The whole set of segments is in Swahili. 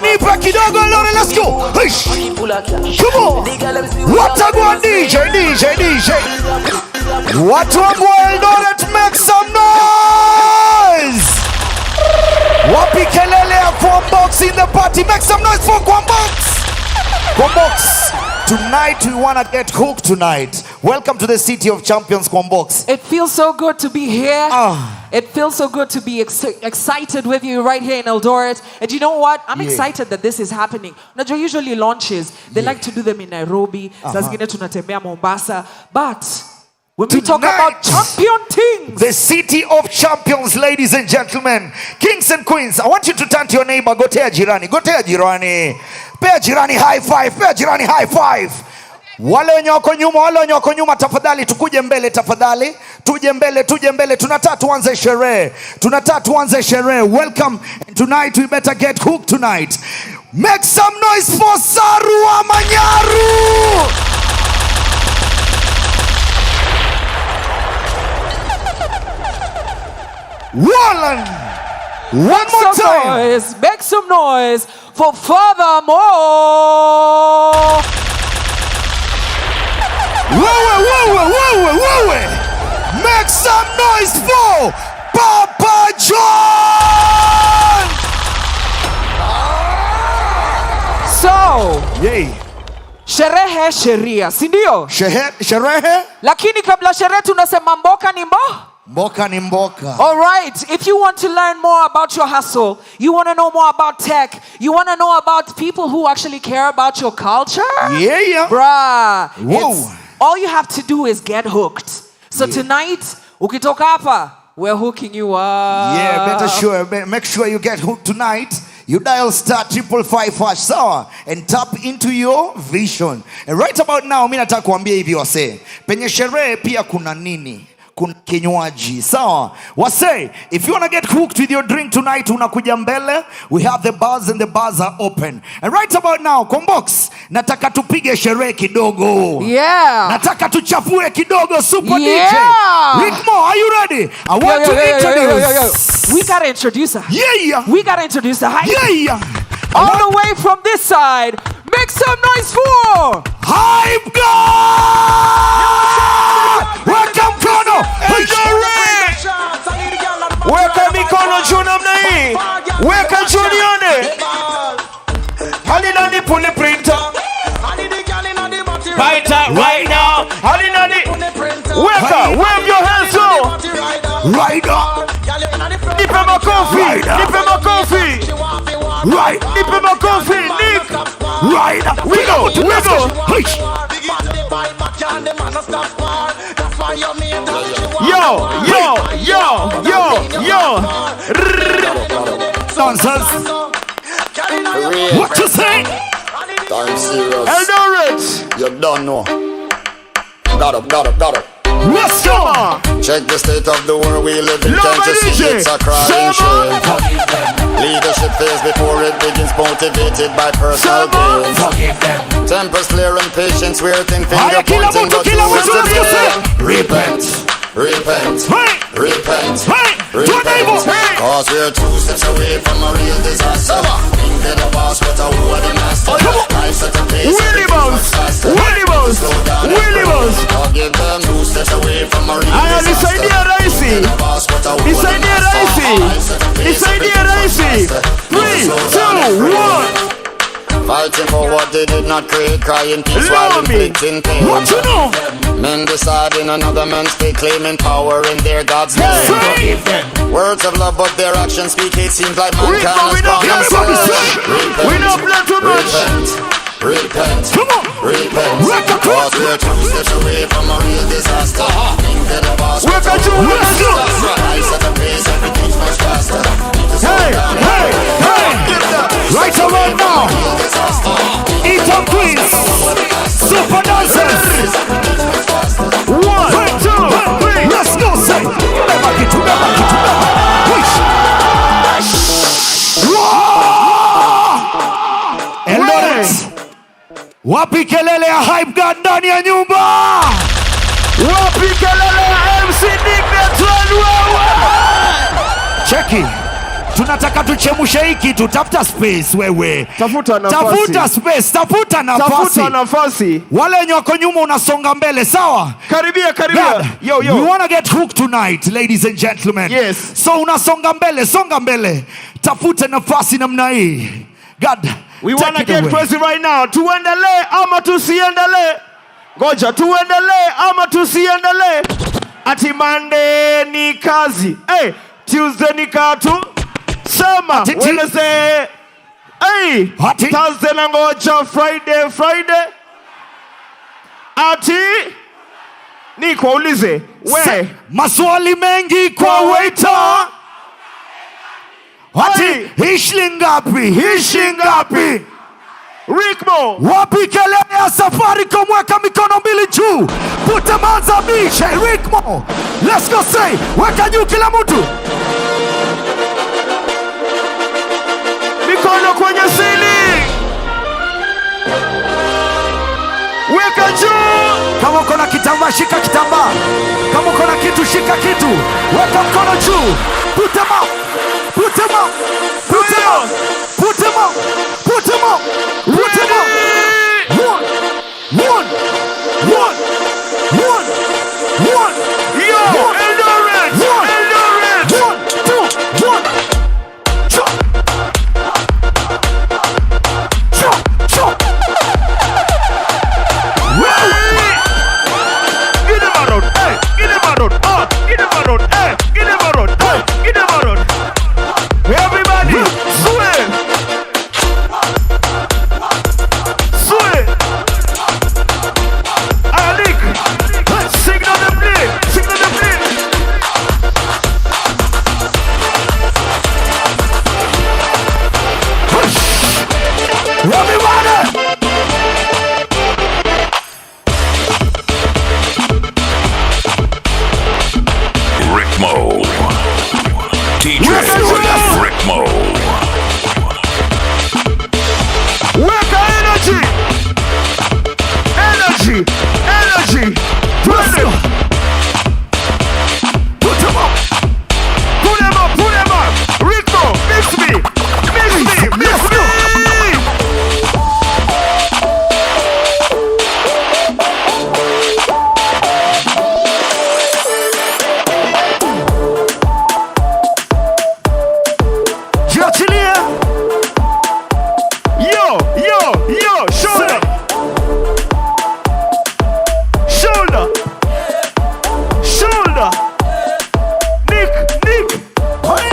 Nipa kidogo lori, let's go. Come on. Watagwa DJ. Watagwa Eldoret, make some noise. Wapi kelele ya Kwambox in the party, make some noise for Kwambox. Kwambox, tonight we want to get hooked tonight. Welcome to the City of Champions, Kwambox. It feels so good to be here. It feels so good to be excited with you right here in Eldoret. And you know what? I'm excited that this is happening. Usually launches, they like to do them in Nairobi. Zingine tunatembea Mombasa. But when we talk about champion things, the City of Champions, ladies and gentlemen, kings and queens, I want you to turn to your neighbor. Go tell jirani. Pea jirani high five. Wale wenye wako nyuma, tafadhali tukuje mbele tafadhali. Tuje mbele. Tunataka tuanze sherehe. Welcome. And tonight we better get hooked tonight. Make some noise for Saru Amanyaru. Wallen. One more time. Make some noise for Furthermore. Whoa. Make some noise for Papa John. So, sherehe sheria, si ndio? Sherehe. Lakini kabla sherehe tunasema mboka ni mboka. All right, if you want to learn more about your hustle, you want to know more about tech, you want to know about people who actually care about your culture? Yeah. Bruh. All you have to do is get hooked. So tonight, ukitoka hapa, we're hooking you up. Yeah, make sure you get hooked tonight. You dial *555# and tap into your vision. And right about now, mimi nataka kuambia hivi wase. Penye sherehe pia kuna nini? Kuna kinywaji. Sawa. Wase, if you want to get hooked with your drink tonight, unakuja mbele. We have the bars and the bars are open. And right about now, Kwambox, nataka tupige sherehe kidogo. Yeah. Nataka tuchafue kidogo, super DJ. Rick Mo, are you ready? I want to introduce. We gotta introduce her. Yeah. We gotta introduce her. Yeah. All the way from this side, make some noise for Hype God! Welcome Kono! Weka mikono juu namna hii. Weka juu nione. Halina ni puni printer. Bite right now. Halina ni. Wave your hands up. Rider. Nipe makofi. Right. Nipe makofi. Nick. Rider. We go. Yo. Nonsense. What you say? I'm serious. Eldoret. You don't know. Got up. Let's go. Check the state of the world we live in. Lolwe Can't you see Tv. it's a crying shame? Leadership phase before it begins, motivated by personal gain. Tempers clear and patience, we're thin finger pointing, but repent. Cause we're 2 steps away from a real disaster. Think they're the boss, but I who are the master. Life's at a pace, Willy Bones. I'll give them 2 steps away from a real disaster. Nisaidia raisi. 3, 2, 1. Fighting for what they did not create, crying peace while inflicting pain. What you know? Men deciding another man's fate, claiming power in their God's name. Words of love, but their actions speak. It seems like mankind has gone astray. Repent. Come on. Cause we're 2 steps away from a real disaster. Think they're the boss, Let's go. Rise at a pace, everything's much faster. Hey. Right around now. Eat up Queens. Super dancers. 1, 2, 3. Let's go, say. Back it. Eldoret. Wapi kelele ya Hype God ndani ya nyumba? Wapi kelele ya MC Nick Netron wewe? Cheki. tunataka tuchemushe hiki tu. Tafuta space wewe. Tafuta nafasi. Tafuta space, tafuta nafasi. Wale wenye wako nyuma unasonga mbele, sawa? Karibia. Yo. We want to get hooked tonight, ladies and gentlemen. Yes. So unasonga mbele, songa mbele. Tafuta nafasi namna hii. God, we want to get crazy right now. Tuendelee ama tusiendelee? Ngoja, tuendelee ama tusiendelee? Ati Monday ni kazi. Hey, Tuesday ni katu. Sema, Wednesday. Hey, Thursday na ngoja, Friday. Ati ni kwa ulize. We. Maswali mengi kwa waiter. Ati, hishi ngapi? Rickmo. Wapi kelele ya Safaricom, weka mikono mbili juu. Put them hands up, Rickmo. Let's go say, weka juu kila mtu. Mikono kwenye ceiling. Weka juu. Kama uko na kitambaa, shika kitambaa. Kama uko na kitu, shika kitu. Weka mkono juu. Put them up. Put them up. Put them up. Put them up. Put them up. Put them up. One. Yo, endurance. One, two, one. Chop. Get him around. Hey, get him around. Get him around. Hey, get him around. Hey, get him around. Everybody, swing. Alik, signal the play. Everybody. Rickmo. DJ Rickmo. Work energy. Let's go. Put them up. Put them up. Rickmo, mix me. Let's go. Jiachilia. Yo, shoulder. Nick. Hey. Hey.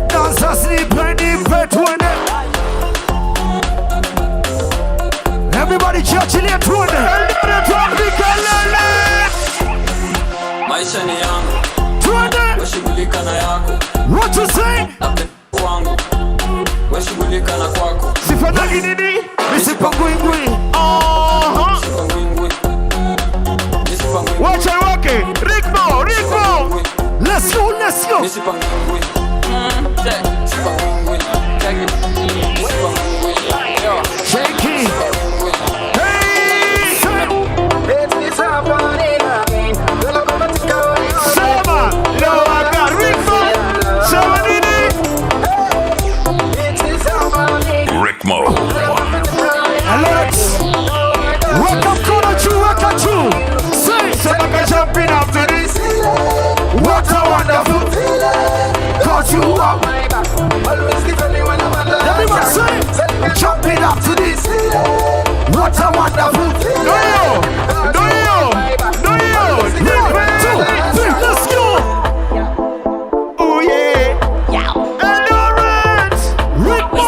Dansa nipe tuende. Everybody jiachilia tuende. Maisha ni yangu, Tuende. washughulika na yako. What you say? Napenda wangu, washughulika na kwako. Sifanyagi nini? Misipangwingwi. Nisipangwingwi. Wacha wake. Rickmo. Let's go. Nisipangwingwi. Nisipangwingwi. Yo. Shake it. Hey. Sema. Lowaga. Rickmo. Sema nini? Rickmo. Alert. Weka juu. Say. Sema jumping up to this. What a wonderful feeling. Cause you are my back. Always defending when I'm under. Everybody say. Jumping up to this. What a wonderful feeling. Do you? 1, 2, 3, let's go. Oh yeah. Endurance. Rickmo.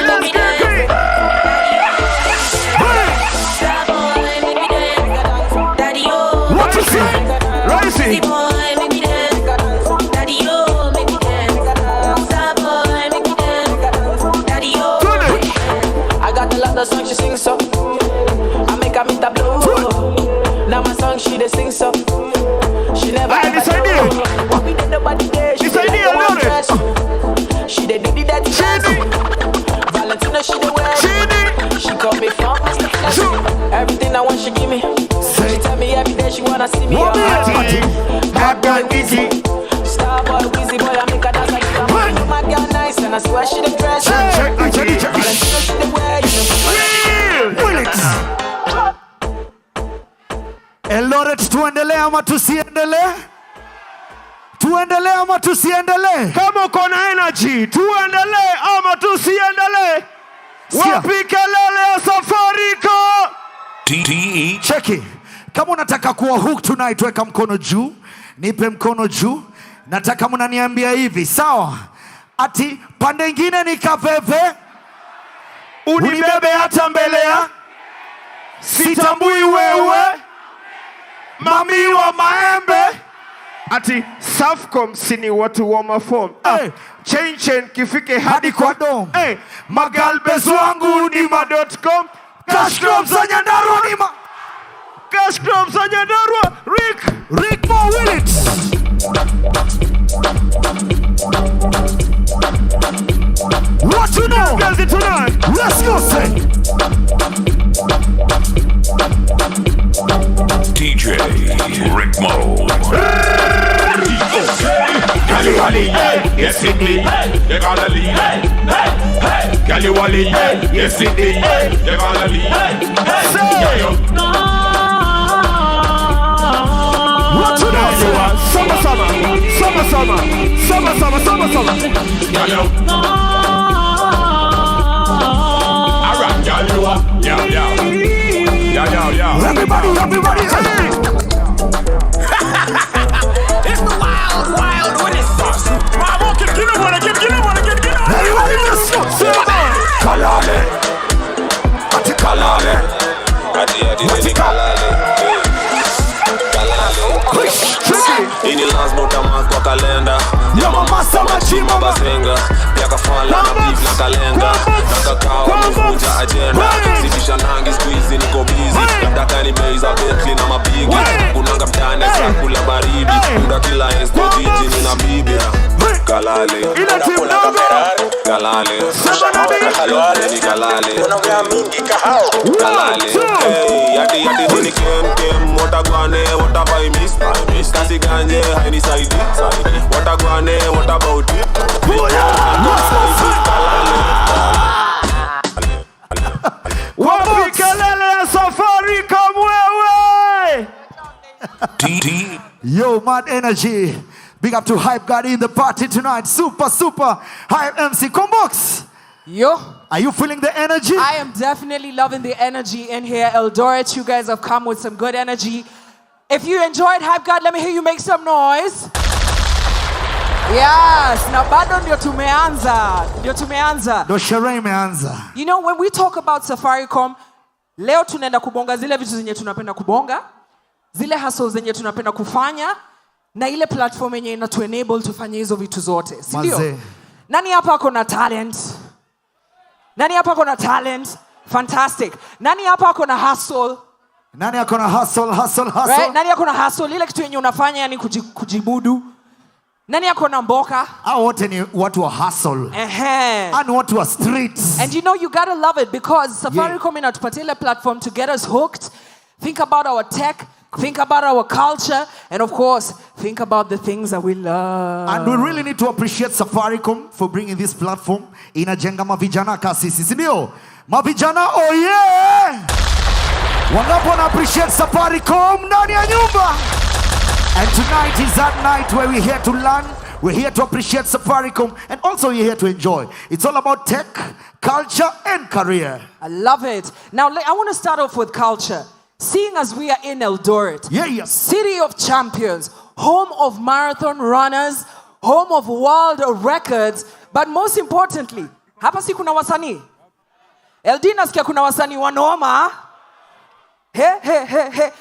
Let's get it. What you say? Rising. I got a lot of songs she sings so. I make her meet a blow. Now my song she dey sing so. She never Hey, this idea. What we did nobody there. This idea, Lolwe. She dey do the dirty dance. Valentina she dey wear. She call me from she wanna see me. Bad girl easy. Star boy, Wheezy boy, I make her dance like a man. My girl nice and I swear she the dress. Check. She the wear, Eldoret, tuendelee ama tusiendelee? Tuendelee ama tusiendelee? Kama uko na energy, tuendelee ama tusiendelee? Wapi kelele ya Safaricom? TTE. Cheki. Kama unataka kuwa hook tonight, weka mkono juu. Nipe mkono juu. Nataka mnaniambia hivi, sawa? Ati pande ingine ni kapepe. Unibebe hata mbele ya. Sitambui wewe. Mami wa maembe. Ati Safaricom sini watu wa mafom. Chain kifike hadi kwa dom. Magalbez wangu ni ma.com. Cash Club za Nyandarua ni Cash Club za Nyandarua. Rick Mo will it. What you know? Guys, it tonight. Let's go, say. DJ Rick Mo. Girl, you a lead, yes indeed. You gotta lead. Girl, you a lead, yes indeed. You gotta lead. What you know? Summer. Girl, you. Alright, girl, you a. Yeah. Everybody. It's the wild when it's Bravo, get Everybody, let's go. Kalale. Ini lazima utamark kwa kalenda. Yama masa machima Bazenga Yaka fala na beef na kalenga Nakakao mfuja agenda Sibisha nangi squeezy niko busy Nataka ni meiza Bentley na mabigi Unanga mtane sa kula baridi Unda kila enzi kwa jiji nina bibi Kalale Ina team dogo. Kalale Kalale. Kalale Yadi nini kem Watagwane watabai miss Kasi ganye haini saidi Watagwane what about it? Wapi kelele ya Safaricom wewe? TTE. Yo, mad energy. Big up to Hype God in the party tonight. Super Hype MC Combox. Yo, Are you feeling the energy? I am definitely loving the energy in here. Eldoret, you guys have come with some good energy. If you enjoyed Hype God, let me hear you make some noise. Yes, na bado ndio tumeanza. Ndo sherehe imeanza. You know, when we talk about Safaricom, leo tunaenda kubonga zile vitu zenye tunapenda kubonga, zile hustle zenye tunapenda kufanya, na ile platform yenye inatu-enable tufanye hizo vitu zote. Si ndio? Mazee. Nani hapa kuna talent? Fantastic. Nani hapa kuna hustle? Nani akona hustle? Right? Nani akona hustle? Ile kitu yenye unafanya yani kujibudu. Nani akona mboka? Hao wote ni watu wa hustle. Ani watu wa streets. And you know you gotta love it because Safaricom inatupatia ile platform to get us hooked. Think about our tech, think about our culture, and of course, think about the things that we love. And we really need to appreciate Safaricom for bringing this platform. Inajenga mavijana kasisi, si ndio? Mavijana, oh yeah! Wangapo na appreciate Safaricom ndani ya nyumba. And tonight is that night where we're here to learn, we're here to appreciate Safaricom, and also we're here to enjoy. It's all about tech, culture, and career. I love it. Now, I want to start off with culture. Seeing as we are in Eldoret, city of champions, home of marathon runners, home of world records, but most importantly, hapa si kuna wasanii? LD nasikia kuna wasanii wanoma. Hey.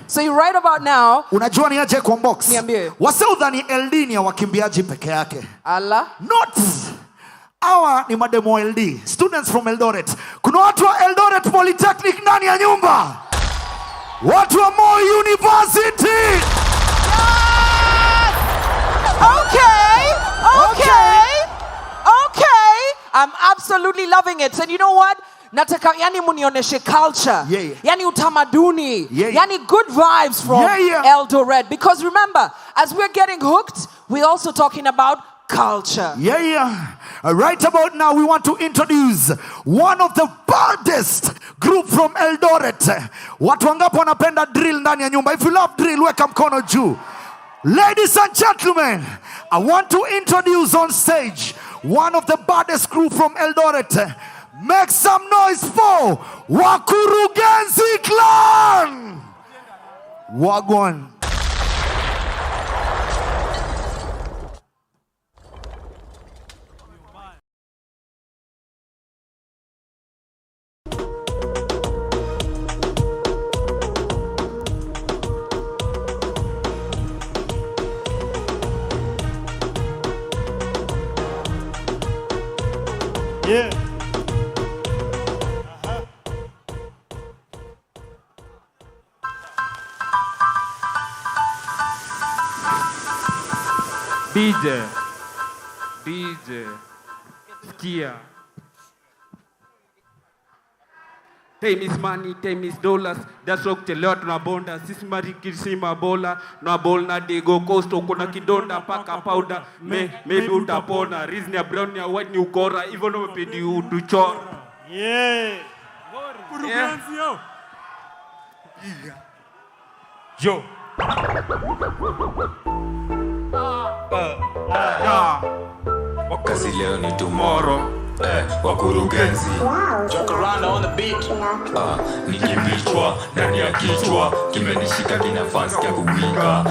So you right about now. Unajua ni aje kwa box? Niambie. Wase udhani LD ni ya wakimbiaji peke yake. Allah. Not. Hawa ni mademo LD. Students from Eldoret. Kuna watu wa Eldoret Polytechnic ndani ya nyumba. Watu wa Moi University. Yes! Okay. I'm absolutely loving it. And you know what? nataka yani munioneshe culture, yani utamaduni, yani good vibes from Eldoret. Because remember, as we're getting hooked, we're also talking about culture. Right about now, we want to introduce one of the baddest group from Eldoret. Watu wangapi wanapenda drill ndani ya nyumba? If you love drill, weka mkono juu. Ladies and gentlemen, I want to introduce on stage one of the baddest group from Eldoret. Make some noise for Wakurugenzi Clan. Wagwan. DJ, Skia. Time is money, time is dollars. That's what the Lord na bonda. Sisi marikisima bola, na bol na dego coast ukona kidonda paka powder. Maybe utapona. Reason ya brown ya white ni ukora. Even though pedi utuchora. Kurugenzi yo. Kasi leo ni tomorrow. Wakurugenzi. Jacaranda on the beat. Nikibichwa ndani ya kichwa kimenishika kina fans kia kuwinga.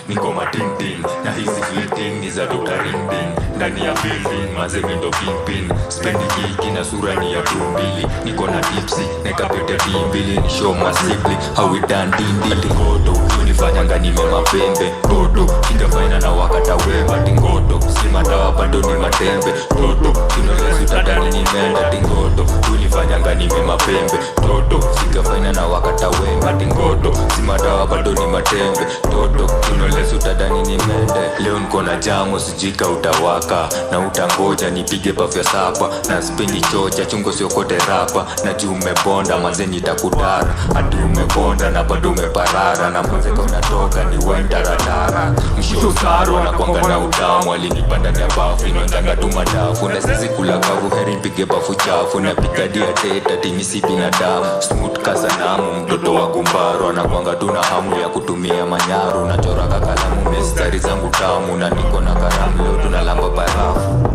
Niko mating ting na hizi fleeting ni za Dr. Ring Ding. Ndani ya building maze mindo pin spendi kiki na sura ni ya tumbili. Niko na tipsy nekapete bimbili ni show masibli how we done dindi. Tingoto unifanya ngani mema pembe toto kikafaina na wakata wewa tingoto sima dawa bado ni matembe toto tunaweza utadani ni menda tingoto unifanya ngani mema pembe toto kikafaina na wakata wewa tingoto sima dawa bado ni matembe toto tunaweza utadani ni mende. Leo niko na jamu sijika utawaka na utangoja nipige bafya sapa na spendi chocha chungo siokote rapa na juu umebonda mazeni takudara hadi umebonda na bado umeparara na mwanzeka unatoka ni waindaradara msho saro na kwanga na utamu alinipanda ni bafu inonjanga tu madafu na sisi kula kavu heri mpige bafu chafu na pigadia teta timisi binadamu smooth kasanamu mtoto wa gumbaro na kwanga tu na hamu ya kutumia manyaru na chora kakalamu mestari zangu tamu na niko na karamu leo tunalamba barafu.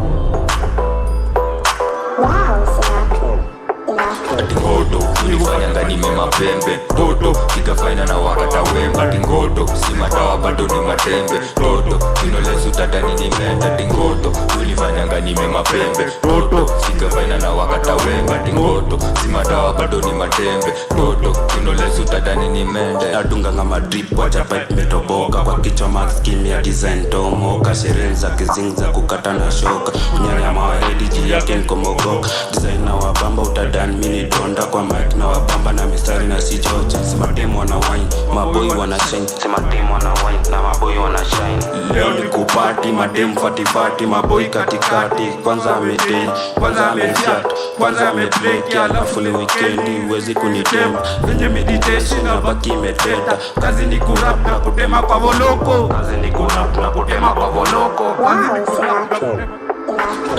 Tingoto unifanya ngani mema pembe toto kikafaina na wakata wemba tingoto sima dawa bado ni matembe toto kinolesu tatani ni menda tingoto unifanya ngani mema pembe toto kikafaina na wakata wemba tingoto sima dawa bado ni matembe toto kinolesu tatani ni menda. Nadunga ngama drip wacha pipe metoboka kwa kichwa max kimia design tomoka sherehe za kizinza kukata na shoka nyanya mawaredi jili yake nkomogoka design na wabamba utadani mini donda kwa mic na wabamba na mistari na si chocha. Sima demo wana wine, maboy wana shine. Sima demo wana wine na maboy wana shine. Leo ni kupati, mademu fati maboy katikati. Kwanza amedeni, kwanza amefiat, kwanza amepleki. Alafu ni weekendi, uwezi kunitema. Venye meditation na baki imeteta. Kazi ni kurap na kutema kwa voloko. Kazi ni kurap na kutema kwa voloko.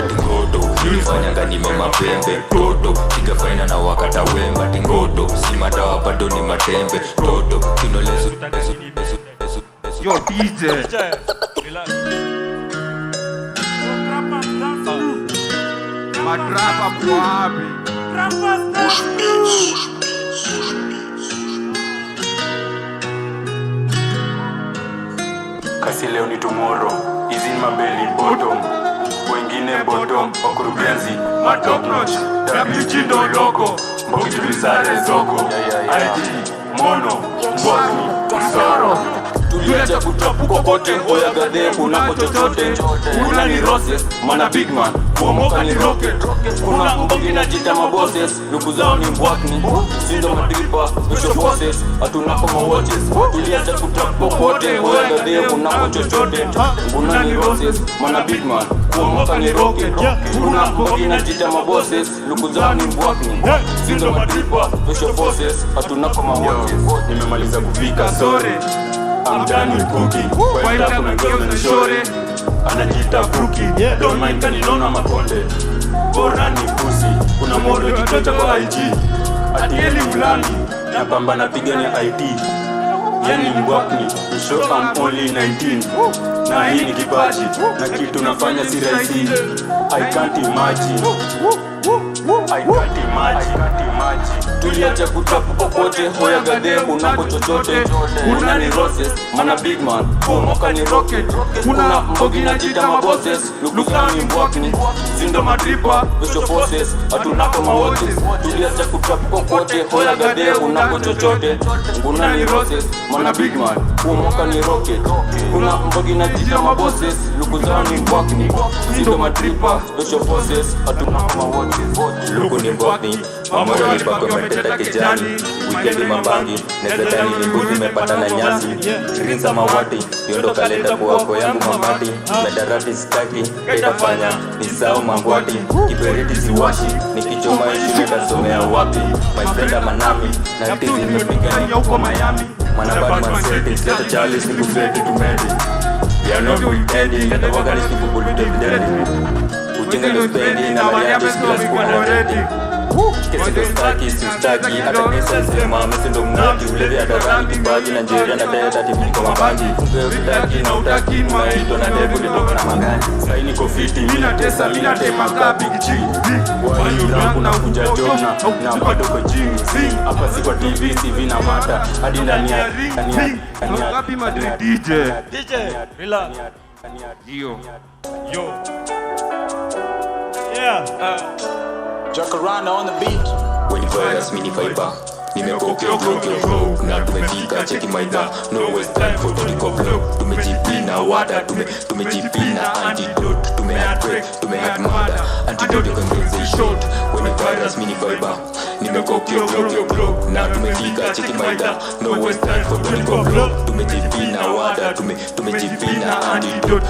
Tingoto unifanya ngani mema pembe toto kikafaina na wakata wemba tingoto sima dawa bado ni matembe toto kinolesu yo DJ madrapa mwabi kasi leo ni tomorrow hizi ni mabeli bottom wengine bottom wakurugenzi matop notch WG ndo logo mbogi tulizare zogo IG mono mbogi msoro tuliacha kutapuko kote. Oya gadhe kunako chochote. Kuna ni roses, mana big man, kuomoka ni rocket. Kuna mbogi na jita mabosses, luku zao ni mbwakni. Sindo madripa, special forces, hatunako mawatches. Tuliacha kutapuko kote. Oya gadhe kunako chochote. Kuna ni roses, mana big man, kuomoka ni rocket. Kuna mbogi na jita mabosses, luku zao ni mbwakni. Sindo madripa, special forces, hatunako mawatches. Nimemaliza kupika sore, I'm done with cooking. Kwa ila kuna girl na shore, anajiita Brookie. Don't mind kanilona makonde, bora ni pussy. Kuna moro kitocha kwa IG, atieli ulani, napamba napigania ID. Yani mbwakni, show I'm only 19. Na hii ni kipaji, na kitu nafanya si rahisi. I can't imagine, I can't imagine. Tuliacha kutapuko kote. Hoya gadhe kunako chochote. Kuna ni roses, mana big man, kuomoka ni rocket. Kuna mbogi na jita mabosses, luka ni mbwakni. Sindo madripa, special forces, hatunako mawatches. Tuliacha kutapuko kote. Hoya gadhe kunako chochote. Kuna ni roses, mana big man, kuomoka ni rocket. Kuna mbogi na jita mabosses, luku zao ni mbwakni. Sindo madripa, special forces, hatunako mawatches. Luku ni mbwakni, mamoja ni bako meteta kijani. Wikendi mabangi, nezetani ni mbuzi mepata na nyasi. Rinza mawati, yondo kaleta kuwako yangu mamati. Medarati staki, kaitafanya, nisao mambwati. Kiberiti siwashi, nikichoma ishi metasomea wapi. My friend amanami, na tizi mepigani huko Miami. Manabadi manseti, leta Charles ni kufeti tumedi. We are not weekendi, leta wakani siku bulute videndi. Ujinga ni spendi, na mariaji skila siku anaredi. Kesi ndo staki, sistaki, hata kesa nsema mesi ndo mnaki. Ulevi adarangi, baji na njeria na deta tibi kwa mabangi. Funge utaki na utaki, maito na debu litoka na magani. Sai niko fiti, mina tesa, mina tema kapi kichi. Wani rangu na kuja jona, na bado kwa jing. Hapa si kwa TV, CV na mata. Hadi ndani ya ring. Kapi Madrid DJ. Relax. Yo. Yeah. Jacaranda on the beat. When you virus mini fiber, nimekokeo glow. Na tumefika cheki maida. No waste time for the blow. Tumejipina wada, tumejipina antidote. Tumehat murder, antidote convince short. When you virus mini fiber, nimekokeo glow. Na tumefika cheki maida. No waste time for the blow. Tumejipina wada, tumejipina antidote.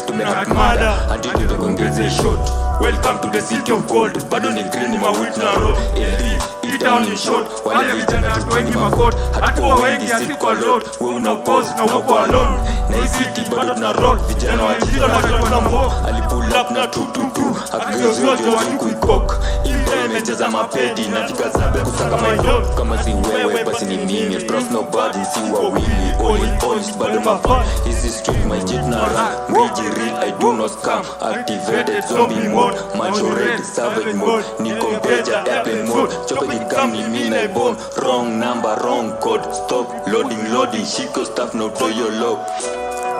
Tumehat murder, antidote convince short. Welcome to the city of gold. Bado ni green ni mawit na road. LD, town in short. Wale vijana hatuendi makot. Hatuwa wengi asikuwa load. We una pause na wako alone. Na hii city bado tuna road. Vijana wajita na watu na mbo. Alipull up na tututu. Hakizozojo waniku ikok. Inde imecheza mapedi. Na tikazabe kusaka maidon. Kama si wewe basi ni mimi. Trust nobody si wawili. All bado mafan. This is street my jit na run. Mriji real I do not scam. Activated zombie mode. Majority savage mode. Niko mteja airplane mode. Chope kikamli mina bone. Wrong number, wrong code. Stop loading. Shiko stuff no to your log.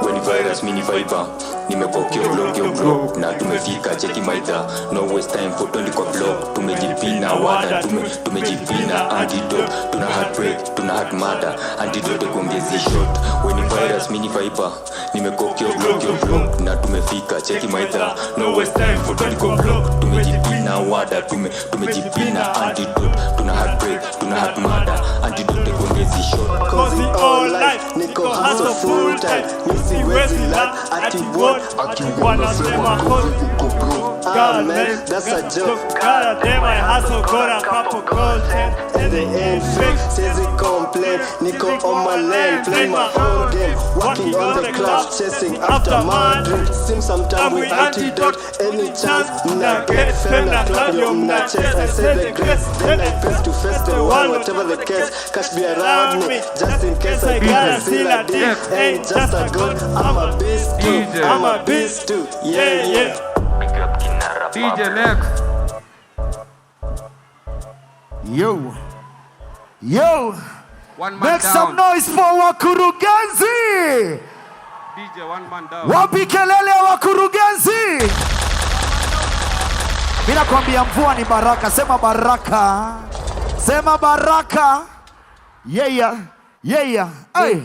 When virus mini fiber, nimepokea blog. Na tumefika cheki maida. No waste time for 20 kwa blog. Tumejipina wada, tumejipina antidote. Tuna heartbreak, tuna heart murder. Antidote kuongezi shot. When virus mini fiber, nimepokea blog. Na tumefika cheki maida. No waste time for 20 kwa blog. Tumejipina wada, tumejipina antidote. Tuna heartbreak, tuna heart murder. Antidote kuongezi shot. Cozy all life, niko hustle full time. Missy wezi lat, akiwana sema cozy uko bro. God man, that's a joke. God damn, I hustle, got a couple goals. And the end fake, says it complain. Niko on my lane, play my own game. Walking on the clouds, chasing after my dream. Seems sometime we antidote, any chance. Mna get, fell na cloud, yo mna chase. I say the grace, then I face to face the one, whatever the case. Cash be around me, just in case I gotta seal a dick. Ain't just a god, I'm a beast too. I'm a beast too, yeah. DJ next. Yo. One man Make down. some noise for wakurugenzi. DJ one man down. Wapi kelele wakurugenzi? Mina kwambia mvua ni baraka. Sema baraka. Sema baraka. Yeah. Ay.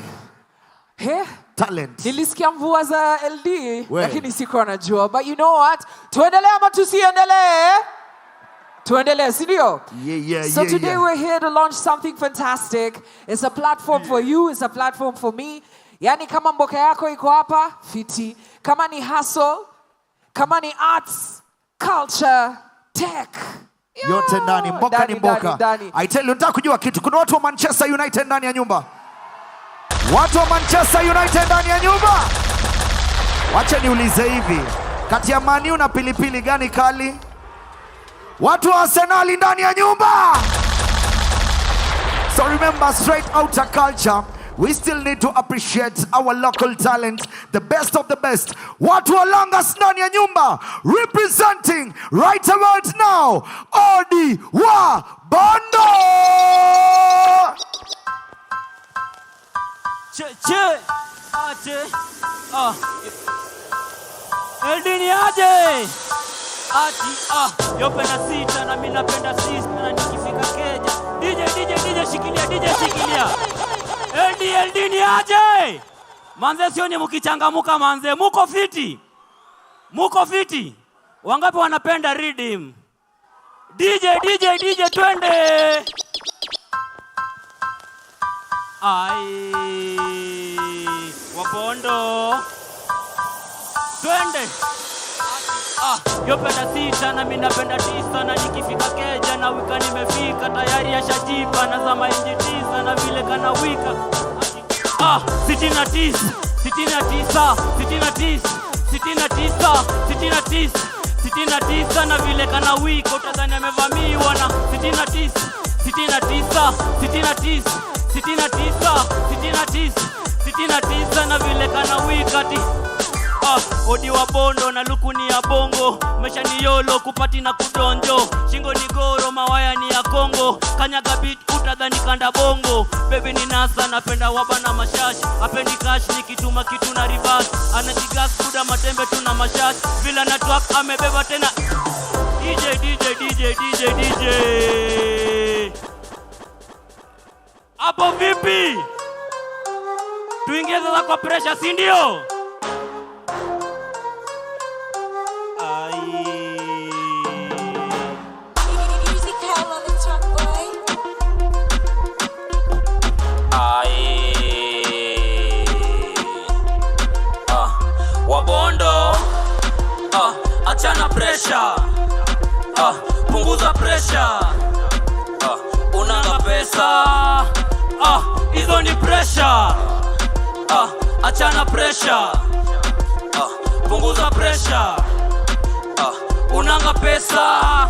He? Talent. Nilisikia mvua za LD, lakini siko najua. But you know what? Tuendelee ama tusiendelee? Tuendelee, si ndio? So today we're here to launch something fantastic. It's a platform for you, it's a platform for me. Yani kama mboka yako iko hapa, fiti. Kama ni hustle, kama ni arts, culture, tech. Yote ndani, mboka ni mboka. I tell you, nataka kujua kitu. Kuna watu wa Manchester United ndani ya nyumba. Watu wa Manchester United ndani ya nyumba. Wacha niulize hivi. Kati ya Man U na pilipili gani kali? Watu wa Arsenal ndani ya nyumba. So remember, straight outta culture, we still need to appreciate our local talent, the best of the best. Watu wa Langas ndani ya nyumba, representing right about now, Odi wa Bondo. Eldini aje. Yo penda sita na mimi napenda sista na nikifika keja. DJ shikilia. Eldini aje. Manze sioni mkichangamuka manze. Muko fiti. Wangapi wanapenda rhythm? DJ twende. Wabondo. Twende. Yo penda sita na mimi napenda tisa na nikifika keja na wika nimefika tayari ya shajipa na zama inji tisa na vile kana wika. Sitina tisa na vile kana wika utadhani amevamiwa na sitina tisa na vile kana wika ti. Odi wa Bondo na luku ni ya bongo. Mesha ni yolo kupati na kudonjo. Shingo ni goro mawaya ni ya Kongo. Kanyaga beat utadhani kanda bongo. Baby ni nasa napenda wabana mashashi. Apendi cash ni kituma kitu na reverse. Anajigas kuda matembe tuna mashashi. Vila na twak amebeba tena. DJ. Hapo vipi? Tuingie sasa kwa pressure, si ndio? Wabondo, achana pressure, punguza pressure, unanga pesa, hizo ni pressure, achana pressure, punguza pressure, unanga pesa,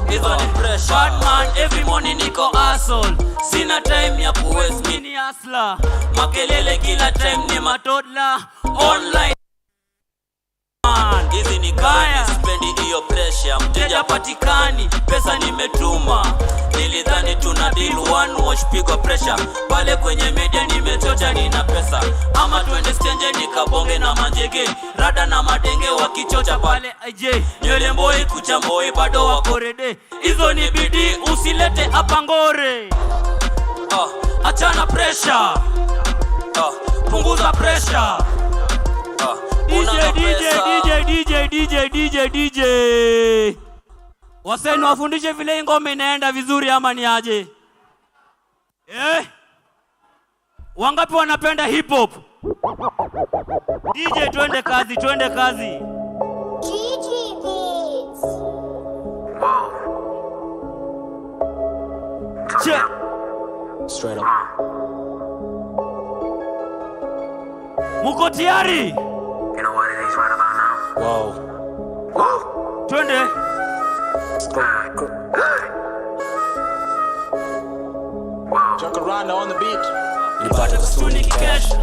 hizo ni pressure. Bad man, every morning niko hustle, sina time ya kuwaste mini hustler, makelele kila time ni matodla, online hizi ni kaya, sipendi hiyo pressure, mteja patikani, pesa nimetuma, nilidhani tuna deal one wash pigo pressure, pale kwenye media nimechocha nina pesa, ama tuende stenje nikabonge na manjege, rada na madenge wakichocha pale aje, nywele mboi kucha mboi bado wako rede, hizo ni bidii usilete hapa ngore, achana pressure, punguza pressure, DJ. Waseni wafundishe vile ngoma inaenda vizuri ama ni aje? Wangapi wanapenda hip hop? DJ twende kazi. GG Beats. Check. Straight up. Muko tayari? You know what it is right about now? Wow. Twende. Wow. Jacaranda on the beat. Nipate kusuni kikesha.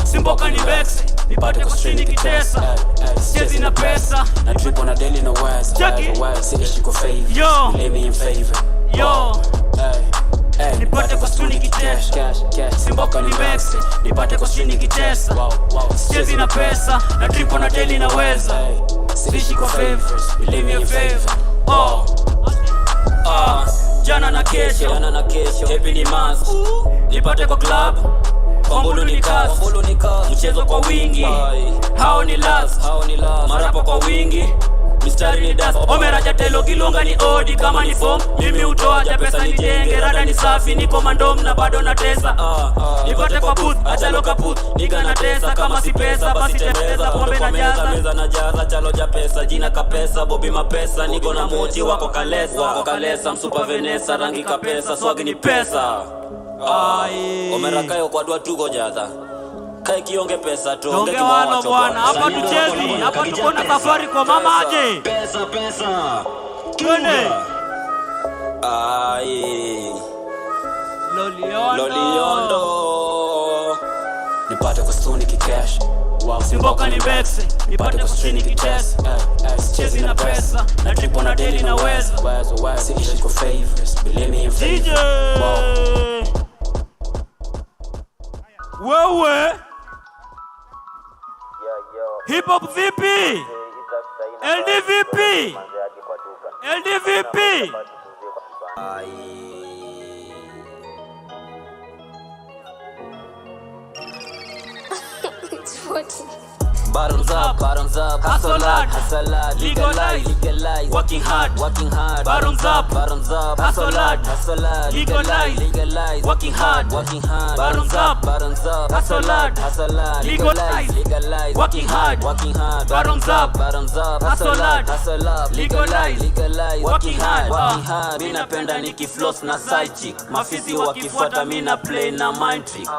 Simboka ni vex. Nipate kusuni kitesa. Chezi na pesa. Na drip on a daily no west. Say she go favor. Yo. Lay me in favor. Yo. Nipate kusuni kitesha. Simboka ni vex. Nipate kusuni kitesa. Chezi na pesa. Na drip on a daily no west. Say she go favor. Lay me in favor. Jana na kesho. Happy ni mask. Nipate kwa club. Ombulu ni kazi, mchezo kwa wingi. Hao ni last, marapo kwa wingi. Mistari ni dust, omeraja telo kilonga ni odi kama ni form. Mimi utoa ja pesa nijenge, rada ni safi, niko mandom na bado na tesa. Nipate kwa booth, achalo kaput, niga na tesa. Kama si pesa, basi tepesa, pombe na jaza. Meza na jaza, chalo ja pesa, jina kapesa, bobi mapesa. Niko na moji wako kalesa, msupa Venesa, rangi kapesa, swagi ni pesa. Omerakayo kwa dua tuko jaza. Kai kionge pesa tu ongea kimawacho bwana. Hapa tuchezi, hapa tuko na Safaricom mama aje. Pesa. Twende. Loliondo. Nipate kwa stuni kikash. Simboka ni bexe, nipate kwa stuni kitesa. Chezi na pesa, na tripo na daily na weza. Siishi kwa favors, believe me in favors. DJ wewe hip hop vipi? LDVP Bottoms up, hustle hard, legalize, working hard, bottoms up, hustle hard, legalize, working hard, bottoms up, hustle hard, legalize, working hard, bottoms up, hustle hard, legalize, working hard. Mina penda nikifloss na side chick, mafizi wakifuata mina play na mind trick,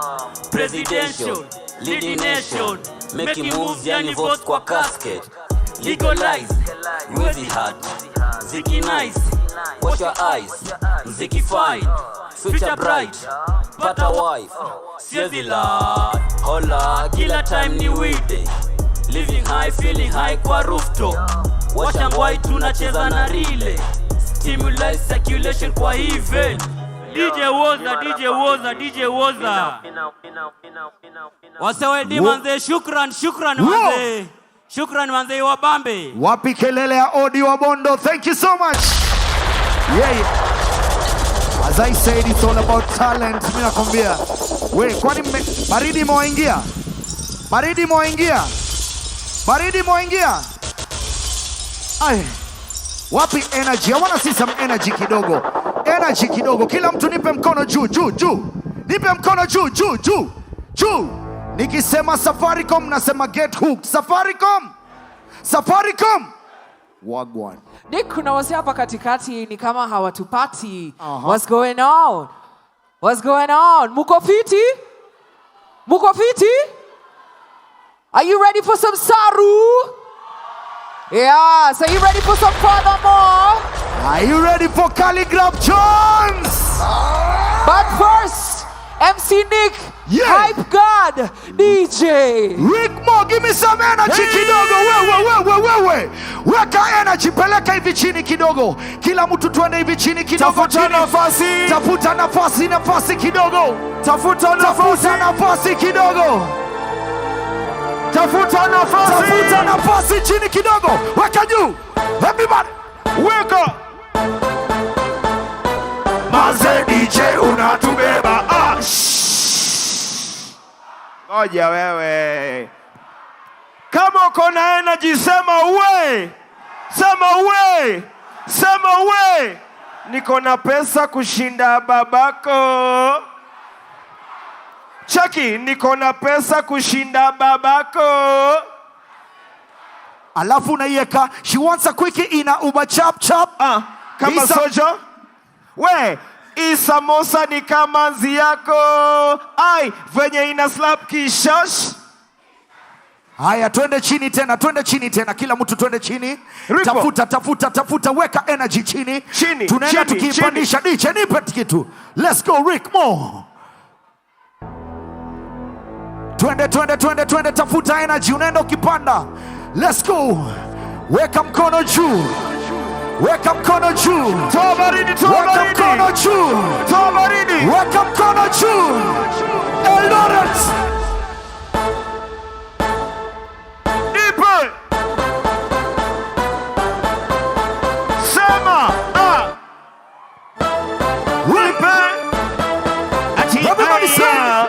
presidential, leading nation, making moves yani votes kwa casket. Legalize, where's hard, ziki nice, watch your eyes, ziki fine, future bright, pata wife, siezi la, hola, kila time ni weekday, living high, feeling high kwa rooftop, washa ngwai tunacheza na relay, stimulate circulation kwa event. DJ Woza Wasewe di manze, shukran manze. Shukran manze wabambe. Wapi kelele ya Odi wa Bondo. Thank you so much. Yeah. As I said, it's all about talent. Mimi nakwambia. We, kwani baridi moingia. Ay. Wapi energy? I want to see some energy kidogo. Kila mtu nipe mkono juu. Nipe mkono juu. Nikisema Safaricom nasema get hooked. Safaricom. Wagwan. Nick, kuna wasi hapa katikati ni kama hawatupati. What's going on? Muko fiti? Are you ready for some saru? Yeah, so you ready for some furthermore? Are you ready for Calligraph Jones? But first, MC Nick, Hype God, DJ Rick Mo, give me some energy kidogo. Wewe. Weka energy, peleka hivi chini kidogo. Kila mtu tuende hivi chini kidogo. Tafuta nafasi kidogo. Tafuta nafasi chini kidogo. Weka juu. Everybody. Weka. Maze DJ unatubeba. Ngoja wewe. Kama uko na energy sema we. Niko na pesa kushinda babako. Chaki, niko na pesa kushinda babako. Alafu unaiweka, she wants a quickie in a Uber chap. Kama sojo. We, isamosa ni kama nzi yako. Ai, venye ina slap kishosh. Haya, twende chini tena. Kila mtu twende chini. Tafuta, weka energy chini. Tunaenda tukipandisha. DJ, nipe kitu. Let's go, Rick Mo. Twende, tafuta energy, unaenda ukipanda. Let's go. Weka mkono juu. Toa baridi. Weka mkono juu. Eldoret. Nipe. Sema. Nipe. Everybody say.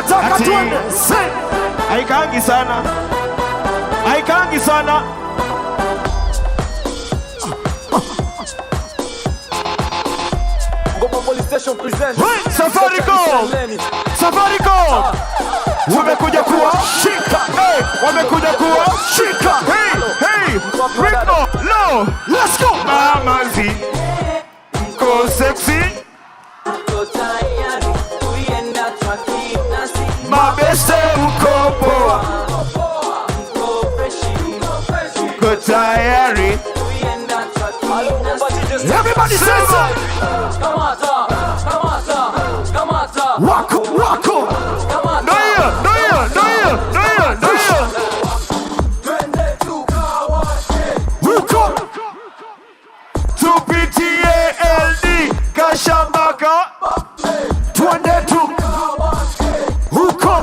Nataka tuende. Say. Haikangi sana. Haikangi sana. Safaricom. Safaricom. Wamekuja kuwa shika. Hey, wamekuja kuwa shika. Hey, hey. Rico, no. Let's go. Mamazi. Go sexy. Mabeste uko poa. Go tayari. Everybody say so. Wako, wako. No yeah, no yeah, no yeah, no yeah, no yeah. Wako. TPTALD Kashambaka. Twende tu. Wako.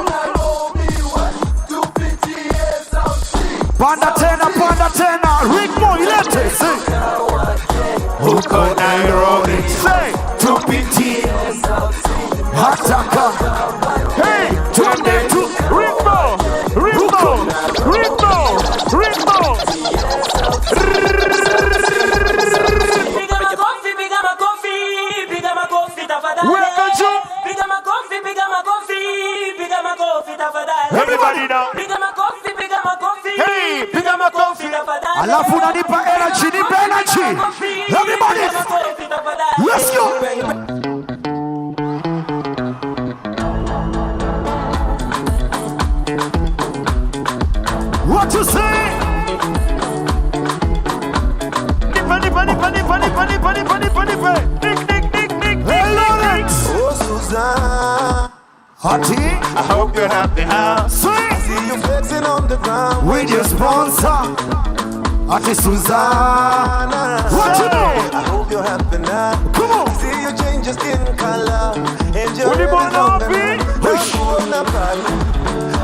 Panda tena. Ritmo ilete. Say. Wako Nairobi. Say. Hataka. Hey, twende tu. Ritmo. Ritmo. Ritmo. Ritmo. Everybody now. Hey, piga makofi. Alafu unanipa energy, nipa energy. Everybody. Let's go. What you say? Nick. Oh, Susan. Hottie, I hope you're happy now. Sweet. I see you flexing on the ground with your sponsor, Hottie Susanna. What you know? I hope you're happy now. Come on. I see you change your skin color. Enjoy What do you want it on the to be?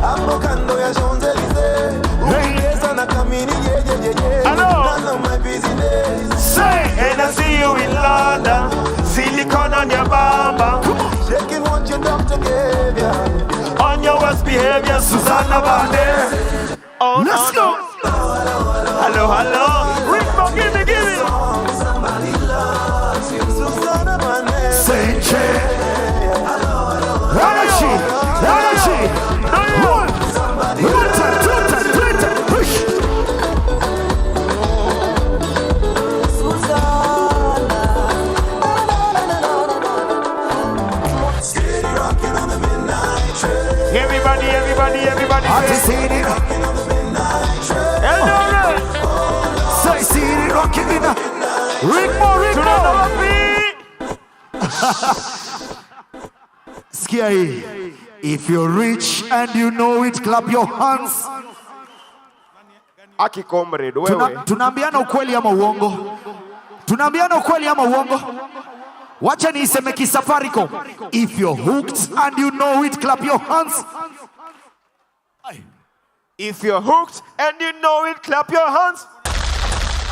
Hapo kando ya Champs-Élysées. Ukiweza na kamini yeah. None of my business. Say, and I see you in London. Silicone on your bamba. Shaking what your doctor gave ya. On your worst behavior, Susanna Bande. Oh, let's go. Hello. Ritmo, give me. Somebody loves you. Susanna Bande. Say J. Energy. One time, two time, three time. Push. Everybody. Hottie seen it. Eldoret. Say seen it rocking in. Ritmo. Sikia hii. If you're rich and you know it, clap your hands. Aki comrade, wewe. Tunaambiana ukweli ama uongo? Wacha niiseme kisafaricom. If you're hooked and you know it, clap your hands. If you're hooked and you know it, clap your hands.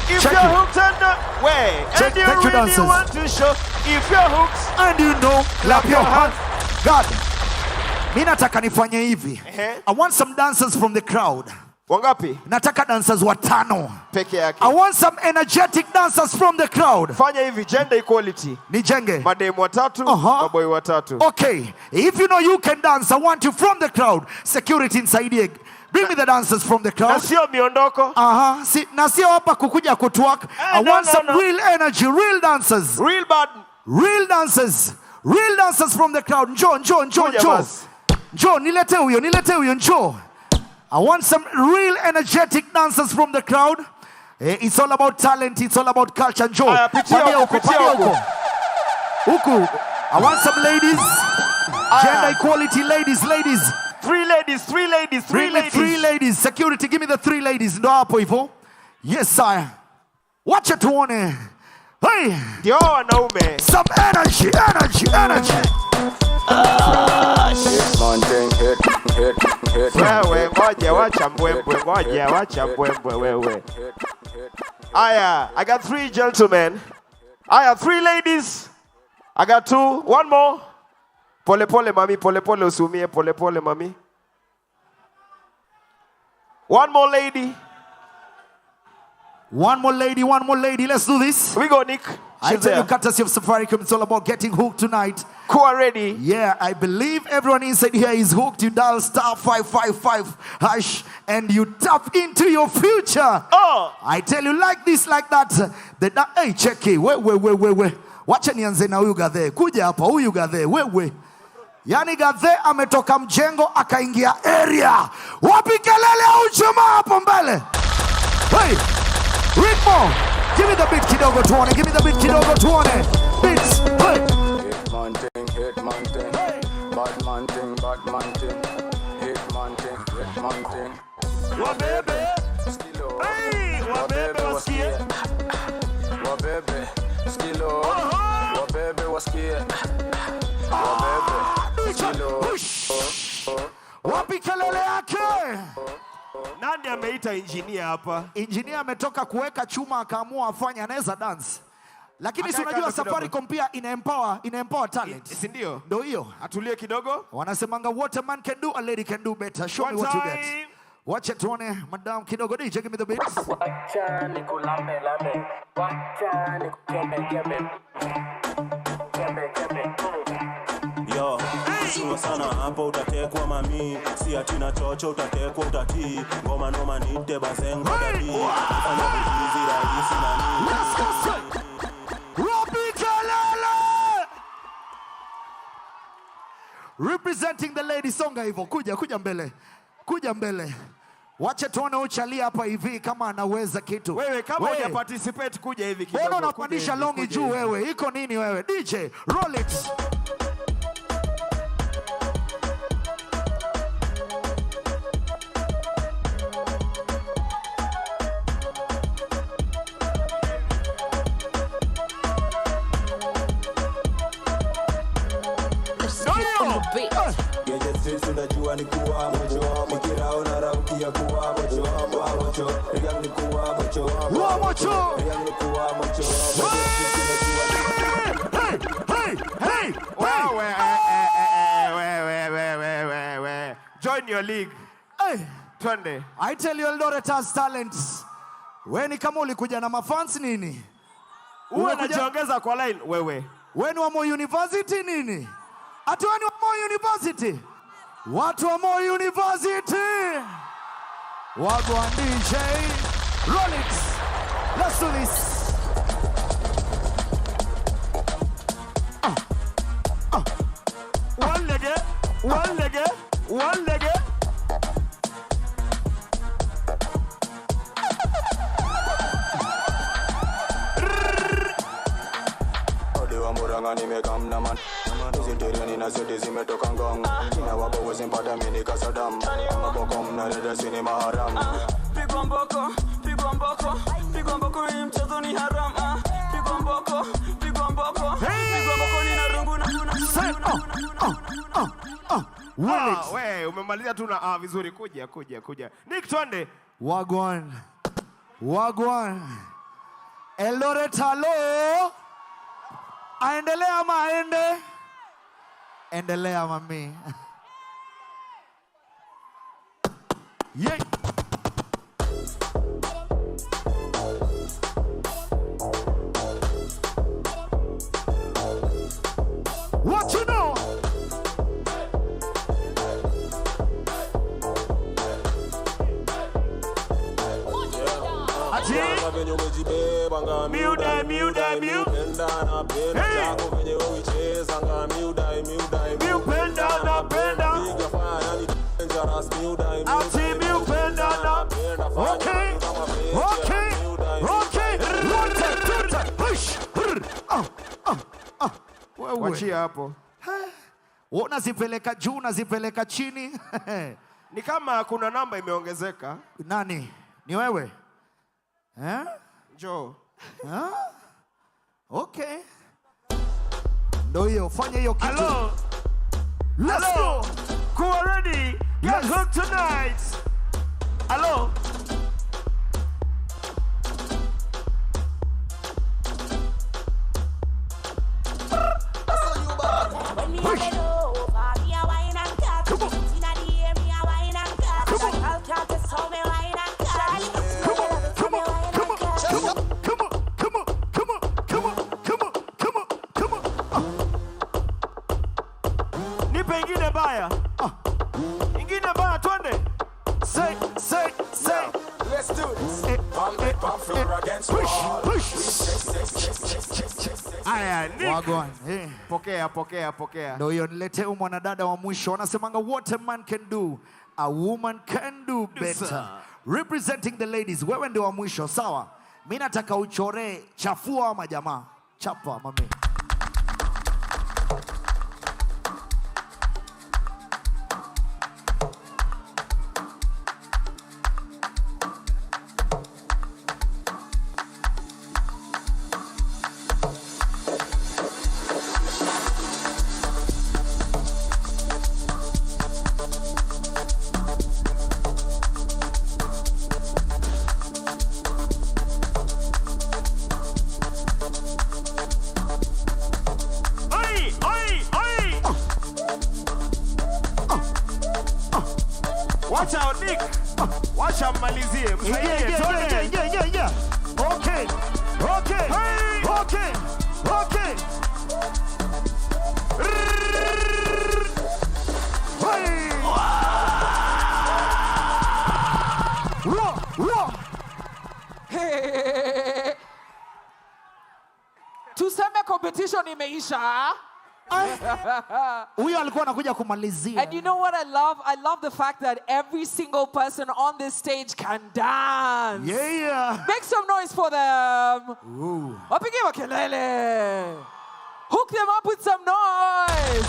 If Check you're it. hooked and Check, you thank you, really dancers. want to show. If you're hooked And you know, clap your hands. God, mi nataka nifanye hivi. I want some dancers from the crowd. Wangapi? Nataka dancers watano. Peke yake. I want some energetic dancers from the crowd. Fanya hivi, gender equality. Nijenge. Mademu watatu, maboy watatu. Okay, if you know you can dance, I want you from the crowd. Security nisaidie. Bring me the dancers from the crowd. Na sio miondoko. Na sio hapa kukuja kutwork. I want some real energy, real dancers. Real bad. Real dancers. Real dancers from the crowd. Njoo. Njoo, nilete huyo, njoo. I want some real energetic dancers from the crowd. It's all about talent, it's all about culture. Njoo. Pitia huko. Huku. I want some ladies. Gender equality, ladies. Three ladies. Bring me 3 ladies. Security, give me the 3 ladies. Ndo hapo hivyo. Yes, sir. Wacha tuone. Hey. Ndio wanaume. Some energy. Wewe ngoja wacha mbwembwe wewe. Aya, I got 3 gentlemen. I have 3 ladies. I got 2. One more. Pole pole mami, pole pole usumie, pole pole mami. One more lady. One more lady. Let's do this. We go, Nick. I tell you, courtesy of Safaricom, it's all about getting hooked tonight. Who are ready? Yeah, I believe everyone inside here is hooked. You dial *555# and you tap into your future. Oh! I tell you, like this, like that. Hey, check it. Wait. Wacha nianze na huyu gadhe. Kuja hapa, huyu gadhe. Wewe. Yani gadhe ametoka mjengo akaingia area. Wapi kelele au chuma hapo mbele? Hey! Ritmo! Give me the beat kidogo tuone. Give me the beat kidogo tuone. Beats. Hey! Hit man thing. Hey! Bad man thing. Hit man thing. Wabebe. Skilo. Hey! Wabebe wasikie. Wabebe. Skilo. Wabebe wasikie. Wabebe. Skilo. Wapi kelele yake? Nani ameita engineer hapa? Engineer ametoka kuweka chuma akaamua afanye, anaweza dance. Lakini si unajua Safaricom pia ina empower talent. Si ndio? Ndio hiyo. Atulie kidogo. Wanasemanga what a man can do, a lady can do better. Show me what you get. Watch it tuone madam kidogo. DJ, give me the beats. Wacha nikulambe lambe. Wacha nikukembe. Yo, sio sana hapo utatekwa mami. Si atina chocho utatekwa utatii. Ngoma noma nite bazengo dadi. Fanya vitu rahisi na nini. Robi Kalala! Representing the lady, songa hivyo. Kuja mbele. Wacha tuone uchalia hapa hivi kama anaweza kitu. Wewe kama uja participate kuja hivi kidogo. Mbona unapandisha longi juu wewe? Iko nini wewe? DJ, roll it. Unajua ni kuwa mocho, mikirao na rauki ya kuwa mocho, rigang ni kuwa mocho, rigang ni kuwa mocho. Hey! Wewe. Join your league. Hey! Twende. I tell you, Eldoret has talents. Wewe ni kama ulikuja na mafans nini? Uwe unajiongeza kwa line wewe. Wewe ni wa Moi University nini? Ati wewe ni wa Moi University? Watu wa Moi University. Wagwan DJ. Roll it. Let's do this. One leg. Odewa muranga nimekamna man. Zitereni na zote zimetoka ngong. Kina wabo wazimpata mini kasadam. Mabokom na dada sini maharam. Pigwa mboko hii mchezo ni haram. Pigwa mboko ni na rungu na wewe umemaliza tu na vizuri. Kuja. Nick twende. Wagwan. Eldoret halo. Aendelea maende. Endelea mami. Yeah. What you know? Wachia hapo. Unazipeleka juu, unazipeleka chini. Ni kama kuna namba imeongezeka. Nani? Ni wewe? Njoo. Okay. Ndio hiyo, fanya hiyo kitu. Hello. Let's go. Kuwa ready. Get hooked tonight. Hello. mbaya. Ingine mbaya twende. Say. Let's do this. Pump floor against wall. Push. Aya, Wagwan. Pokea. Ndio hiyo, nilete mwanadada wa mwisho. Wanasemanga what a man can do, a woman can do better. Representing the ladies. Wewe ndio wa mwisho, sawa? Mimi nataka uchore chafua ama jamaa. Chapa mami. Wacha Nick. Wacha mmalizie. Msaidie. Yeah. Okay. Hey. Tuseme competition imeisha. Huyo alikuwa anakuja kumalizia. And you know what I love? I love the fact that every single person on this stage can dance. Yeah. Make some noise for them. Wapige makelele. Hook them up with some noise.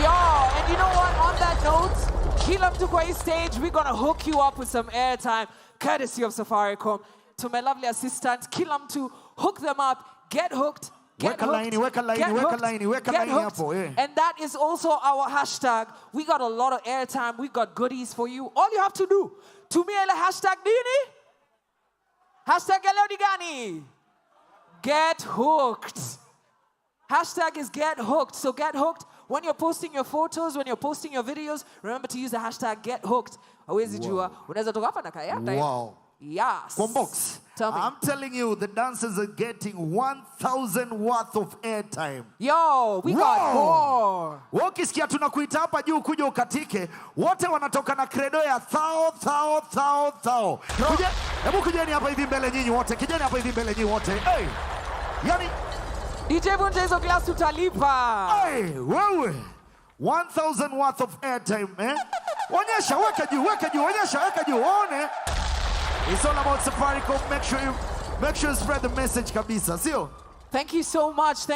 Yo, and you know what? On that note, kila mtu kwa hii stage, we're gonna hook you up with some airtime, courtesy of Safaricom. To my lovely assistant, kila mtu, hook them up, get hooked. Weka line hapo, yeah. And that is also our hashtag. We got a lot of airtime. We got goodies for you. All you have to do, tumia ile hashtag nini? Hashtag ya leo ni gani? Get hooked. Hashtag is get hooked. So get hooked. When you're posting your photos, when you're posting your videos, remember to use the hashtag get hooked. Hawezi jua. Unaweza toka hapa na kaya. Wow. Yes. Combox. Tell me. I'm telling you, the dancers are getting 1,000 worth of airtime. Yo, we got more. Ukisikia tunakuita hapa juu kuja ukatike, wote wanatoka na credo ya thao. Hebu kujeni hapa hivi mbele nyinyi wote. Hey. Yani DJ Vunja hizo glass utalipa. Hey, wewe. 1,000 worth of airtime, eh? Onyesha, weka juu, weka juu, one. It's all about Safaricom. Make sure you spread the message kabisa, sio? Thank you so much.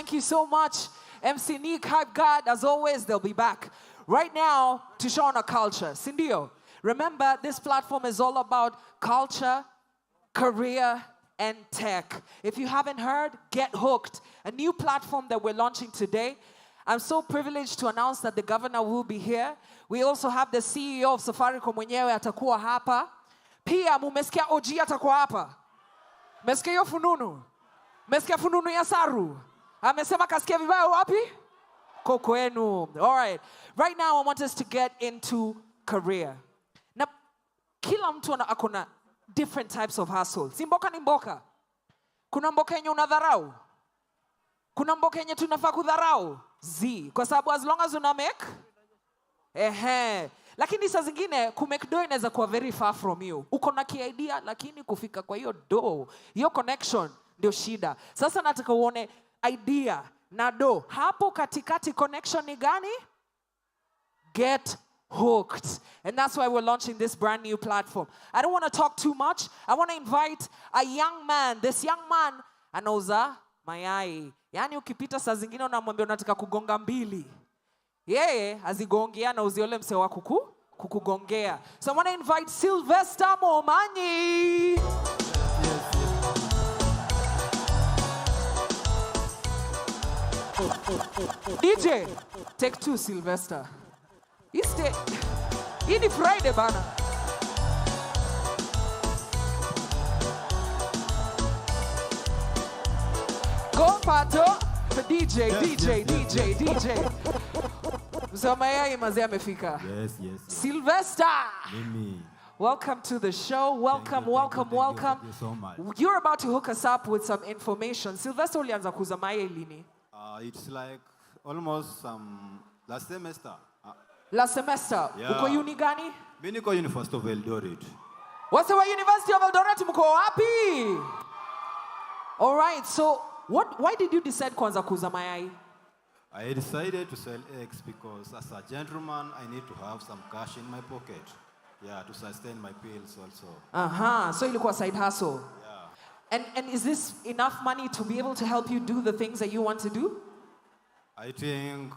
MC Nick, Hype God, as always, they'll be back. Right now, to show on a culture. Sindio, remember, this platform is all about culture, career, and tech. If you haven't heard, get hooked. A new platform that we're launching today. I'm so privileged to announce that the governor will be here. We also have the CEO of Safaricom mwenyewe atakuwa hapa. Pia mumesikia OG atakuwa hapa. Mesikia hiyo fununu? Mesikia fununu ya Saru? Amesema kasikia vibaya wapi? Kokwenu. All right. Right now I want us to get into career. Na kila mtu akona different types of hustle. Si mboka ni mboka. Kuna mboka yenye unadharau. Kuna mboka yenye tunafaa kudharau. Kwa sababu as long as una make lakini saa zingine kumake do inaweza kuwa very far from you. Uko na idea lakini kufika kwa hiyo do, hiyo connection ndio shida. Sasa nataka uone idea na do. Hapo katikati connection ni gani? Get hooked. And that's why we're launching this brand new platform. I don't want to talk too much. I want to invite a young man. This young man anauza mayai. Yani ukipita saa zingine unamwambia unataka kugonga mbili. Yeye azigongea na uziole mse wa kukugongea. So I want to invite Sylvester Momanyi. DJ, take 2 Sylvester. Hii ni Friday bana. Go Pato. DJ. Mzee mazee amefika. Yes. Sylvester. Mimi. Welcome to the show. Welcome. Thank you so much. You're about to hook us up with some information. Sylvester ulianza kuuza mayai lini? It's like almost last semester. Last semester. Yeah. Uko uni gani? Mimi niko University of Eldoret. What's the University of Eldoret? Mko wapi? All right. So, why did you decide kwanza kuuza mayai? I decided to sell eggs because as a gentleman, I need to have some cash in my pocket. Yeah, to sustain my bills also. So ilikuwa side hustle. Yeah. And is this enough money to be able to help you do the things that you want to do? I think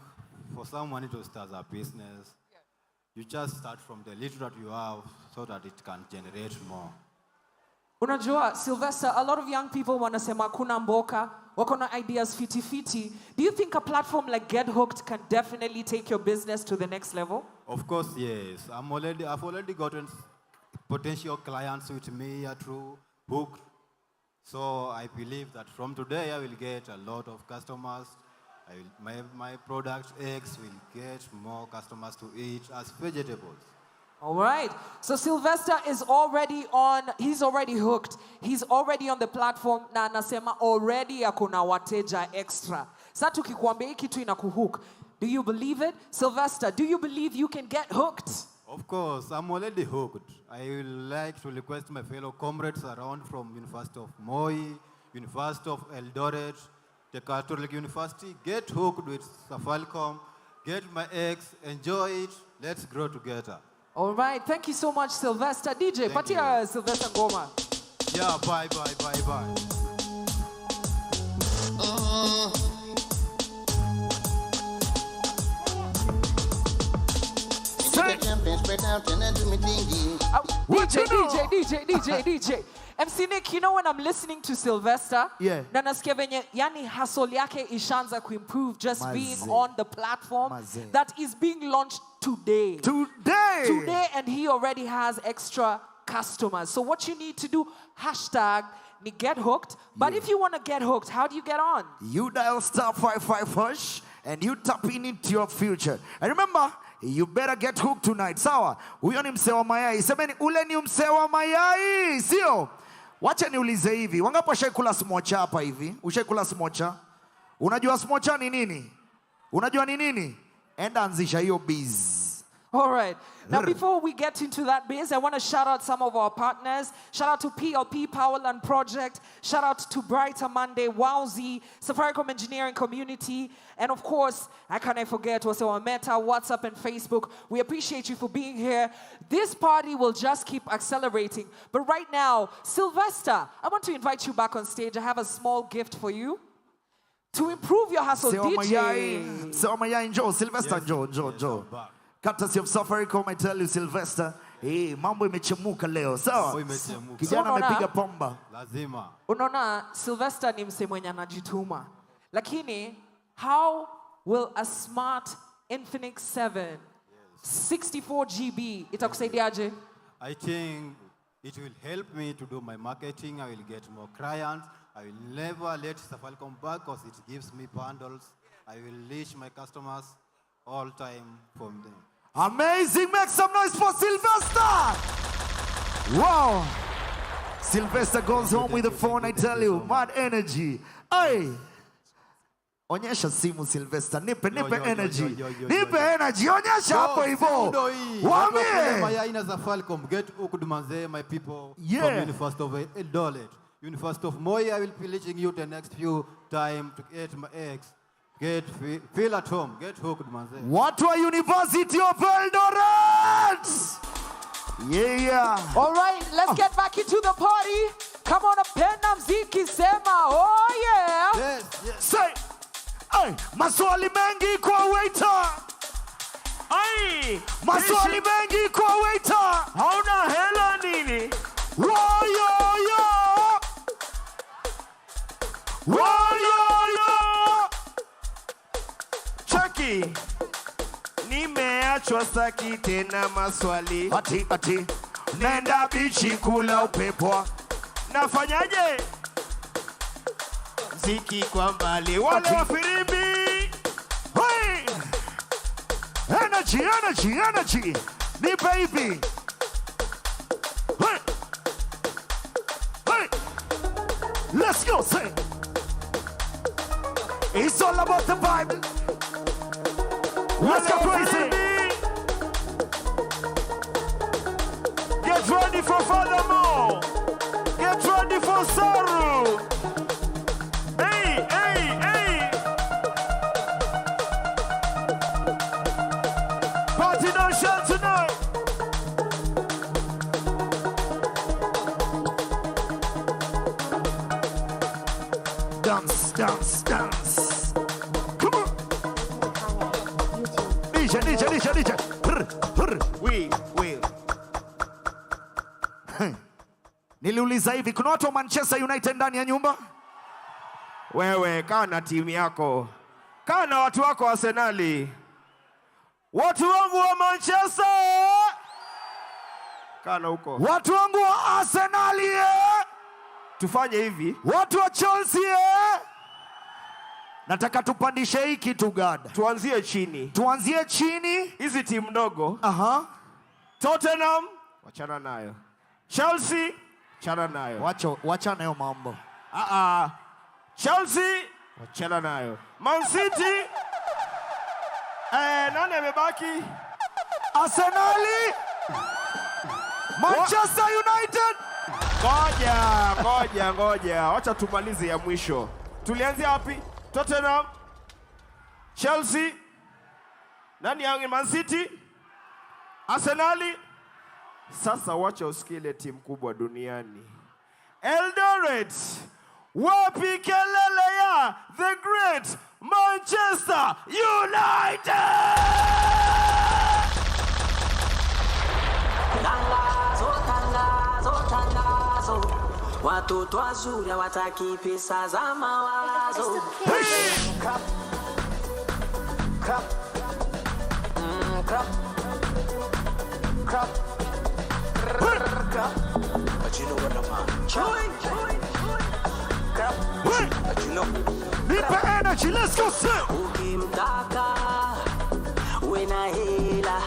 for someone to start a business, you just start from the little that you have so that it can generate more. Unajua, Sylvester, a lot of young people wanasema kuna mboka, wako na ideas fiti. Do you think a platform like Get Hooked can definitely take your business to the next level? Of course, yes. I've already gotten potential clients with me through Hooked. So I believe that from today I will get a lot of customers. My product eggs will get more customers to eat as vegetables. All right. So Sylvester is already on, he's already hooked. He's already on the platform na anasema already akuna wateja extra. Sasa tukikwambia hii kitu inakuhook. Do you believe it? Sylvester, do you believe you can get hooked? Of course, I'm already hooked. I would like to request my fellow comrades around from University of Moi, University of Eldoret, the Catholic University, get hooked with Safaricom, get my eggs, enjoy it, let's grow together. All right, thank you so much, Sylvester. DJ, patia Sylvester Ngoma. Yeah, bye. DJ. MC Nick, you know when I'm listening to Sylvester, na nasikia venye yani hustle yake ishaanza kuimprove just being on the platform that is being launched today. Today, and he already has extra customers. So what you need to do, hashtag ni get hooked. But if you want to get hooked, how do you get on? You dial *55# and you tap into your future. And remember, you better get hooked tonight. Sawa, huyo ni msee wa mayai. Semeni ule ni msee wa mayai, sio? Wacha niulize hivi, wangapi washaikula smocha hapa hivi? Ushaikula smocha? Unajua smocha ni nini? Unajua ni nini? Enda anzisha hiyo biz. All right. Now, before we get into that biz, I want to shout out some of our partners. Shout out to PLP Powerland Project. Shout out to Brighter Monday, Wowzy, Safaricom Engineering Community. And of course, I can't forget what's our Meta, WhatsApp, and Facebook. We appreciate you for being here. This party will just keep accelerating. But right now, Sylvester, I want to invite you back on stage. I have a small gift for you. To improve your hustle, DJ. Sylvester, Joe. Courtesy of Safaricom, I tell you, Sylvester, mambo imechemuka leo. Sawa? Kijana amepiga pomba. Lazima. Unaona, Sylvester ni msee mwenye anajituma. Lakini, how will a smart Infinix 7 64 GB itakusaidiaje? I think it will help me to do my marketing. I will get more clients. I will never let Safaricom back because it gives me bundles. I will reach my customers all time from them. Amazing. Make some noise for Sylvester. Wow. Sylvester goes home with the phone, I tell you. Mad energy. Hey. Onyesha simu Sylvester. Nipe energy. Nipe energy. Onyesha hapo hivyo. Wame. Mayai na Safaricom. Get hooked manze, my people. From University of Eldoret. University of Moi, I will be reaching you the next few time to get my eggs. Feel at home. Get hooked, manze. Watu wa University of Eldoret! Yeah. All right, let's get back into the party. Come on, penda mziki sema. Oh yeah. Yes. Say. Hey, maswali mengi kwa waiter. Ai, maswali mengi kwa waiter. Hauna hela nini? Yo. Chucky, nimeachwa saki tena maswali. Ati, nenda bichi kula upepo. Nafanyaje? Mziki kwa mbali, wale wa firimbi. Hey! Energy. Ni baby. Hey! Let's go, say. It's all about the Bible. Let's go crazy. dance, dance, dance. Come on. DJ. We. Niliuliza hivi, kuna watu wa Manchester United ndani ya nyumba? Wewe kaa na timu yako. Kaa na watu wako wa Arsenali. Watu wangu wa Manchester. Kaa na huko. Watu wangu wa Arsenali. Tufanye hivi. Watu wa Chelsea. Nataka tupandishe hii kitu God. Tuanzie chini. Hizi timu ndogo. Tottenham, wachana nayo. Chelsea, wachana nayo. Wachana nayo mambo. Chelsea, wachana nayo. Man City, nani amebaki? Arsenali, Manchester United. Ngoja. Wacha tumalize ya mwisho. Tulianzia wapi? Tottenham, Chelsea, nani yangu? Man City, Arsenali. Sasa wacha usikie timu kubwa duniani. Eldoret, wapi kelele ya the great Manchester United? Tangazo. Watoto wazuri hawataki pesa za mawazo. Crap. But you know what I'm on. But you know. Nipe energy, let's go sit. Ukimtaka wena hela,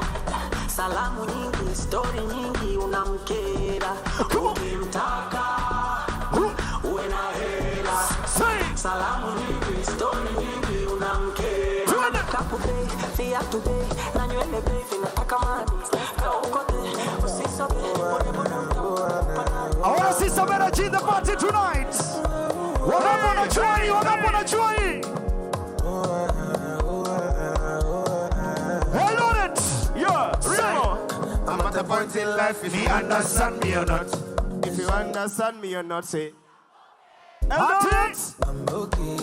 salamu nyingi, story nyingi, unamkera. Ukimtaka wena hela, salamu nyingi, story nyingi, unamkera. Kapu bei, fiatu bei, na nywele bei, vinataka mani. I want to see some energy in the party tonight. Wanapona choi. Hey, Lawrence. I'm at the point in life if you understand me or not. If you understand me or not, say. Lawrence. I'm okay.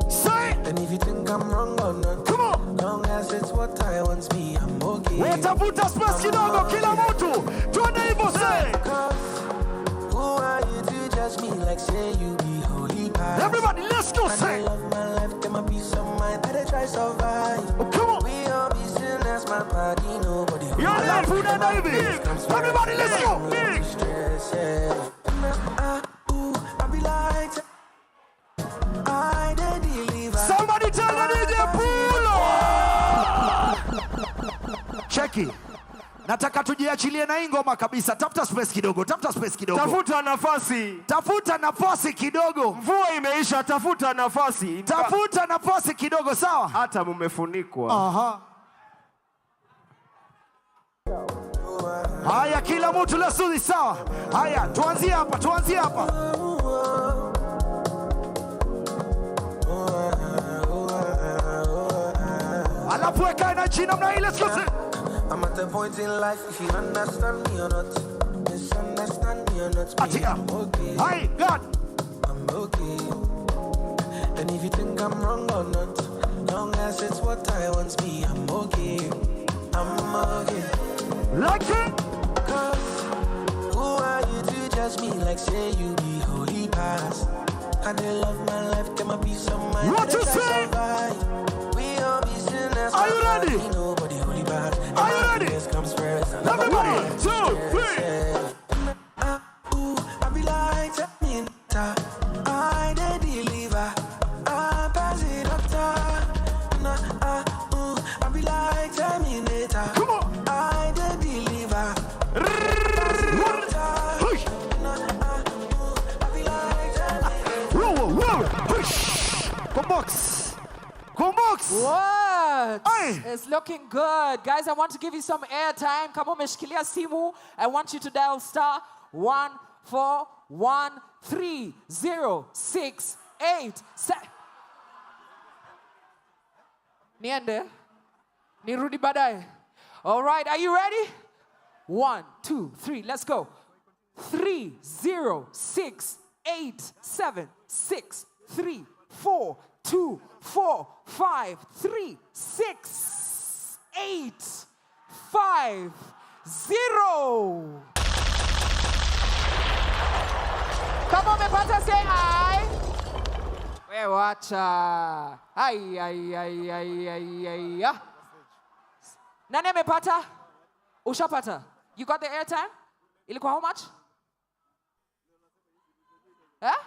Say. And if you think I'm wrong or not, come on. Long as it's what I want me, I'm okay. Wetafuta space kidogo kila mtu. Tuende hivyo say. Who are you to judge me like say you be holy past? Everybody, let's go say. I love my life, get my peace of mind, better try survive. Come on. We all be sin, that's my party, nobody. You're not food and baby. Everybody, let's go. I be like, I did deliver. Somebody tell the DJ pull. Cheki. Nataka tujiachilie na hii ngoma kabisa. Tafuta space kidogo. Tafuta nafasi kidogo. Mvua imeisha, tafuta nafasi kidogo, sawa? Hata mumefunikwa. Haya, kila mtu let's do this, sawa? Haya, tuanzie hapa. Alafu weka na chini namna hii, let's go. I'm at the point in life, if you understand me or not, misunderstand me or not, me, I'm okay. Hi, God. I'm okay. And if you think I'm wrong or not, long as it's what I want, me, I'm okay. I'm okay. Like it? Cause who are you to judge me like say you be holy past? I did love my life, get my peace of mind. What you say? We all be sinners. Are you ready? Nobody holy bad. Are you ready? Comes first. Everybody, 2, 3. I be like Minta. I deliver. I pass it up I be like Terminator. Come on. I deliver. Come box. What? Aye. It's looking good. Guys, I want to give you some airtime. Kama umeshikilia simu, I want you to dial star 1413068. Niende? Nirudi baadaye. All right, are you ready? 1, 2, 3, let's go. 3068763. 3, 4, 2, 4, 5, 3, 6, 8, 5, 0. Come on, Mepata, say hi. We watch. Ay. Nane Mepata? Ushapata? You got the airtime? Ilikuwa how much? Huh?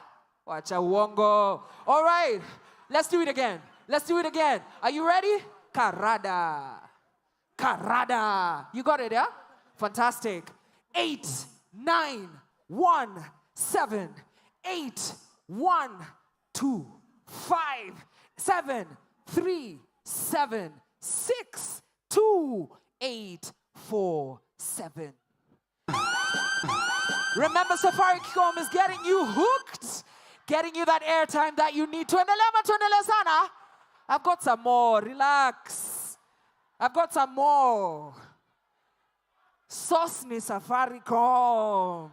Wacha uongo. All right. Let's do it again. Are you ready? Karada. You got it, yeah? Fantastic. 8, 9, 1, 7, 8, 1, 2, 5, 7, 3, 7, 6, 2, 8, 4, 7. Remember, Safaricom is getting you hooked, getting you that airtime that you need. Tuendele sana. I've got some more. Relax. I've got some more. Sauce ni Safaricom.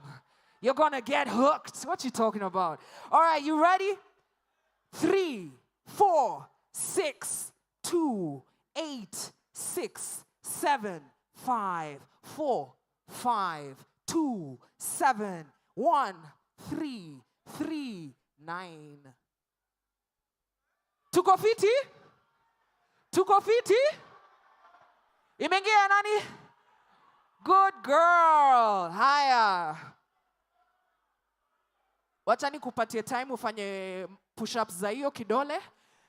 You're gonna get hooked. What you talking about? All right, you ready? 3, 4, 6, 2, 8, 6, 7, 5, 4, 5, 2, 7, 1, 3, 3, 9. Tuko fiti? Imeingia nani? Good girl. Haya. Wacha nikupatie time ufanye push-ups za hiyo kidole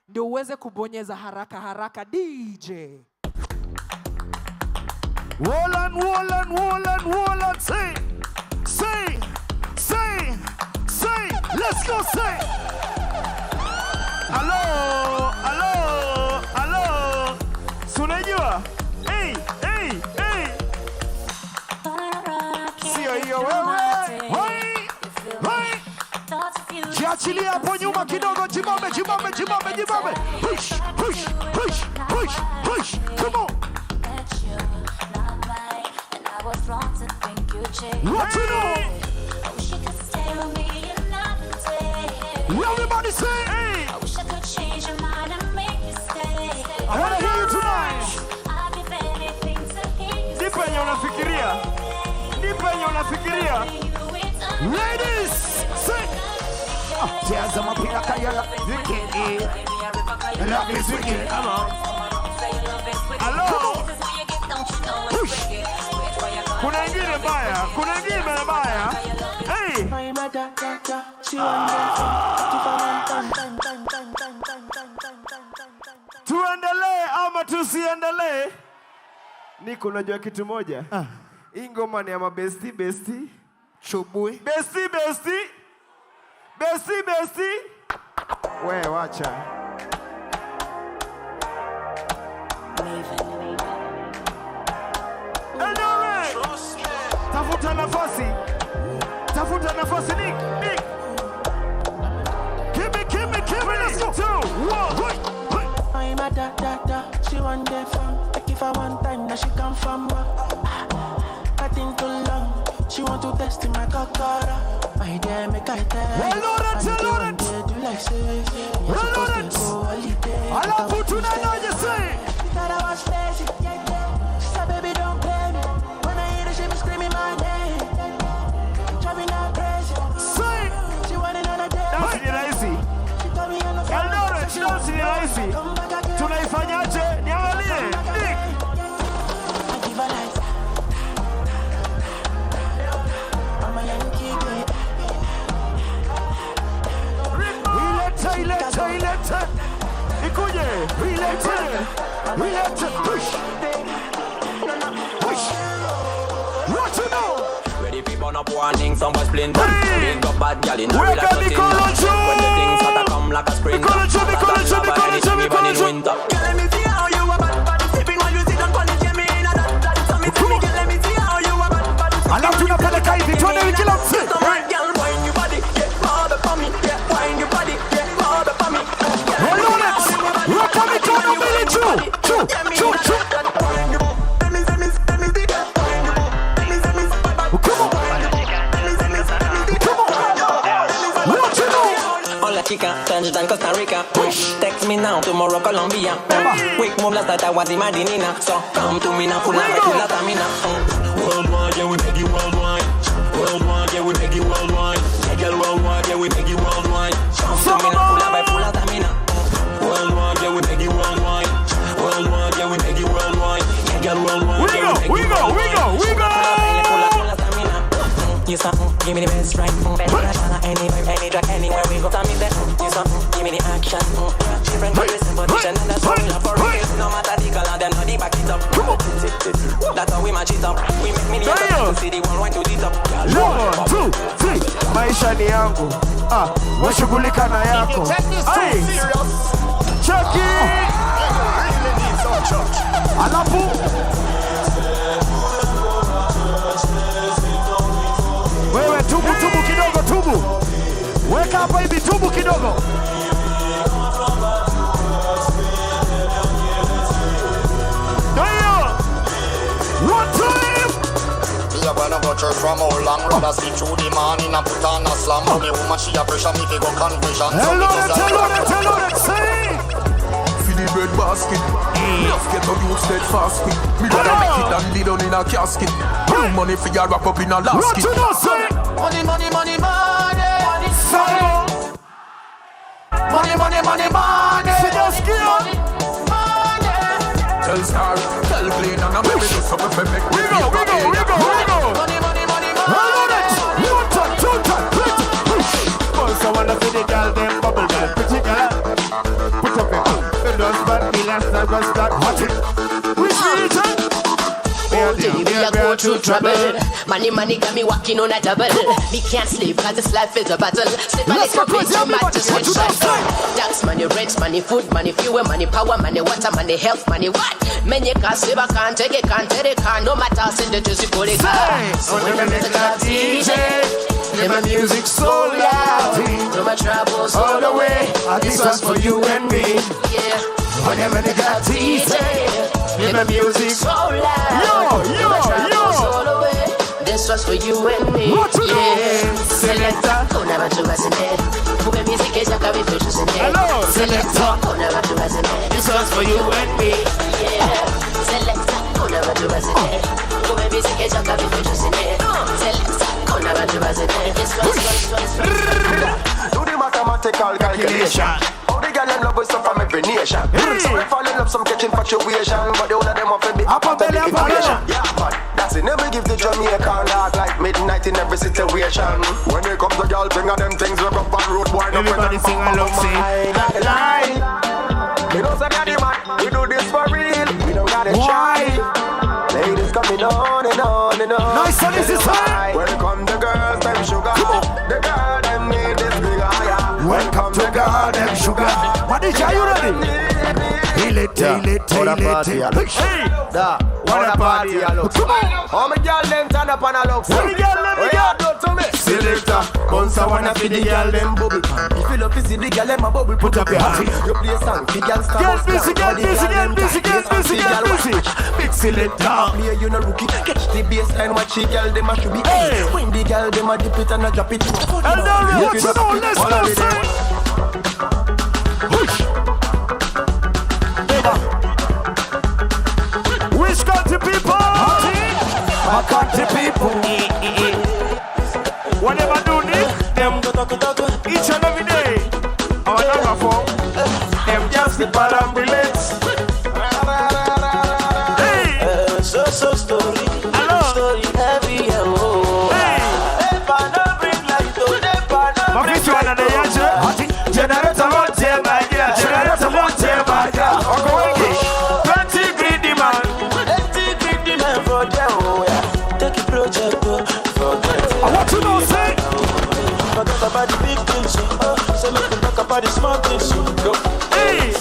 ndio uweze kubonyeza haraka DJ. Wallan, say. Let's go, say. Hello. Sunajua? Hey. Sio hiyo wewe. Jiachilia hapo nyuma kidogo, jibambe. Push. Come on. What you know? Everybody say, hey. I wish I could change your mind and make you stay. I want to hear you tonight. I'd give anything to hear you say. Nipe unafikiria. Ladies, say. Tears of my pinaka, you're like wicked. Love is wicked. Come on. Hello. Push. Kuna ingine mbaya. Hey. Tuendelee ama tusiendelee? Niko unajua kitu moja. Hii ngoma ni ya mabesti. Chubui. Besti. We wacha. Tafuta nafasi Nick. Give me, let's go. 2, 1, I'm a da. She want that fun. Like if I want time, now she come from work. I think too long. She want to test in my cockara. My dear, make I tell. Well, do like say. I love you tonight, now you say. She thought I was lazy. She said, baby, don't play me. When I hear her, she be screaming my name. Driving her crazy. Say. She wanted another day. That's the lazy. She told me I'm not rahisi. Tunaifanyaje? Niangalie. Nick. Ilete. Ikuje. Ilete. Push. What you know? Ready people up warning, some was splinter. Big up bad gal in a real life nothing. When the things start to come like a sprinter. Even in winter. Let me see how you a bad sipping while you sit on the Jimmy in a that. So me tell me, let me see how you a bad alafu tunapeleka hivi, tuende kila mse. Girl, wind your body, get hard for me. Wind your body, get hard for me. Rock on it, on the belly, choo. Chica, touch Colombia. Quick move last that I was imagining. So come to me now, full of stamina. Worldwide, yeah, we make you worldwide. Worldwide, yeah, we make you worldwide. Yeah, girl, worldwide, yeah, we make you worldwide. Come to me now, full of stamina. Worldwide, yeah, we make you worldwide. Worldwide, yeah, we make you worldwide. Yeah, girl, worldwide, yeah, we go. You stop, give me the best right. Any drug, anywhere we go. Tell me that. You stop, give me the action. Different position, and that's how we love for real. No matter the color, them not the back it up. That's how we match it up. We make millions to see the one to the top. 1, 2, 3. Maisha ni yangu. Washughulika na yako. Hey, check it. Alafu. Wewe tubu kidogo, tubu. Weka hapa hivi, tubu kidogo. Ndio. One time. Me wanna go church from how long, rather see through the morning and put on a slam. Me woman she a pressure me fi go confusion. Tell her, say. For the bread basket, just get on you steadfast quick. Me gonna make it and lay down in a casket. Money for your wrap up in a lasket. Money, money, money, money. Money, money, money, money. Money, money. Tell Star, tell Glenn and I'm ready to suffer for me. We go. Money, money, money, money. One time, two time, also wanna see the girl, them bubble girl, pretty girl. Put up your hand. The dustbin, the last time was that hot it. Which region? We are going through trouble. Money got me walking on a double. Me can't sleep cause this life is a battle. Sit on this complete too much to switch sides. Tax money, rent money, food money, fuel money, power money, water money, health money, what? Many can't save, I can't take it, can't take it, can't. No matter, send it to the police. So when I make a DJ, play my music so loud. No my troubles all the way. This one's for you and me. Yeah. Whenever they got DJ, play my music so loud. Yo. This was for you and me. Yeah. Selector, oh never to us in it. Who can music is like a pictures in it. Selector, oh never to us in it. This was for you and me. Yeah. Selector, oh never to us in it. Who can music is like a pictures in it. Selector, oh never to us in it. This was. Do the mathematical calculation. The girl them love with some from every nation. Some fall in love, some catch infatuation, but the older them want to be up on the information. Yeah, but that's it. Never give the Jamaican dark like midnight in every situation. When it comes to girl, bring of them things we up on road, boy. Everybody sing along, sing. Lie. We don't say the man, we do this for real. We don't gotta try. Ladies coming on and on and on. Nice, so this is high. Welcome the girls, them sugar. The girl them need this big higher. Welcome to God and sugar. What is you ready? Hey, what a party! How my girl them turn up and a look? What the girl them do to me? Selector, bounce a wanna feed the girl them bubble. If you love to see the girl them a bubble, put up your hand. You play a song, the girl start. Get busy. Big selector. Play you no rookie. Catch the baseline, watch the girl them a should be. When the girl them a dip it and a drop it. Let's go, say. Which country people? My country people. Whatever do need, them each and every day. Our number phone, them just the parambulance. Hey, so story, story heavy and low. Hey, if I don't bring light to the partner, my fish one of the young generator won't tear my gear. Generator won't tear my gear. Plenty greedy man for them. Take a project for them. I want to know, say. Forget about the big things, so make me talk about the small things. Go. Hey,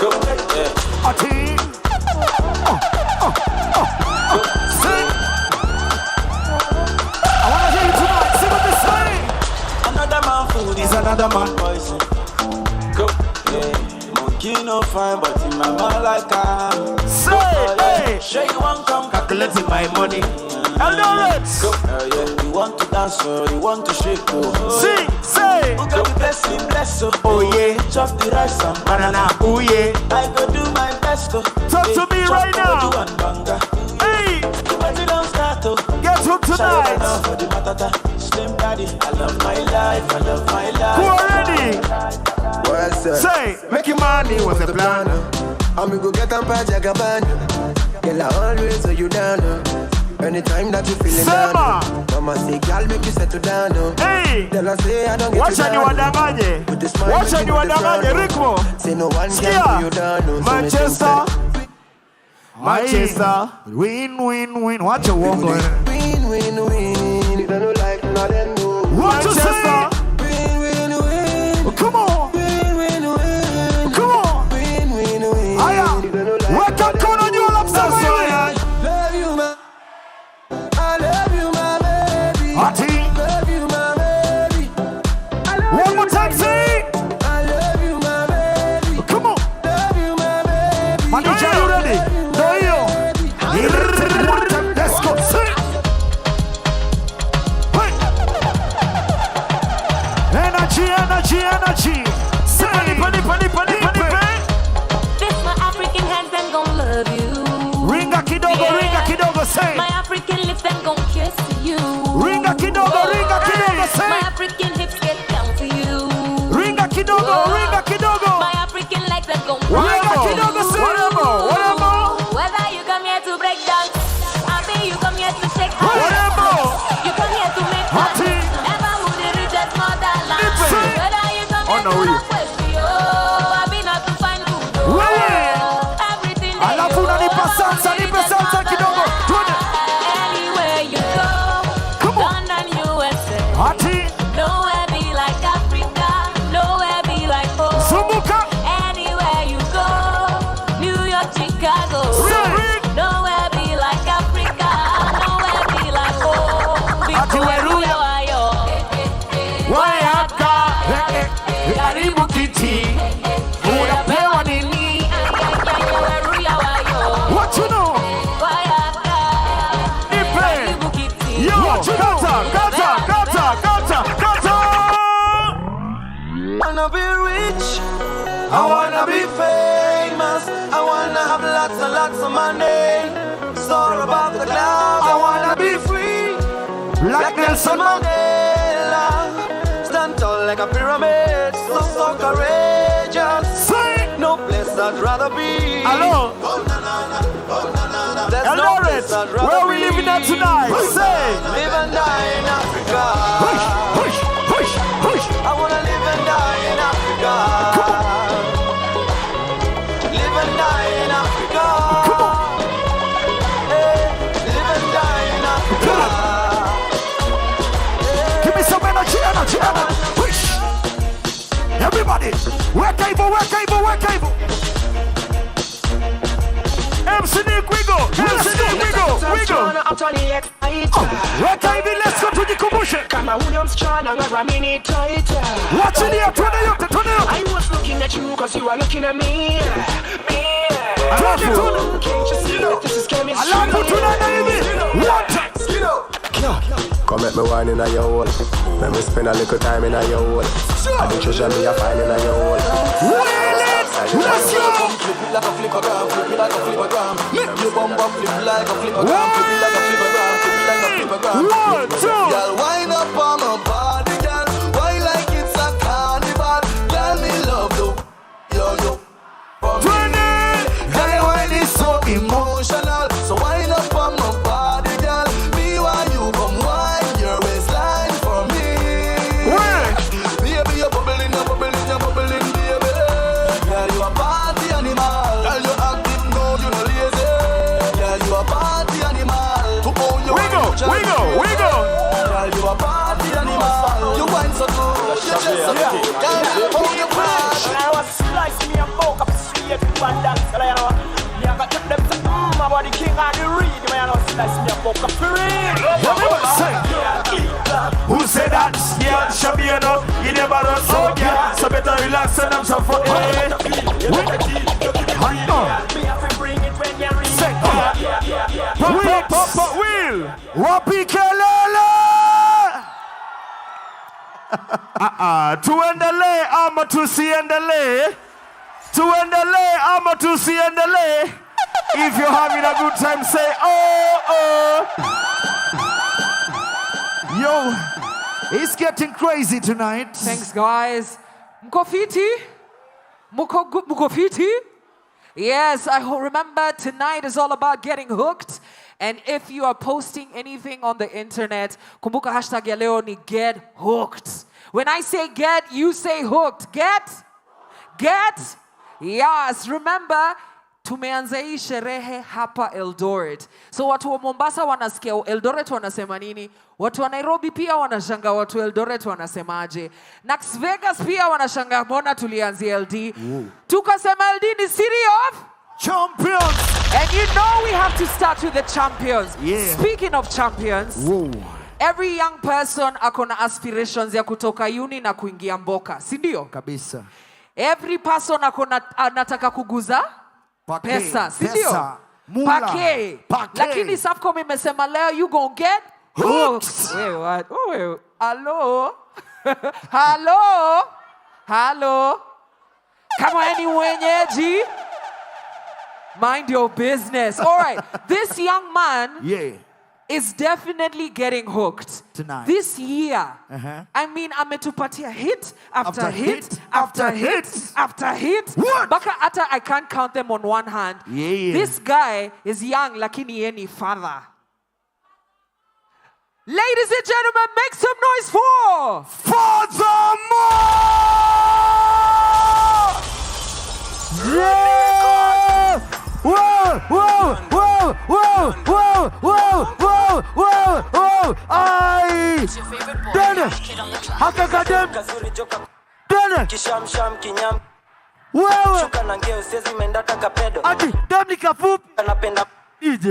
Go. A team. Sing. I want to hear you tonight. Sing what they say. Another man food is another man poison. Go. Monkey no fine, but he mama like I'm. Say, hey. Sure you want come calculating my money. Eldoret. Yeah, you want to dance or you want to shake oh. Sing, say. Who got the blessing, bless oh. Oh yeah. Chop the rice and Banana, oh yeah. I go do my best oh. Talk to me right now. Hey. Don't start oh. Get hooked tonight. For the matata. Slim daddy, I love my life, I love my life. Who already? Well said. Say, making money was the plan. I'm gonna go get a Jagaban. Girl, I always hold you down. Anytime that you feeling down, mama say, girl, make you settle down. Hey, tell her say I don't get watch you down. Watch on you wadamanye, Rickmo. Say no one can you down. Manchester, win, win, win. Watch your walk going. Win, win, win. You don't like nothing. Manchester. Win, win, win. Come on. Win, win, win. Come on. Win, win, win. Welcome, Conan, you all upset. Love you, man. I love you, my baby. Love you, my baby. One more time, say. I love you, my baby. Come on. Love you, my baby. Manager, you ready? No, you. Let's go. Say. Energy. Say. This my African hands and gon' love you. Ringa kidogo, say. My African lips and gon' kiss you. Ringa kidogo, say. My African hips get down for you. Ringa kidogo. My African legs and gon' Ringa kidogo, say. Whatever. Whether you come here to break dance, I mean you come here to shake hands. Whatever. You come here to make fun. Never would the richest motherland. Whether you come here to have West, I be not to find food. Everything that Alafu unanipa salsa kidogo. anywhere you go, London, USA. Nowhere be like Africa, nowhere be like home. Zumbuka. Anywhere you go, New York, Chicago. Nowhere be like Africa, nowhere be like home. Because Wayaka. Karibu kiti. Unapewa nini? What you know? Yo, kata. I wanna be rich, I wanna be famous, I wanna have lots and lots of money. Soar above the clouds, I wanna be free, like Nelson Mandela. Stand tall like a pyramid, so courageous. No place I'd rather be. Hello. There's no place I'd rather where we be. living at tonight? Say. Live and die in Africa. Push. I wanna live and die in Africa. Live and die in Africa. Hey, live and die in Africa. Give me some energy. Push. Everybody, work able. MC Nick, we go. I'm trying to excite. Work able, let's go to the commotion. Come on, William Strong, I'm a minute tighter. Watch it here, turn it up. I was looking at you cause you are looking at me. Can't you see that this is chemistry? I love you tonight, baby. One time. Come make me wine in a your hole. Let me spend a little time in a your hole. I do treasure me a find in a your hole. Let's go. Flip it like a flippergram, flip it like a flippergram. Make your bum flip like a flippergram, flip it like a flippergram, flip it like a flippergram. 1, 2. Girl, wind up on my body, girl. Why like it's a carnival? Girl, me love you, yo. Girl, wine is so emotional. So wind up on my body, girl. Me why you come wine your waistline for me. Baby, you're bubbling, baby. Girl, you a party animal. Girl, you active, no, you no lazy. Girl, you a party animal. To own your we go. Girl, you a party animal. You wine so good, you just so good. Girl, you own your crush. I was slicing me a poke up straight to one dance. You know, me I got them say, about the king and the reed. Me I know slice me a poke up for real. Who said that? Yeah, Shabiano, you never run so yeah. So better relax and I'm so for Wapi kelele? Tuendelee ama tusiendelee? Tuendelee ama tusiendelee? If you're having a good time, say oh. Yo, it's getting crazy tonight. Thanks, guys. Mkofiti? Mukofiti? Yes, I remember tonight is all about getting hooked. And if you are posting anything on the internet, kumbuka hashtag ya leo ni get hooked. When I say get, you say hooked. Get? Yes, remember, tumeanza hii sherehe hapa Eldoret. So watu wa Mombasa wanasikia Eldoret wanasema nini? Watu wa Nairobi pia wanashanga watu Eldoret wanasemaje. Las Vegas pia wanashanga mbona tulianzia LD. Tukasema LD ni city of champions. And you know we have to start with the champions. Yeah. Speaking of champions, every young person akona aspirations ya kutoka uni na kuingia mboka, si ndio? Kabisa. Every person anataka kuguza pesa, si ndio? Pake. Lakini Safaricom imesema leo you gonna get hooked. Wait, what? Oh, wait. Hello? Kama any wenyeji, mind your business. All right, this young man is definitely getting hooked tonight. This year. I mean, ametupatia hit after hit after hit after hit. Baka ata I can't count them on one hand. This guy is young, lakini yeye ni father. Ladies and gentlemen, make some noise for Father Mo! Yeah! Whoa! Aye! Done! Hakakadem! Done! Kisham kinyam. Wewe! Shuka na ngeo sezi mendata kapedo. Ati, damni kafupi! Anapenda DJ.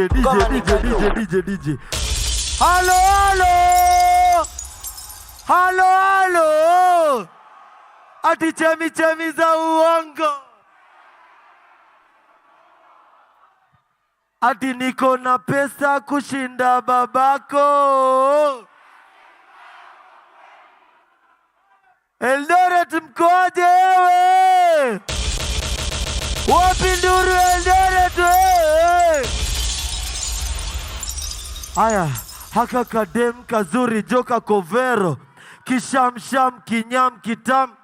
Hello! Ati chemi za uongo. Ati niko na pesa kushinda babako. Eldoret mkoje wewe? Wapi nduru Eldoret wewe? Aya, haka kadem kazuri joka kovero. Kishamsham kinyam kitam.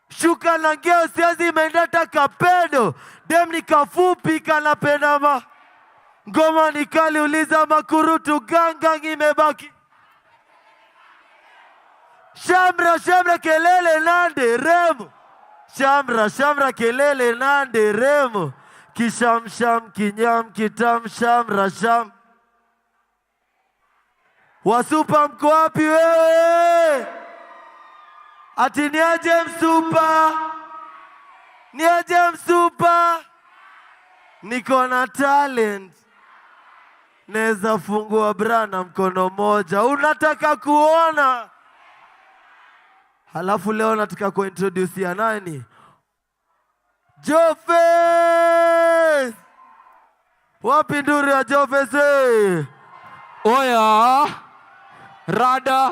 Shuka na ngeo siazi imendata kapedo. Dem ni kafupi kanapenda ma. Ngoma ni kali uliza makurutu gangang imebaki. Shamra kelele nande remo. Shamra kelele nande remo. Kishamsham kinyam kitam shamra sham. Wasupa mko wapi wewe? Ati niaje msupa. Niko na talent. Neza fungua brana mkono moja. Unataka kuona? Halafu leo nataka kuintroduce ya nani? Jofe! Wapi nduru ya Jofe? Oya! Rada!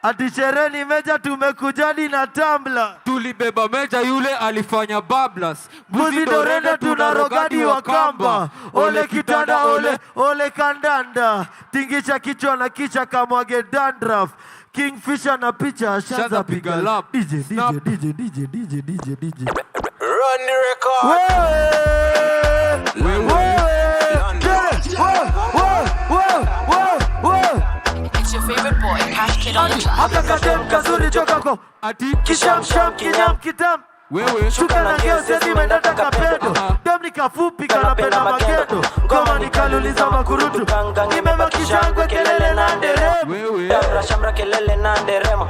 Ati shereni meja tumekujadi na tambla. Tulibeba meja yule alifanya bablas. Buzi dorende tunarogadi wa kamba. Ole kitanda ole kandanda. Tingisha kichwa na kisha kamwage dandruff. Kingfisher na picha shaza piga lap. DJ. Run the record. It's your favorite boy, Cash Kid on the track. Hakakadem kazuri jokako. Ati Kisham kinyam kitam. Wewe shuka na ngeo sezi mendata kapedo. Dem ni kafupi kanapenda magendo. Ngoma ni kaluliza makurutu. Nimebaki shangwe kelele na nderemo. Wewe Shamra kelele na nderemo.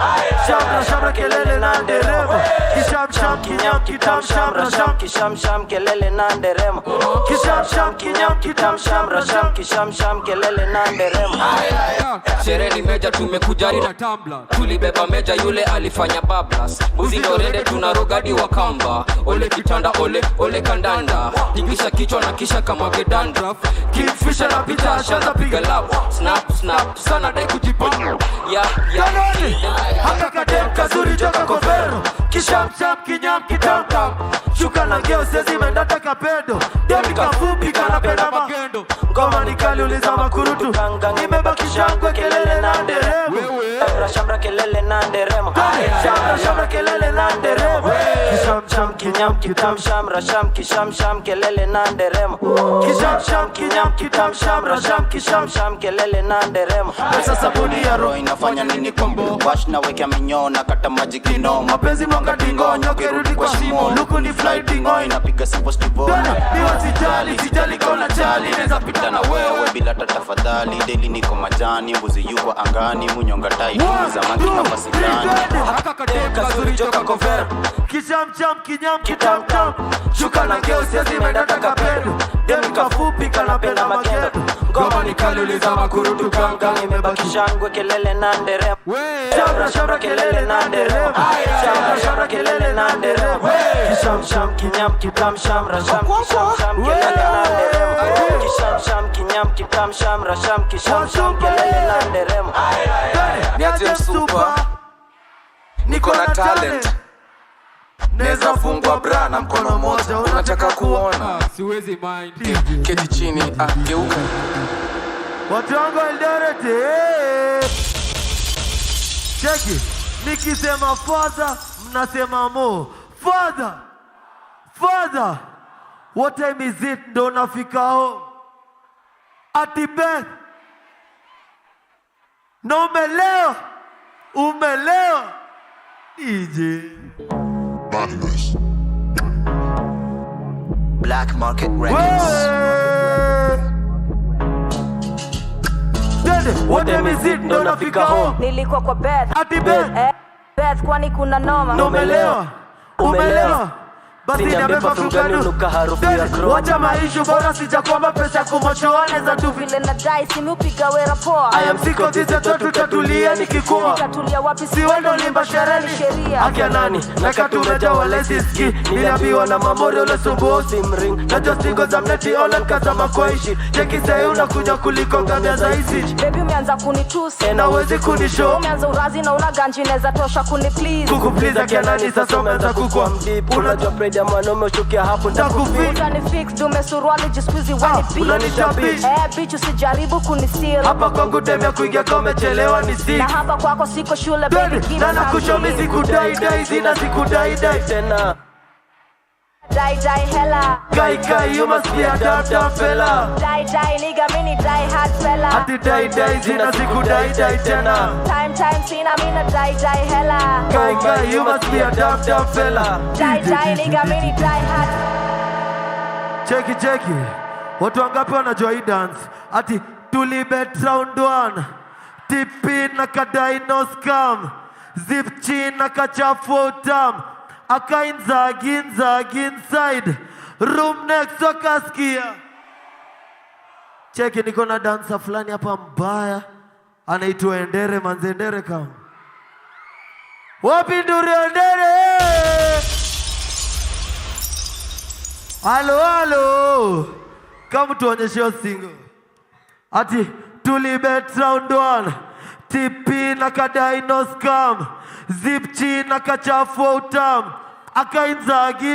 Shamra kelele na nderemo. Kisham kinyam kitam shamra sham. Kisham kelele na nderemo. Kisham kinyam kitam shamra sham. Kisham kelele na nderemo. Shereni meja tumekujari na tambla. Tulibeba meja yule alifanya bablas. Buzi dorende tunarogadi wa kamba. Ole kitanda ole kandanda. tingisha kichwa na kisha kama gedandruff. Kingfisher na pita ashaanza piga lap. Snap snap sana dai kujiponya. Haka kadem kazuri joka kovero. Kisham sham kinyam kitamtam. Shuka na ngeo sezi mendata kapedo. Demi kafupi kanapenda magendo. Ngoma nikali uliza makurutu. Nimebaki shangwe kelele na nderemo. Shamra kelele na nderemo. Shamra kelele na nderemo. Kisham sham kinyam kitam shamra sham kisham sham kelele na nderemo. Kisham sham kinyam kitam shamra sham kisham sham kelele na nderemo. Pesa sabuni ya roho inafanya nini kombo? Wash na weka minyo na kata maji kino. Mapenzi mwanga dingo nyoke rudi kwa shimo. Luku ni fly dingo inapiga simple stivo. Niwa sijali kona chali. Neza pita na wewe bila tatafadhali. Daily niko majani mbuzi yuko angani. Munyonga tai za mangi hapa sidani. Haka kadem kazuri joka kovero. Kisham cham kinyam kitam tam. Shuka na ngeo sezi mendata kapedo. Demi kafupi kanapenda magendo. Ngoma nikali uliza makurutu kanga. Nimebaki shangwe kelele na nderemo. Shamra kelele na nderemo. Shamra kelele na nderemo. Kisham sham kinyam kitam shamra sham kisham sham kelele na nderemo. Kisham sham kinyam kitam shamra sham kisham sham kelele na nderemo. Niaje msupa, niko na talent. Neza fungwa bra na mkono moja. Unataka kuona? Siwezi mind. Keti chini, geuka. Watu wangu Eldoret. Cheki, nikisema father, mnasema mo. Father, what time is it? Ndo nafika home. Ati Ben. Na umelewa. Ije. Black Market Records. What time is it? Ndo nafika home. Nilikuwa kwa bed. Ati bed. Bed kwani kuna noma. Na umelewa. Basi niambepa fuganu nuka harufu ya grow. Wacha maishu bora sijakuomba pesa kumochoane za tu vile na dai simu piga wera poa. I am sick of this tatulia nikikua. Tatulia wapi si wendo limba sheria. Akia nani na katumeja wale siski. Niliambiwa na mamori ule sumbuo simring. Na justingo za mneti online kaza makoishi. Cheki sahi unakuja kuliko ngamia za isi. Baby umeanza kunitusi. Na uwezi kunishow. Umeanza urazi na una ganji neza tosha kuni please. Kuku please akia nani sasa umeanza kukua mdeep. Unajua pride ya mwanaume ushukia hapo ntakufix. Utanifix dume suruali jisqueezy wani beat. Unanitabish. Bitch usijaribu kunisill. Hapa kwangu temea kuingia kome chelewa ni sick. Na hapa kwako siko shule baby kina na nakushomi sikudai zina sikudai tena. Die hella. Guy you must be a damn fella. Die nigga mini die hard fella. Ati die zina sikudai tena. Time sina mina die hella. Guy you must be a damn fella. Die nigga mini die hard. Cheki watu wangapi wanajua hii dance? Ati tulibet round 1. Tipi na kadai no scam. Zip chin na kachafu utam. Akainzagi inside. Room next wakasikia. Cheki niko na dancer fulani hapa mbaya. Anaitwa Endere Manzendere kama. Wapi nduri Endere? Halo. Kama tuonyeshe single. Ati tulibet round 1. Tipi na kadai no scam. Zip chin na kachafu utam. Akainzagi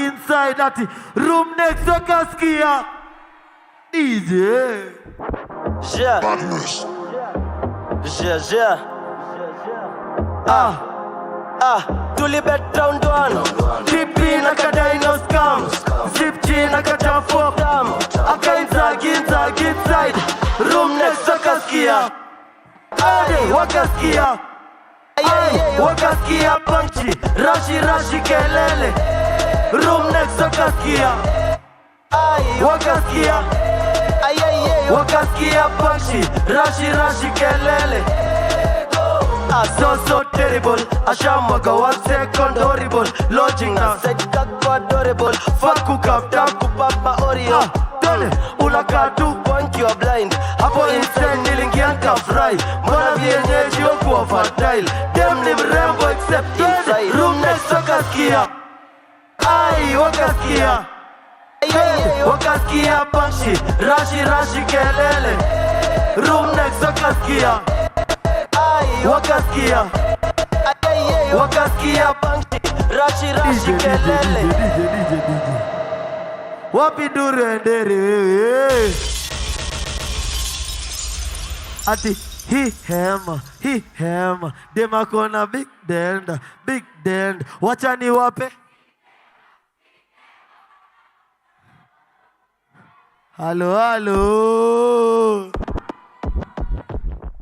inside. Ati room next wakasikia. DJ Yeah. Tulibet round 1. Tipi na kadai no scam. Zip chin na kachafu utam. Akainzagi inside. Room next wakasikia. Wakasikia panchi. Rashi kelele. Room next wakasikia. Wakasikia panchi. Rashi kelele. So terrible. Ashamwaga 1 second horrible. Lodging now. Said kako adorable. Fuck kukap taku papa Oreo. Unakaa tu point you are blind. hapo inside nilingia nikafurahi. Mbona vienyeji wakuwa fertile. Dem ni mrembo except inside. Room next wakasikia. Wakasikia. wakasikia bangshi, rashi kelele. Room next wakasikia, wakasikia bangshi, rashi kelele. Wapi duru endere wewe? Ati he hema dema kona big dend wacha ni wape. Halo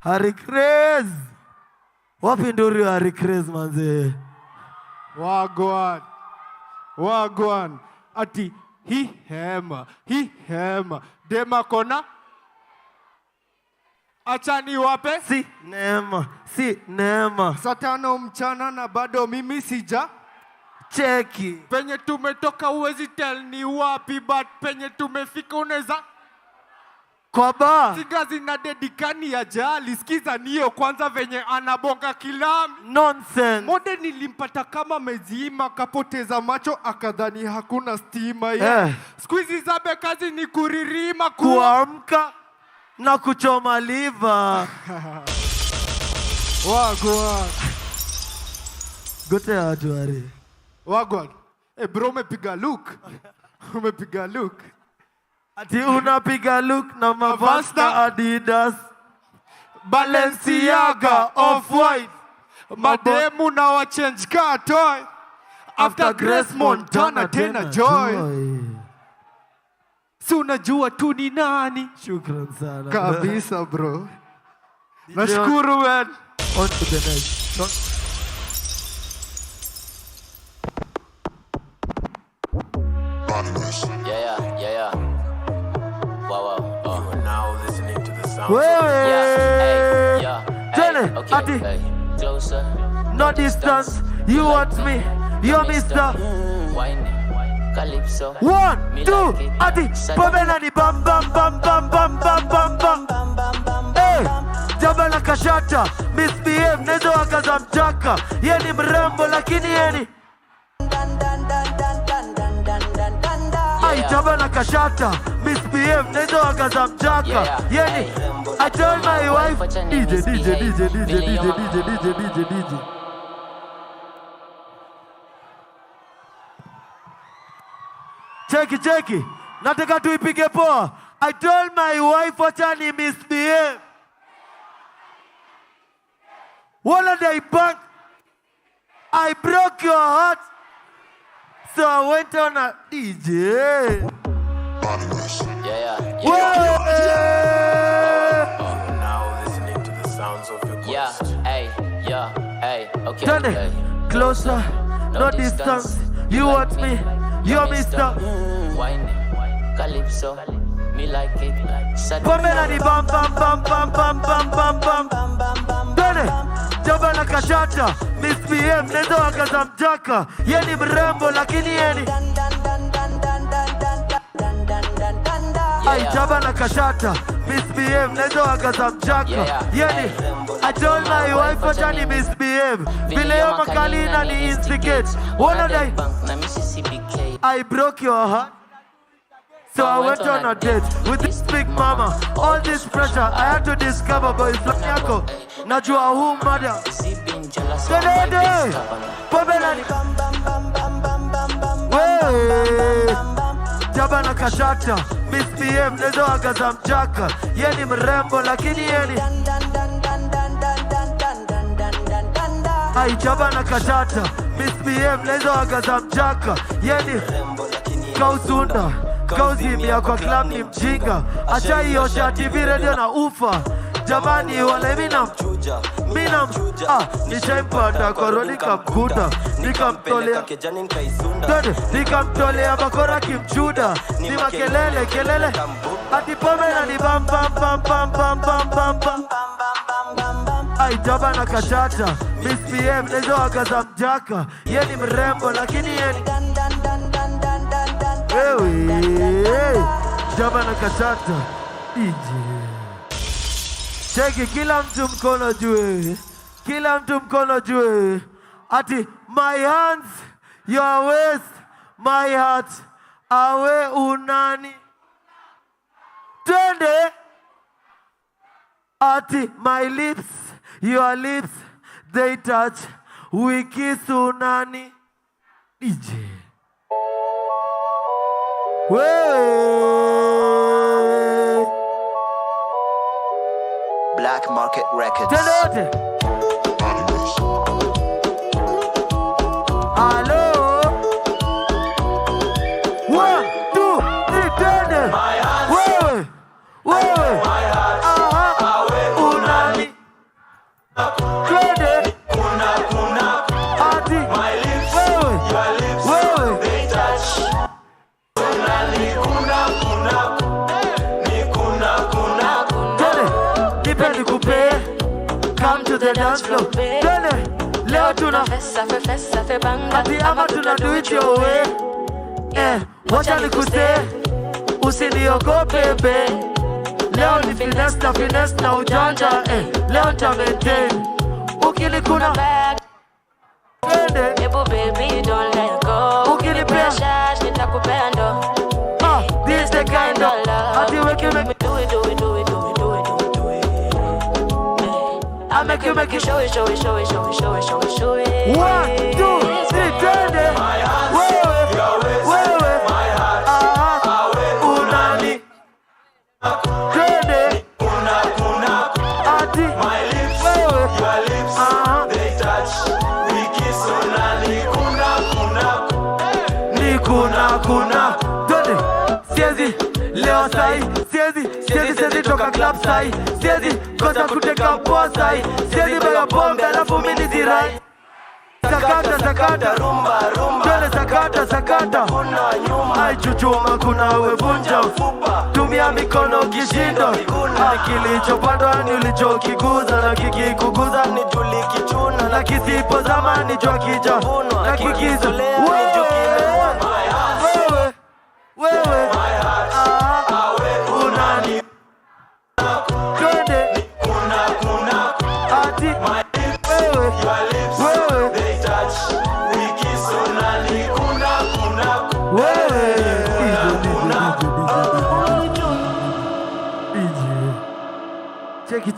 Harry Craze, wapi nduri Harry Craze manze? Wagwan ati he hema dema kona achani wape si neema saa 5 mchana na bado mimi sija cheki. Penye tumetoka uwezi tell ni wapi, but penye tumefika unaweza kwa ba sigazi na dedikani ya jali. Sikiza niyo kwanza venye anabonga kilami nonsense. Mode nilimpata kama mezima, kapoteza macho akadhani hakuna stima Squeezy zabe kazi ni kuririma kuamka na kuchoma liver. Wagwan gote atuare Wagwan. Bro umepiga look. Ati unapiga look na mavasta Adidas, Balenciaga, Off-White. Mademu na wachange car toy. After Grace Montana tena Joy. Si unajua tu ni nani? Shukran sana kabisa bro. Nashukuru man. On to the next. Yeah. Wow. You are now listening to the sound. Okay. Closer. No distance. You want me. You're Mr. Calypso. 1, 2, ati Pamela ni bam. Hey, Jabana kashata, misbehave, nezo wakaza mchaka. Yeni mrembo lakini yeni. Ay, Jabana kashata, misbehave, nezo wakaza mchaka. Yeni, I told my wife, DJ. Cheki. Nataka tuipige poa. I told my wife wacha ni misbehave. Wala they back. I broke your heart. So I went on a DJ. Yeah. Now listening to the sounds of your ghost. Okay. Turn it closer, no distance. You want me, you're Mr. Wine, Calypso, me like it. Pamela ni bam. Turn it, Jabana kashata, misbehave, nezo wakaza mchaka. Yeni mrembo lakini yeni. Ay, Jabana kashata, misbehave, nezo wakaza mchaka. Yeni, I told my wife wacha ni misbehave. Vile yo makali na ni instigate. Wanna die? I broke your heart. So I went on a date with this big mama. All this pressure I had to discover, but it's like yako. Najua who mother. Dede, Pamela. Jabana kashata, misbehave, nezo wakaza mchaka. Yeni mrembo lakini yeni. Ay, Jabana kashata, misbehave, nezo wakaza mchaka. Yeni, kausunda. Kauzimia kwa club ni mjinga. Acha hiyo shati video na ufa. Jamani wale mina nishampata kwa road nikamkuta. Nikamtolea bakora kimchuda. Ni makelele. Ati Pamela ni bam. Ay, Jabana kashata, misbehave, nezo wakaza mjaka. Yeni mrembo lakini yeni. Jabana kashata DJ. Cheki kila mtu mkono juu. Ati my hands, your waist, my heart, awe unani. Twende. Ati my lips, your lips, they touch. We kiss unani. DJ. Way. Black Market Records. Hello. One, two, three, turn it. Way. Unani. Turn it. Ati. My lips. Your lips. They touch. Unani. Turn it. Depend kupe. Come to the dance floor. Turn it. Leo tuna festa banga. Ati ama tuna do it your way. Wacha nikuse. Usiniogope be. Leo ni finesse na ujanja. Leo nita maintain. Ukinikuna back. Ebu baby don't let go. Ukinipea shash nitakupenda. This the kind of ati weke make me do it. I make you show it. 1, 2, 3, turn it. Wewe. Unani. Turn it. Ati. My lips. Wewe. Your lips. They touch. We kiss unani. Kuna. Turn it. Siezi. Leo sai. Siezi toka club sai. Siezi kosa kuteka poa sai. Siezi bega bombe alafu mimi zirai. Sakata rumba. Tele sakata. Kuna nyuma. Ai chuchuma kuna wevunja ufupa. Tumia mikono kishindo. Kilichopandwa ni ulichokiguza na kikikuguza ni julikichuna. Na kisipo zamani jua kijavunwa. Na kikizo wewe. Unani. Twende. Kuna. Ati. Wewe. They touch. We kiss unani. Kuna. Wewe.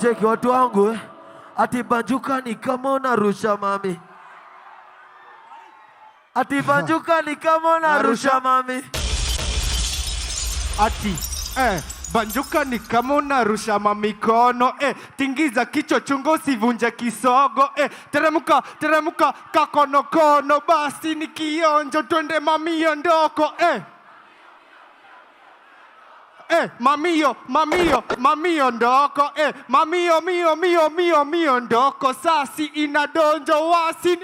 Cheki watu wangu Ati banjuka ni kama unarusha mami. Ati banjuka ni kama unarusha mami. Ati banjuka ni kama unarusha mamikono. Tingiza kichwa chungo usivunje kisogo. Teremuka kakonokono. Basi ni kionjo twende mamio ndoko. Mamio ndoko. Mamio ndoko. Sasi inadonjo wasi.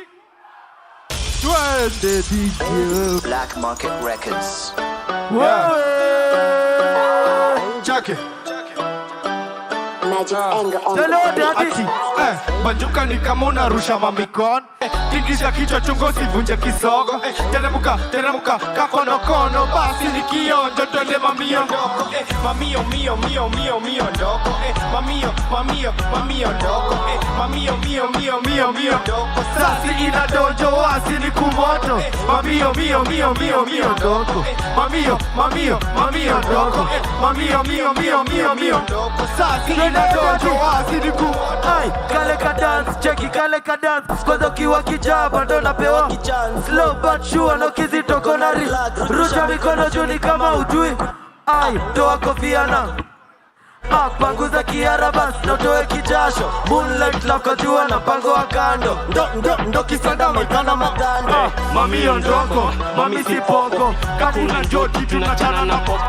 Twende DJ. Black Market Records. Jackie. Magic anger on Ati, banjuka ni kama unarusha mamikono. Tingisha kichwa chungo usivunje kisogo. Teremuka kakonokono. Basi ni kionjo twende mamio ndoko. Mamio ndoko. Mamio ndoko. Mamio ndoko. Sasi inadonjo wasi ni kumoto. Mamio ndoko. Mamio ndoko. Mamio ndoko. Sasi inadonjo wasi ni kumoto. Kale ka dance, cheki kale ka dance. Kwanza ukiwa kijaba ndo napewa slow but sure no kizito kona relax. Rusha mikono juu ni kama ujui. Toa kofia na panguza kiarabas na toe kijasho. Moonlight love kwa jua na pango wa kando. Ndo kisanda mekana magando. Mamio ndoko, mami si poko. Katuna joti tunachana na poko.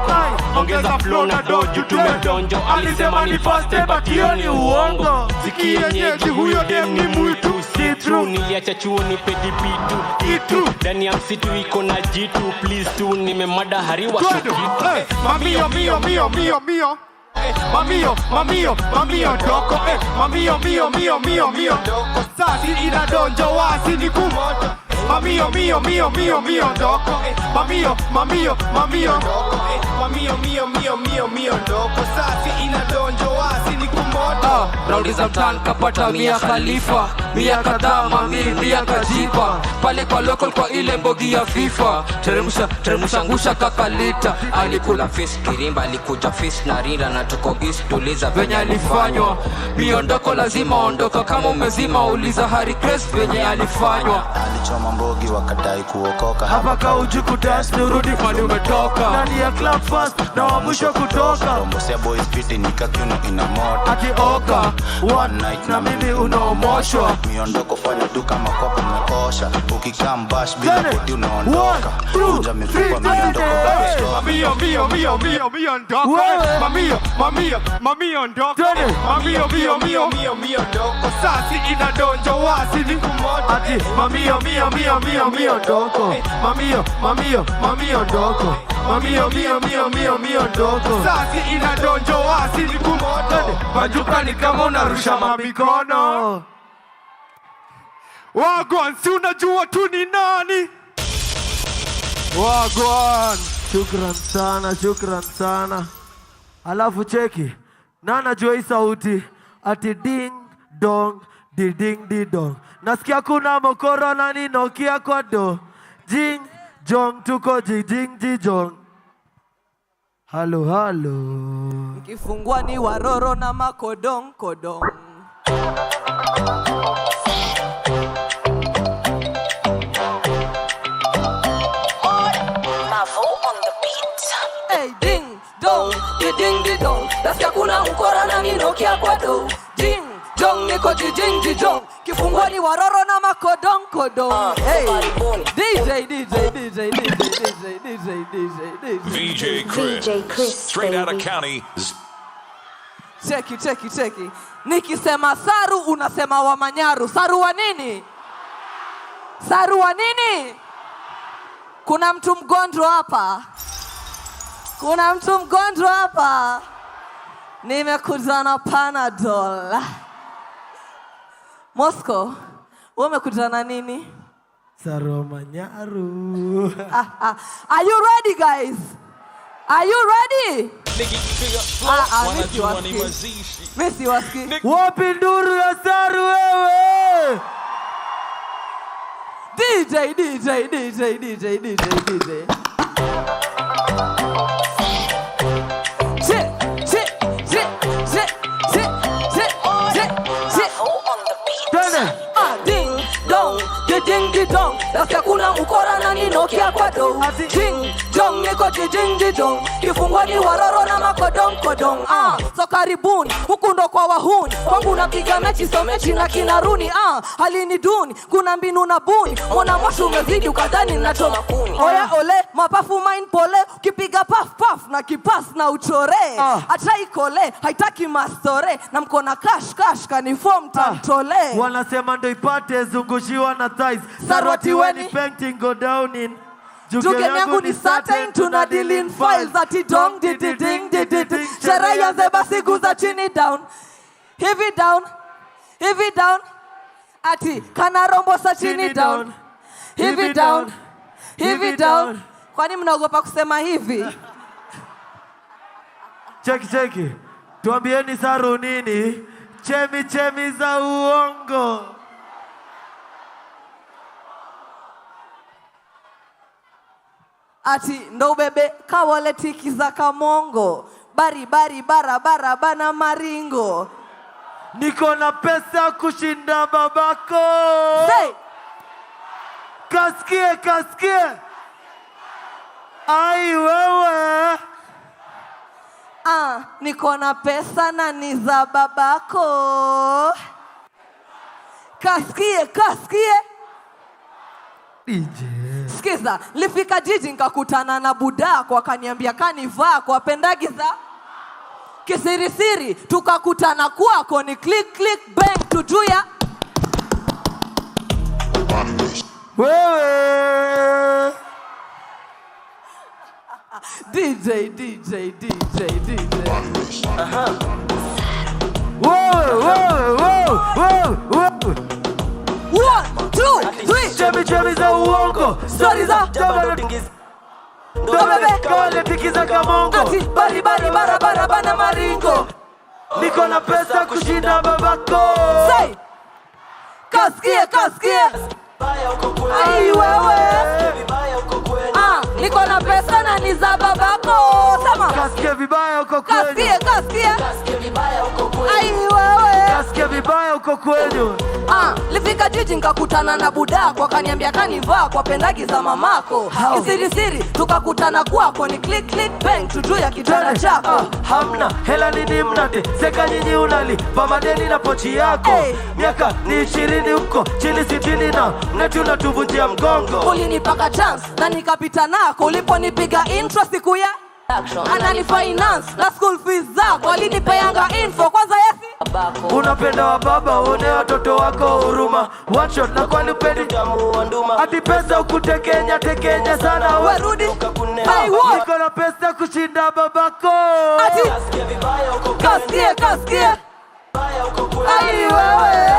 Ongeza flow na doju tumedonjo. Alisema ni faste but hiyo ni uongo. Sikienyeji huyo dem ni mwitu. Si true niliacha chuo ni pedipitu. Itu ndani ya msitu iko na jitu. Please tu nimemada hariwa shokitu. Mamio ndoko. Mamio ndoko. Sasi inadonjo wasi ni kumoto. Mamio ndoko. Mamio ndoko. Mamio ndoko. Sasi inadonjo wasi ni kumoto. Raundi za mtan kapata Mia Khalifa, Mia kadhaa mami, Mia kajipa pale kwa local kwa ile mbogi ya FIFA. Teremsha ngusha kakalita. Alikula fish kirimba, alikuja fish na rinda na tuko east. Tuliza venye alifanywa, miondoko lazima ondoka. Kama umezima uliza Harry Crest venye alifanywa. Alichoma mbogi wakadai kuokoka. Hapa kauji kudash nirudi mali umetoka. Nani ya club first na wa mwisho kutoka. Rombosea boys piti nikakiuno ina moto. Akioka one night na mimi unaomoshwa. Miondoko fanya tu kama kopa umekosha. Ukikam bash bila kodi unaondoka. Kuja mifupa miondoko bado. Mio ndoko. Mamio ndoko. Mamio ndoko. Sasi inadonjo wasi ni kumoto. Ati mamio ndoko. Mamio ndoko. Mamio ndoko. Sasi inadonjo wasi ni kumoto. Majuka ni kama unarusha mamikono. Wagwan, si unajua tu ni nani? Wagwan. Shukran sana. Alafu cheki. Na najua hii sauti. Ati ding dong, di ding di dong. Nasikia kuna mokoro na ninokia kwa do. Jing jong tuko jing jong. Halo. Kifungua ni waroro na makodong kodong. Hey, ding dong, ding di dong. Nasikia kuna mkora na ninokia kwa do. Ding dong niko jing jong. Kifungua ni waroro na makodong kodong. Hey, DJ. VJ Chris, straight out of county. Cheki. Nikisema saru unasema wa Manyaru. Saru wa nini? Kuna mtu mgonjwa hapa. Nimekuja na Panadol. Moscow, wewe umekuja na nini? Saru wa Manyaru. Are you ready, guys? Are you ready? Messi waski. Wapi nduru ya saru wewe? DJ. Ding dong, ding dong. Nasikia kuna ukora na ninokia kwa do. Ding dong niko jing dong. Kifungua ni waroro na makodong kodong. So karibuni huku ndo kwa wahuni. Kwangu napiga mechi so mechi na kinaruni. Halini duni kuna mbinu na buni. Mwana moshu umezidi ukadhani nachoma kuni. Oya ole mapafu mine pole. Ukipiga puff na kipas na uchore. Atai kole haitaki mastore. Na mkona cash kaniform tantole. Wanasema ndo ipate zungushiwa na thighs. Sarwati weni painting go down in. Juke yangu ni certain tuna deal in files. Ati dong ding. Sherehe ya zeba sigu za chini down. Heavy down. Ati kana rombo sa chini down. Heavy down. Kwani mnaogopa kusema hivi? Cheki. Tuambieni saru nini? Chemi za uongo. Ati ndo bebe kawale tiki za kamongo. Bari bara bana maringo. Niko na pesa kushinda babako. Say. Kasikie. Ai wewe. Niko na pesa na ni za babako. Kasikie. DJ. Sikiza, lifika jiji nikakutana na budako akaniambia kanivaa kwa pendagiza. Kisirisiri tukakutana kwako ni click bang tujuya. Wewe. DJ. Whoa. 1, 2, 3. Chemi za uongo. Stories za Ndo bebe kawale tiki za kamongo. Ati bari bara bana maringo. niko na pesa kushinda babako. Say, kasikie. Ai wewe. Niko na pesa na ni za babako. Sema. Kasikie vibaya uko kwenu. Kasikie. Ai wewe. Kasikie vibaya uko kwenu. Lifika jiji nikakutana na budako, akaniambia kanivaa kwa pendagi za mamako. Kisiri tukakutana kwako, ni click bang tujue ya kitanda chako. Hamna hela nini mnate, seka nyinyi unalipa madeni na pochi yako. Miaka ni 20 huko, chini 60 na mneti unatuvunjia mgongo. Ulinipaka chance na nikapita nako, uliponipiga intro siku ya anani finance na school fees zako, alinipeanga info kwanza yesi. Unapenda wa baba, uone watoto wako huruma. One shot na kwani upendi ati pesa ukutekenya sana. Werudi niko na pesa kushinda babako. Ati kasikie. Ai wewe.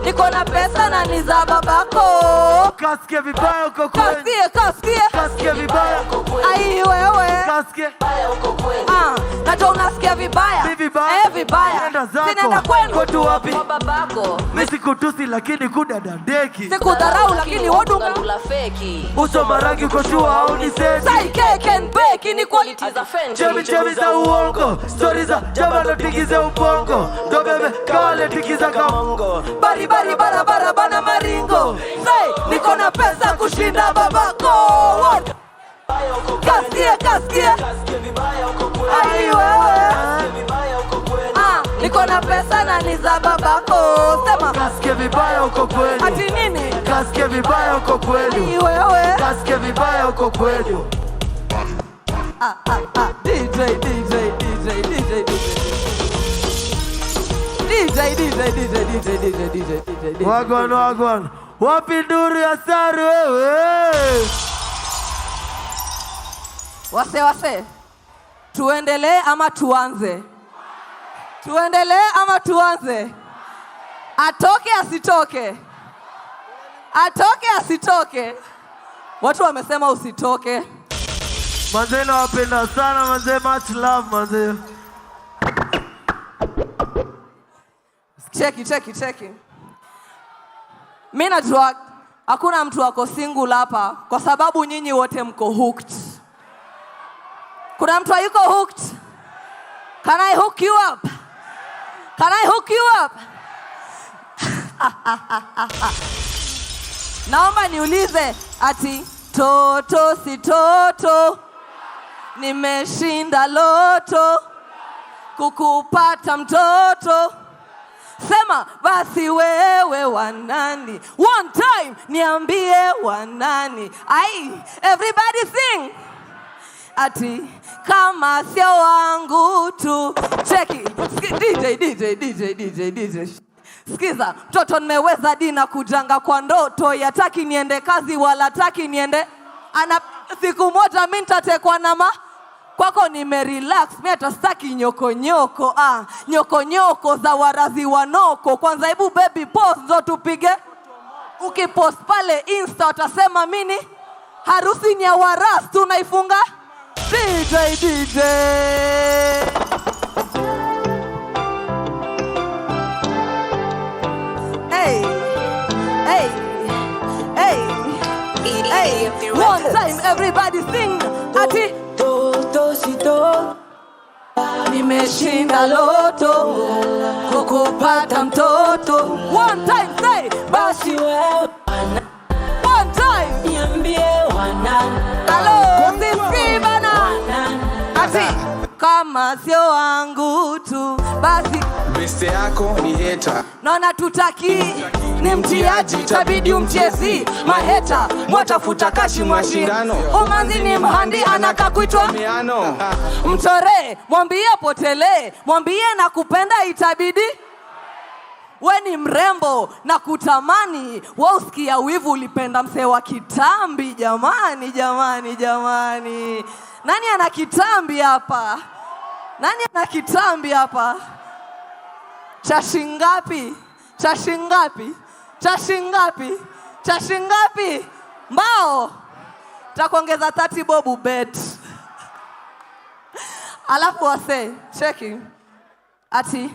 Niko na pesa na ni za babako. Kasikie vibaya uko kwenu. Kasikie vibaya. Ai wewe. Kasikie. Najua unasikia vibaya. Vibaya. Sinaenda kwenu. Kwetu wapi? Kwa babako. Mimi sikutusi lakini kudadadeki. Sikudharau lakini wodunga feki. Uso marangi uko shua au ni seti. Say cake and bake ni quality za Fendi. Chemi za uongo. Stories za jaba na tigize ubongo. Ndo bebe kale tigiza kamongo. Bari barabara bana maringo. Say niko na pesa kushinda babako. Kasikie. Ai wewe. Niko na pesa na ni za babako. Sema. Kasikie vibaya uko kwenu. Ati nini? Kasikie vibaya uko kwenu. Ai wewe. Kasikie vibaya uko kwenu. DJ. Wagwan. Wapi nduru ya Saru wewe? Wase. Tuendelee ama tuanze? Atoke asitoke? Watu wamesema usitoke. Manze nawapenda sana manze, much love manze. Cheki. Mimi najua hakuna mtu wako single hapa kwa sababu nyinyi wote mko hooked. Kuna mtu hayuko hooked? Can I hook you up? Naomba niulize ati toto si toto, nimeshinda loto kukupata mtoto. Sema basi wewe wanani. One time niambie wanani. Everybody sing. Ati kama sio wangu tu. Cheki. DJ. Skiza, mtoto nimeweza dina kujanga kwa ndoto. Yataki niende kazi wala taki niende. Siku moja mimi nitatekwa na kwako nimerelax, mimi hata sitaki nyoko. Nyoko za warazi wanoko. Kwanza hebu baby post ndo tupige. Ukipost pale Insta utasema mini harusi ni ya waras tunaifunga. DJ. Hey. One time everybody sing. Ati toto si toto, nimeshinda loto kukupata mtoto. One time say basi wewe. One time niambie wanani. Hello sisi bana. Ati kama sio wangu tu basi beste yako ni hater. Naona tutaki ni mtiaji, tabidi umchezi. Maheta mwatafuta kashi mashindano. Umanzi ni mhandi anaka kuitwa mtore. Mwambie potele, mwambie na kupenda itabidi. We ni mrembo na kutamani. Wewe usikia wivu ulipenda msee wa kitambi. Jamani. Nani ana kitambi hapa? Chashingapi? Mbao. Takuongeza 30 bobu bet. Alafu wase, cheki. Ati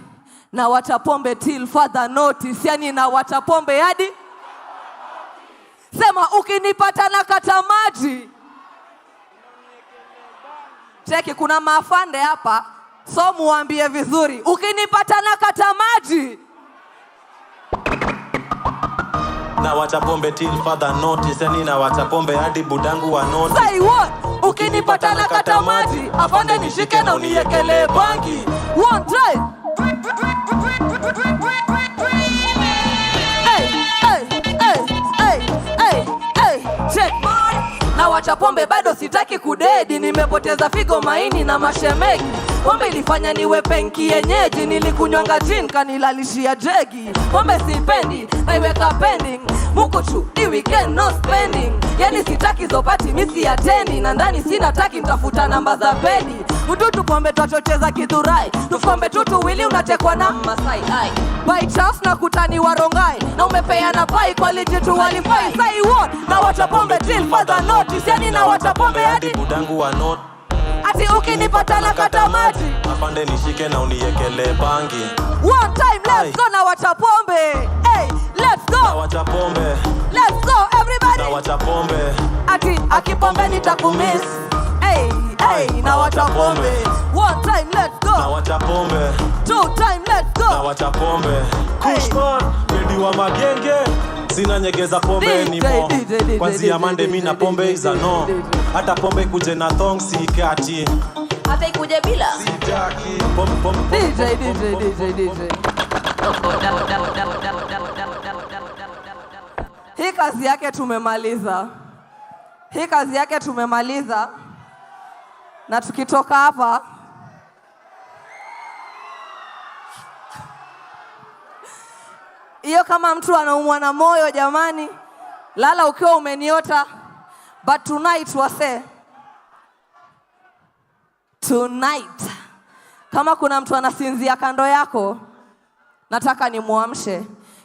na watapombe till further notice. Yani na watapombe hadi sema ukinipata na kata maji. Cheki kuna mafande hapa. So muambie vizuri. Ukinipata na kata maji. Na watapombe till further notice. Yani na watapombe hadi budangu wa notice. Say what? Ukinipata na kata maji. Afande nishike na uniekele bangi. One time. Hey, hey, hey, hey, hey, hey, check. Na watapombe bado sitaki kudedi. Nimepoteza figo maini na mashemegi. Pombe ilifanya niwe penki yenyeji. Nilikunywanga gin kanilalishia jegi. Pombe sipendi naiweka pending. Mukuchu ni weekend no spending. Yani sitaki zopati misi atendi. Na ndani sina taki nitafuta namba za pedi. Mtutu pombe twachocheza kidhurai. Tufombe tutu wili unatekwa na Masai ai. By chance na kutani warongai. Na umepeana pai kwa lijitu walifai. Say what? Na watapombe till further notice. Yani na watapombe hadi budangu wa notice. Ati ukinipata na kata maji. Afande nishike na uniekele bangi. One time let's go na watapombe. Hey, let's go. Na watapombe. Let's go everybody. Na watapombe. Ati akipombe nitakumiss. Hey, hey, na watapombe. One time let's go. Na watapombe. Two time let's go. Na watapombe. Kushman, bedi wa magenge. Sina nyegeza pombe ni mo. Kwanzia mande mina pombe iza no. Hata pombe kuje na thong sikati. Hata ikuje bila. Sitaki. DJ. Hii kazi yake tumemaliza. Hii kazi yake tumemaliza. Na tukitoka hapa hiyo kama mtu anaumwa na moyo jamani, lala ukiwa umeniota. But tonight wase, tonight kama kuna mtu anasinzia kando yako, nataka ni muamshe.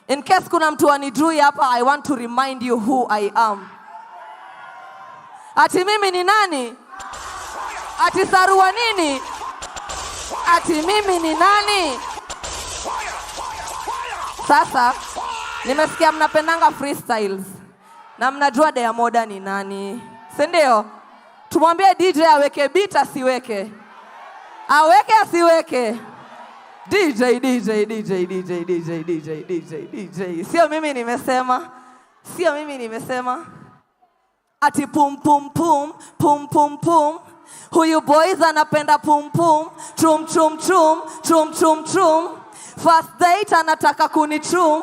In case kuna mtu anijui hapa, I want to remind you who I am. Ati mimi ni nani? Ati sarua nini? Ati mimi ni nani? Sasa nimesikia mnapendanga freestyles na mnajua Diamoda ni nani, si ndio? Tumwambie DJ aweke beat asiweke. Aweke asiweke. DJ. Sio mimi nimesema. Sio mimi nimesema. Ati pum pum pum pum pum pum. Huyu boys anapenda pum pum. Chum chum chum chum chum chum. First date anataka kunichum.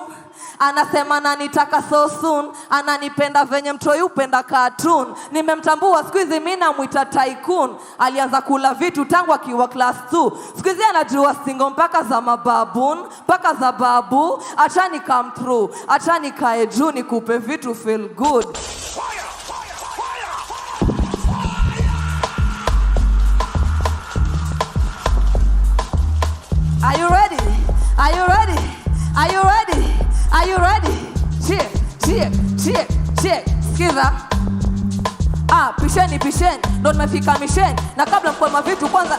Anasema nanitaka so soon. Ananipenda venye mtoi upenda cartoon. Nimemtambua siku hizi mimi namuita tycoon. Alianza kula vitu tangu akiwa class 2. Siku hizi anajua single mpaka za mababoon, mpaka za babu. Acha ni come through. Acha nikae juu nikupe vitu feel good. Are you ready? Are you ready? Are you ready? Are you ready? Check. Skiza. Pisheni. Don't mefika mission. Na kabla mkwema vitu kwanza.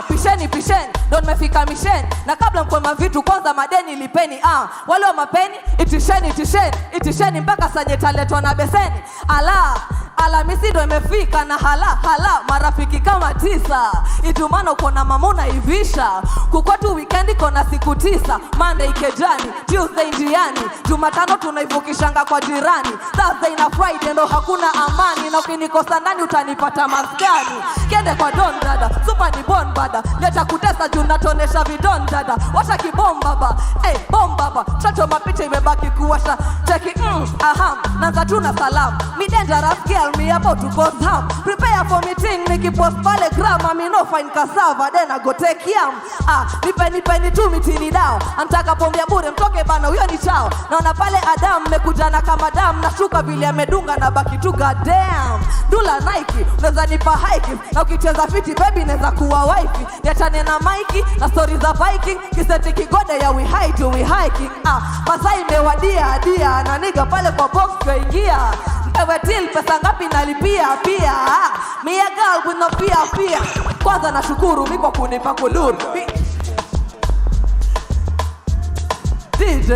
Pisheni. Don't mefika mission. Na kabla mkwema vitu kwanza madeni lipeni. Wale wa mapeni, itisheni mpaka sanye taletwa na beseni. Alamisi ndo imefika na hala marafiki kama 9. Itumano kona mamuna ivisha. Kukwetu weekendi kona siku 9. Monday kejani, Tuesday ndiani, Jumatano tunaivukishanga kwa jirani, Thursday na Friday ndo hakuna amani. Na ukinikosa ndani utanipata maskani. Kende kwa don dada, super ni bon bada. Leta kutesa juu natonesha vidon dada. Washa kibom baba, bom baba. Chacho mapicha imebaki kuwasha. Cheki nanza tuna salam. Mi dangerous girl, me about to cause harm. Prepare for meeting, nikipost pale gram. I no find cassava, then I go take yam. Nipeni tu mitini dao. Antaka pombia bure, mtoke bana, huyo ni chao. Naona pale Adam, mekujana kama dam. Nashuka vile amedunga na baki tu goddamn. Dula Nike, unaweza nipa hike. Na ukicheza fiti baby, neza kuwa wifi. Niachane na Mikey, na story za Viking. Kiseti kigode ya we hiking. Masai mewadia, na niga pale kwa box kwa ingia. wewe till pesa ngapi nalipia pia. Me a girl with no fear. Kwanza nashukuru mimi kwa kunipa kuluru. DJ.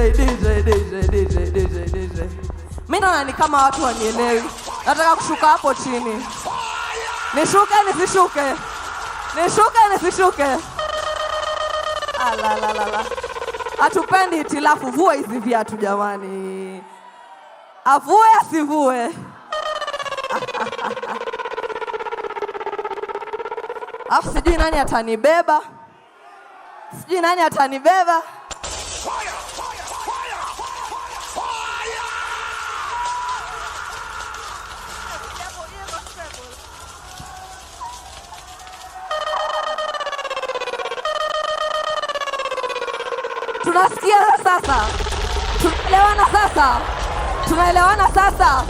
Mimi naona ni kama watu wanielewi. Nataka kushuka hapo chini. Nishuke nisishuke. La. Hatupendi itilafu, vua hizi viatu jamani. Avue asivue. Afu sijui nani atanibeba. Tunasikia sasa. Tunaelewana sasa.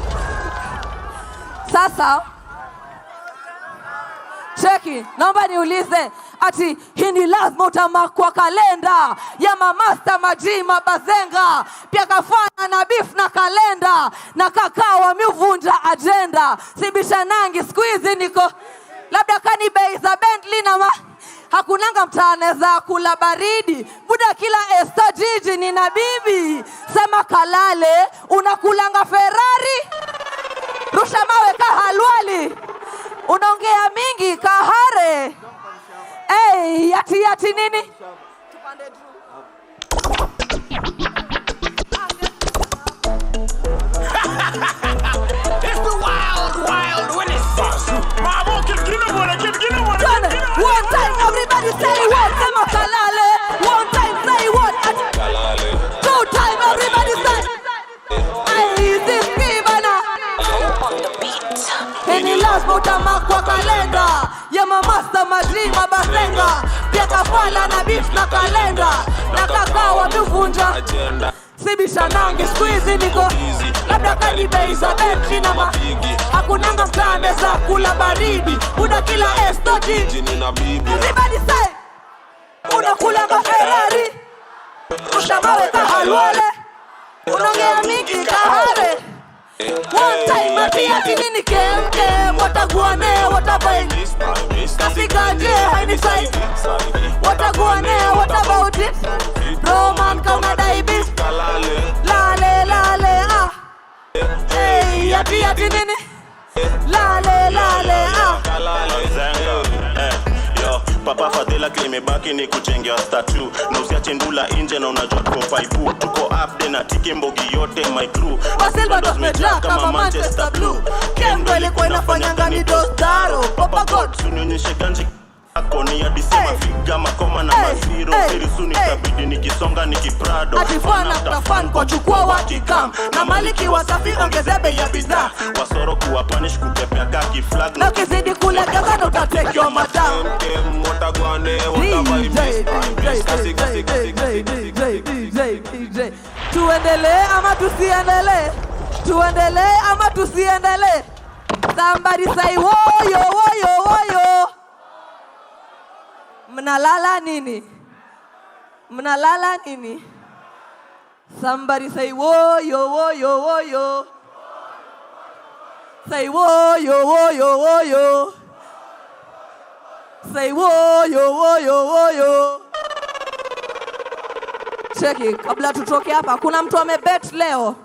Cheki, naomba niulize ati hii ni lazima utamakwa kalenda ya mamasta majima bazenga pia kafana na beef na kalenda na kakao wamevunja agenda sibisha nangi squeeze niko labda kani bei za Bentley na hakunanga mtaaneza kula baridi buda kila esta jiji ni na bibi sema kalale unakulanga Ferrari rusha mawe kahalwali unaongea mingi kahare yati nini tupande It's the wild when it's Mama, get one time everybody say what sema kalale one time say what kalale two time everybody say this kibana on the beat any last utamakwa kalenda ya mamasta madrima basenga pia kafala na beef na kalenda na kakao wamevunja agenda sibisha nangi squeeze niko labda kani bei za Bentley na hakunanga mtane za kula baridi una kila esto jiji na bibi everybody say unakulanga Ferrari ushamawe kahalwale unaongea mingi kahare one time atia nini kemke wataguane watabai kasikaje haini sai wataguane about it roman kama daibis lale yati nini lale Papa Fadela klimebaki ni kuchengea statue na usiache ndula nje na unajua tuko 5 tuko up na tike mbogi yote my crew Basilva dos meja kama Manchester Blue Kembo ilikuwa inafanyanga ni dostaro Papa God sunionyeshe ganji akoni ya disema figa makoma na maziro very soon itabidi nikisonga nikiprado atifana kutafan kwa chukua watikam na maliki wasafi ongezebe ya bidhaa wasoro kuwa punish kupepea kaki flag na kizidi kulegeza na utatake your madam watagwane DJ tuendelee ama tusiendelee somebody say woyo Mnalala nini? Somebody say woyo. Say woyo. Say woyo. Cheki, kabla tutoke hapa, kuna mtu amebet leo?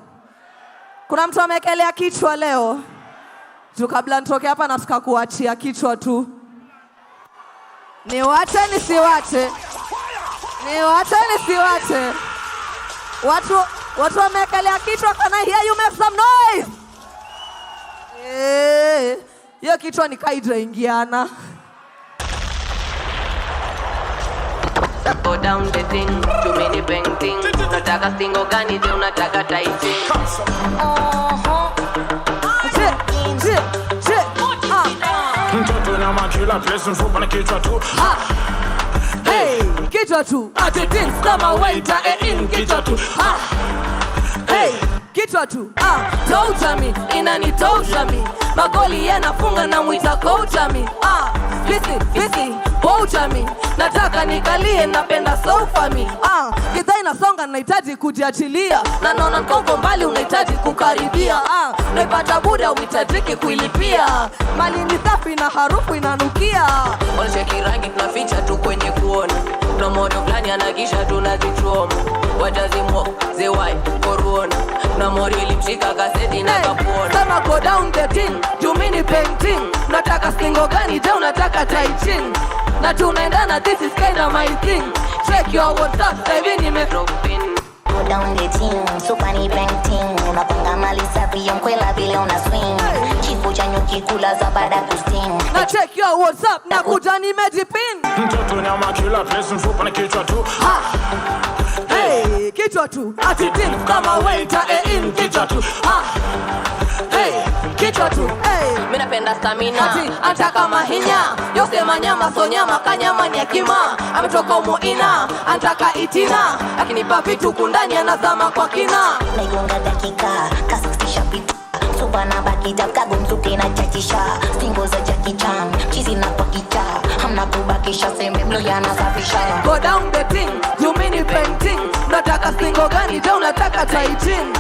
Kuna mtu amekelea kichwa leo? Tu kabla nitoke hapa nataka kuachia kichwa tu. Niwache nisiwache. Watu wamekelea kichwa, can I hear you make some noise? Hiyo kichwa ni kaidra ingiana. Go down the thing, too many painting. Unataka singo gani je unataka tighting? Mtoto na makila place mfupa na kichwa tu. Hey, kichwa tu. Ati things kama waiter in kichwa tu. Hey, kichwa tu toucha mi inanitosha mi magoli yanafunga na mwita coacha mi fisi poucha mi nataka nikalie napenda sofa mi gidhaa inasonga nahitaji kujiachilia na naona mkongo mbali unahitaji kukaribia naipata buda uhitajiki kuilipia mali ni safi na harufu inanukia wanacheki rangi tunaficha tu kwenye kuona kuna modo fulani anagisha tunazichoma watazimwa zewai koruona na mori ilimshika kaseti na kapuona sema go down the thing jumini painting nataka singo gani je unataka taichin na tunaendana this is kinda my thing check your WhatsApp hivi nimedropin go down the thing super ni painting unapanga mali safi yonkwela vile una swing chifu cha nyuki kula za baada kusting na check your WhatsApp na kuja nimejipin mtoto nyama kila place mfupa na kichwa tu hey kichwa tu atitin kama waiter in kichwa tu hey kichwa tu mimi napenda stamina ati anataka mahinya yosema nyama so nyama kanyama ni akima ametoka umuina anataka itina akinipa vitu kundani anazama kwa kina naigonga dakika kasistisha pita suba na bakita kagumzuke na chachisha stingo za Jackie Chan chizi na pakita hamna kubakisha sembe mlo yanasafisha go down the thing you mean painting nataka singo gani je unataka taichin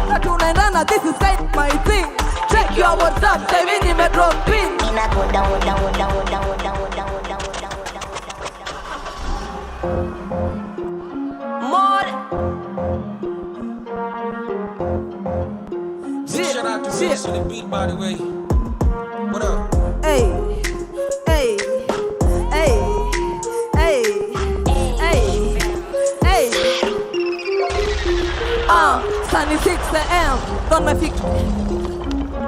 na tunaendana this is kind my thing check your WhatsApp hivi nimedrop pin ina go down more shout out to Chris on the beat, by the way. What up? Hey, hey, hey, hey, hey, hey. Sunny 6 AM, don't my feet.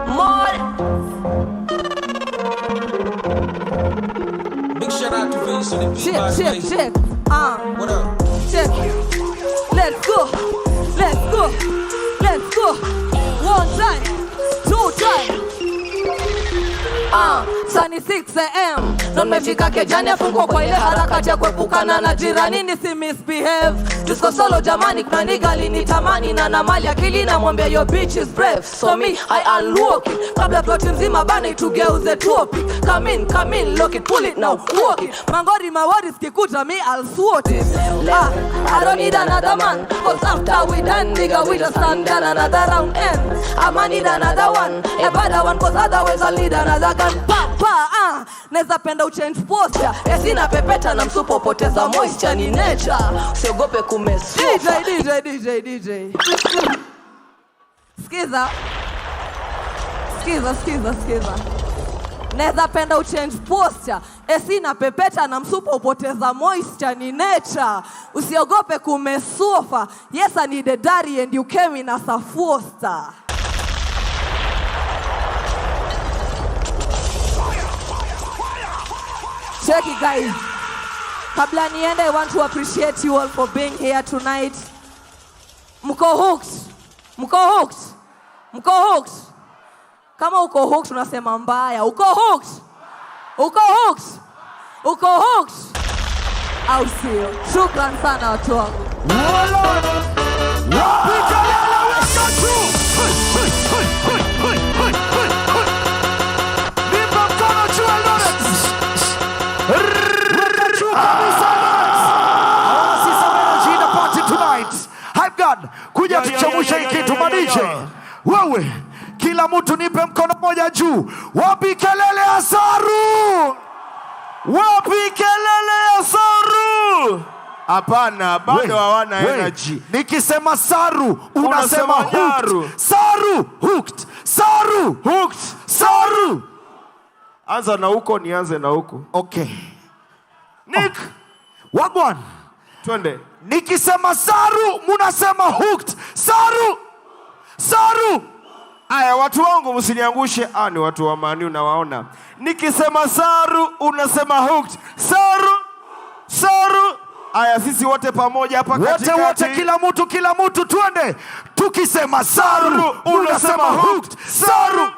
More. Big shout out to Vince on the beat, by the way. Check. What up? Check. Let's go. Let's go. Let's go. One time, two time. Sunny 6 AM Don't mefika kejani afungo kwa ile harakati ya kuepukana na jirani nisi misbehave Disco solo jamani kuna niga alinitamani na na mali akili na mwambia your bitch is brave So me I unlock it Kabla ploti mzima bana itugeuze topic Come in, lock it, pull it now, walk it Mangori mawari skikuta me I'll swat it I don't need another man Cause after we done nigga we just stand down another round end I'ma need another one A better one cause otherwise I'll need another gun Neza penda uchange posture Esina pepeta na msupo poteza moisture ni nature Usiogope kumesufa DJ Skiza Neza penda uchange posture Esina pepeta na msupo upoteza moisture ni nature Usiogope kumesufa Yes I need a daddy and you came in as a foster Check it guys. Kabla niende, I want to appreciate you all for being here tonight. Mko hooked. Kama uko hooked unasema mbaya. Uko hooked. Au sio? Shukran sana watu wangu. Kuja tuchamusha hiki kitu madije. Wewe kila mtu nipe mkono moja juu. Wapi kelele ya Saru? Hapana, bado hawana energy. Nikisema Saru, unasema hooked. Saru. Anza na huko, nianze na huko. Okay. Nick, wagwan. Twende. Nikisema Saru, munasema hooked. Saru. Aya, watu wangu msiniangushe. Ni watu wa Mani unawaona. Nikisema Saru, unasema hooked. Saru. Aya, sisi wote pamoja hapa katikati. Wote kila mtu twende. Tukisema Saru, unasema hooked. Saru.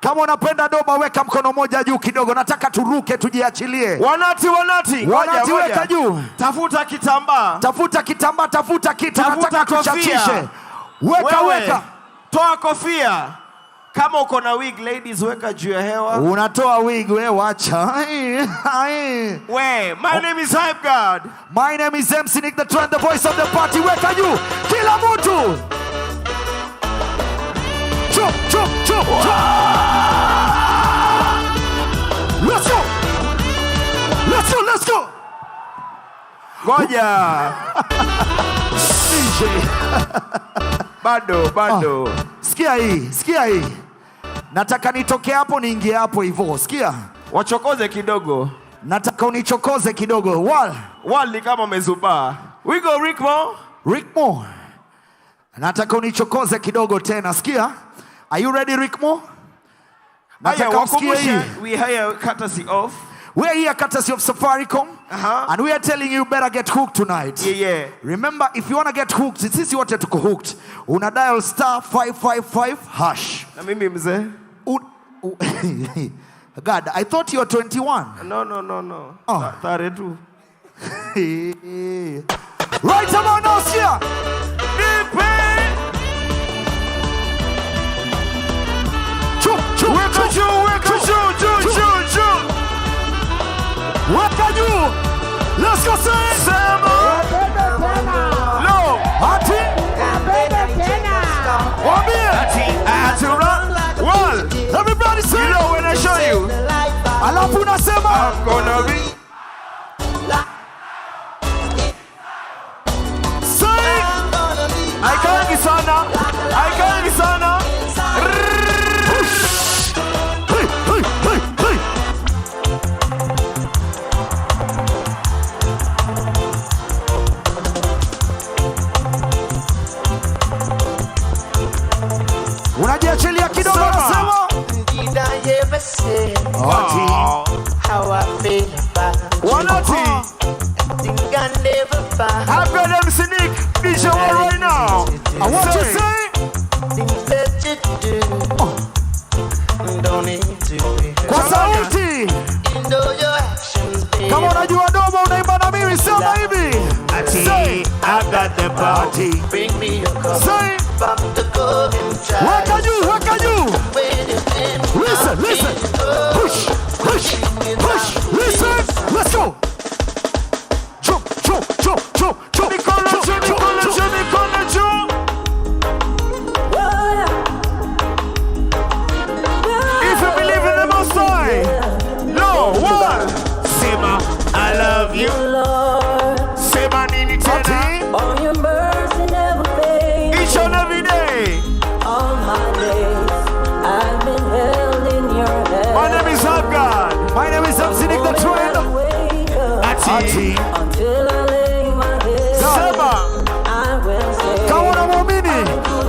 Kama unapenda doba weka mkono moja juu kidogo. Nataka turuke tujiachilie. Wanati. Wanati weka juu. Tafuta kitambaa. Tafuta kitambaa, tafuta kitu. Nataka tuchachishe. Weka. Toa kofia. Kama uko na wig ladies weka juu ya hewa. Unatoa wig wewe wacha. My name is Hype God. My name is MC Nick the Trend, the voice of the party. Weka juu. Kila mtu. Chop. Let's go. Ngoja. DJ. Bado. Sikia hii. Nataka nitoke hapo niingie hapo hivyo. Sikia. Wachokoze kidogo. Nataka unichokoze kidogo. Wal ni kama umezubaa. We go Rickmo. Nataka unichokoze kidogo tena. Sikia. Are you ready Rickmo? Nataka usikie hii. We hire courtesy of. We're here courtesy of Safaricom. And we are telling you better get hooked tonight. Yeah. Remember, if you want to get hooked, sisi wote tuko hooked. Una dial *555#. Na mimi mzee. God, I thought you were 21. No. 32. Right about now, here. Weka juu. Let's go say. Sema. No. Ati. Wambie. Ati run. Well. Everybody say. You know when I show you. Alafu unasema. I'm gonna be. Say. Haikani sana. Unajiachilia kidogo unasema. Did I ever say how I feel about you? Wanati. Think I never find. I've got MC Nick, DJ right now. I want you to say. Things that you do. Don't need to be. Kwa sauti. You know your actions, baby. Kama unajua domo unaimba na mimi sema hivi. Say, I got the party. Bring me your cup. Say. Back to go and try. Weka juu. Listen. Push. Listen. Let's go. Jump. Mikono juu. If you believe in the Most High. No, what? Sema, I love you. Sema nini tena? All your mercy never fades. Each and every day. All my days, I've been held in your hand. My name is God. My name is MC Nick the Trend. Ati. Until I lay my head, Sema. I will say. Kama unamwamini,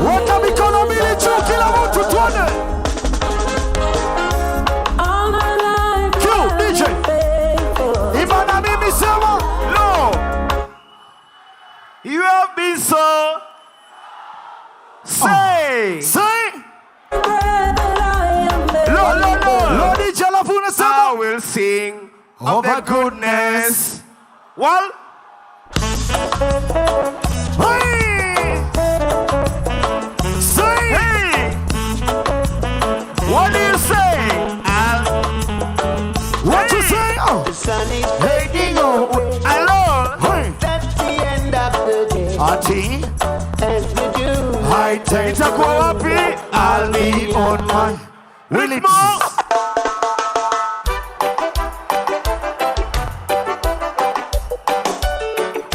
weka mikono mbili juu kila mtu tuone. All my life, Q, I've DJ. been faithful. Imba na mimi sema. No. You have been so. Say. Lo DJ alafu unasema. I will sing of the goodness. Well. Hey. Say. Hey. What do you say? What you say? The sun is fading away. Hello. That's the end of the day. Ati. As we do. I take Itakuwa wapi? I'll be on my Rickmo.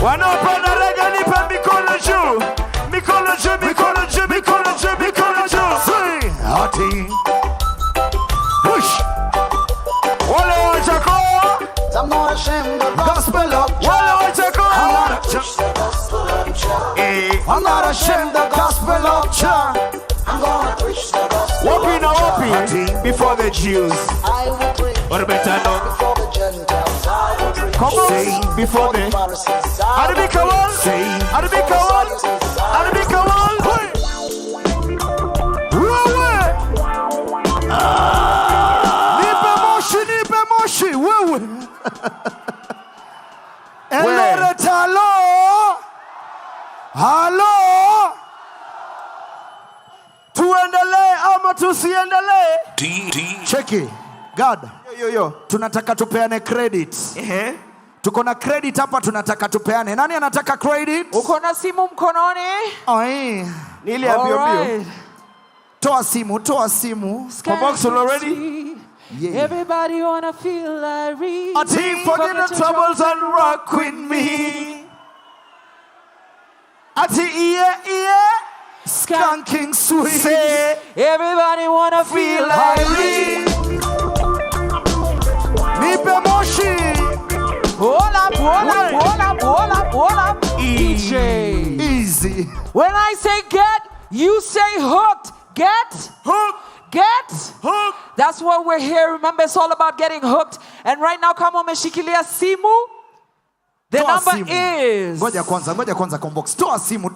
Wanaopenda rega nipe mikono juu. Mikono juu. Say. Ati. Push. Wale wachako. I'm not ashamed of Gospel of Wale wachako. I'm not ashamed of gospel of Jah. I'm gonna preach the gospel. Wapi na wapi? Before the Jews. I will preach What better know? before the Gentiles. I will preach Come on. Before the Pharisees. I will Arabika one. Arabika one. Arabika one. Roll it. tusiendelee? Cheki. God. Yo. Tunataka tupeane credit. Tuko na credit hapa, tunataka tupeane. Nani anataka credit? Uko na simu mkononi? Oi. Nili ambio. Toa simu. Box already? Yeah. Everybody wanna feel like real. A team, forget the troubles and rock with me. Skanking sweet. Say, everybody wanna feel like real. Nipe moshi. Hold up. DJ. Easy. When I say get, you say hooked. Get? Hooked. Get? Hooked. That's what we're here. Remember, it's all about getting hooked. And right now, come on, meshikilia simu. The number is... Ngoja kwanza Combox. Toa simu.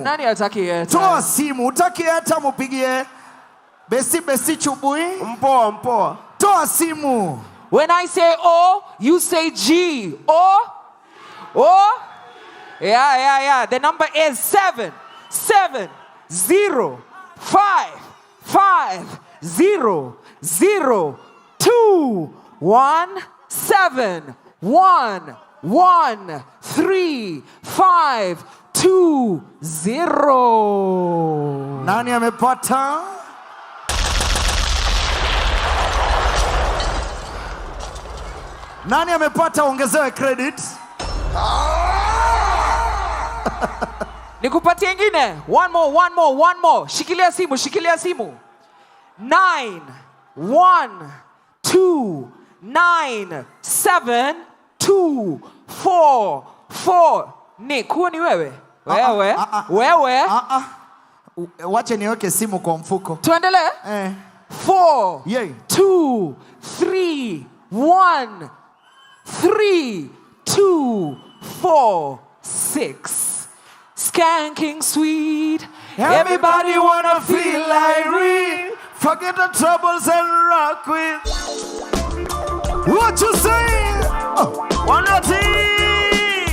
Nani ataki eta? Toa simu. Utaki eta mupigie. Besi chubui. Mpoa. Toa simu. When I say O, you say G. O? Yeah. The number is 707-217-13520. Nani amepata? Nani amepata ongezewe credit? Nikupatie ingine. One more. Shikilia simu. 912972444. Nick, huo ni wewe? Wewe? Wache niweke simu kwa mfuko. Tuendelee? 4 2 3 1 3 2 4 6. Skanking sweet. Everybody wanna feel like real. Forget the troubles and rock with. What you say? One team.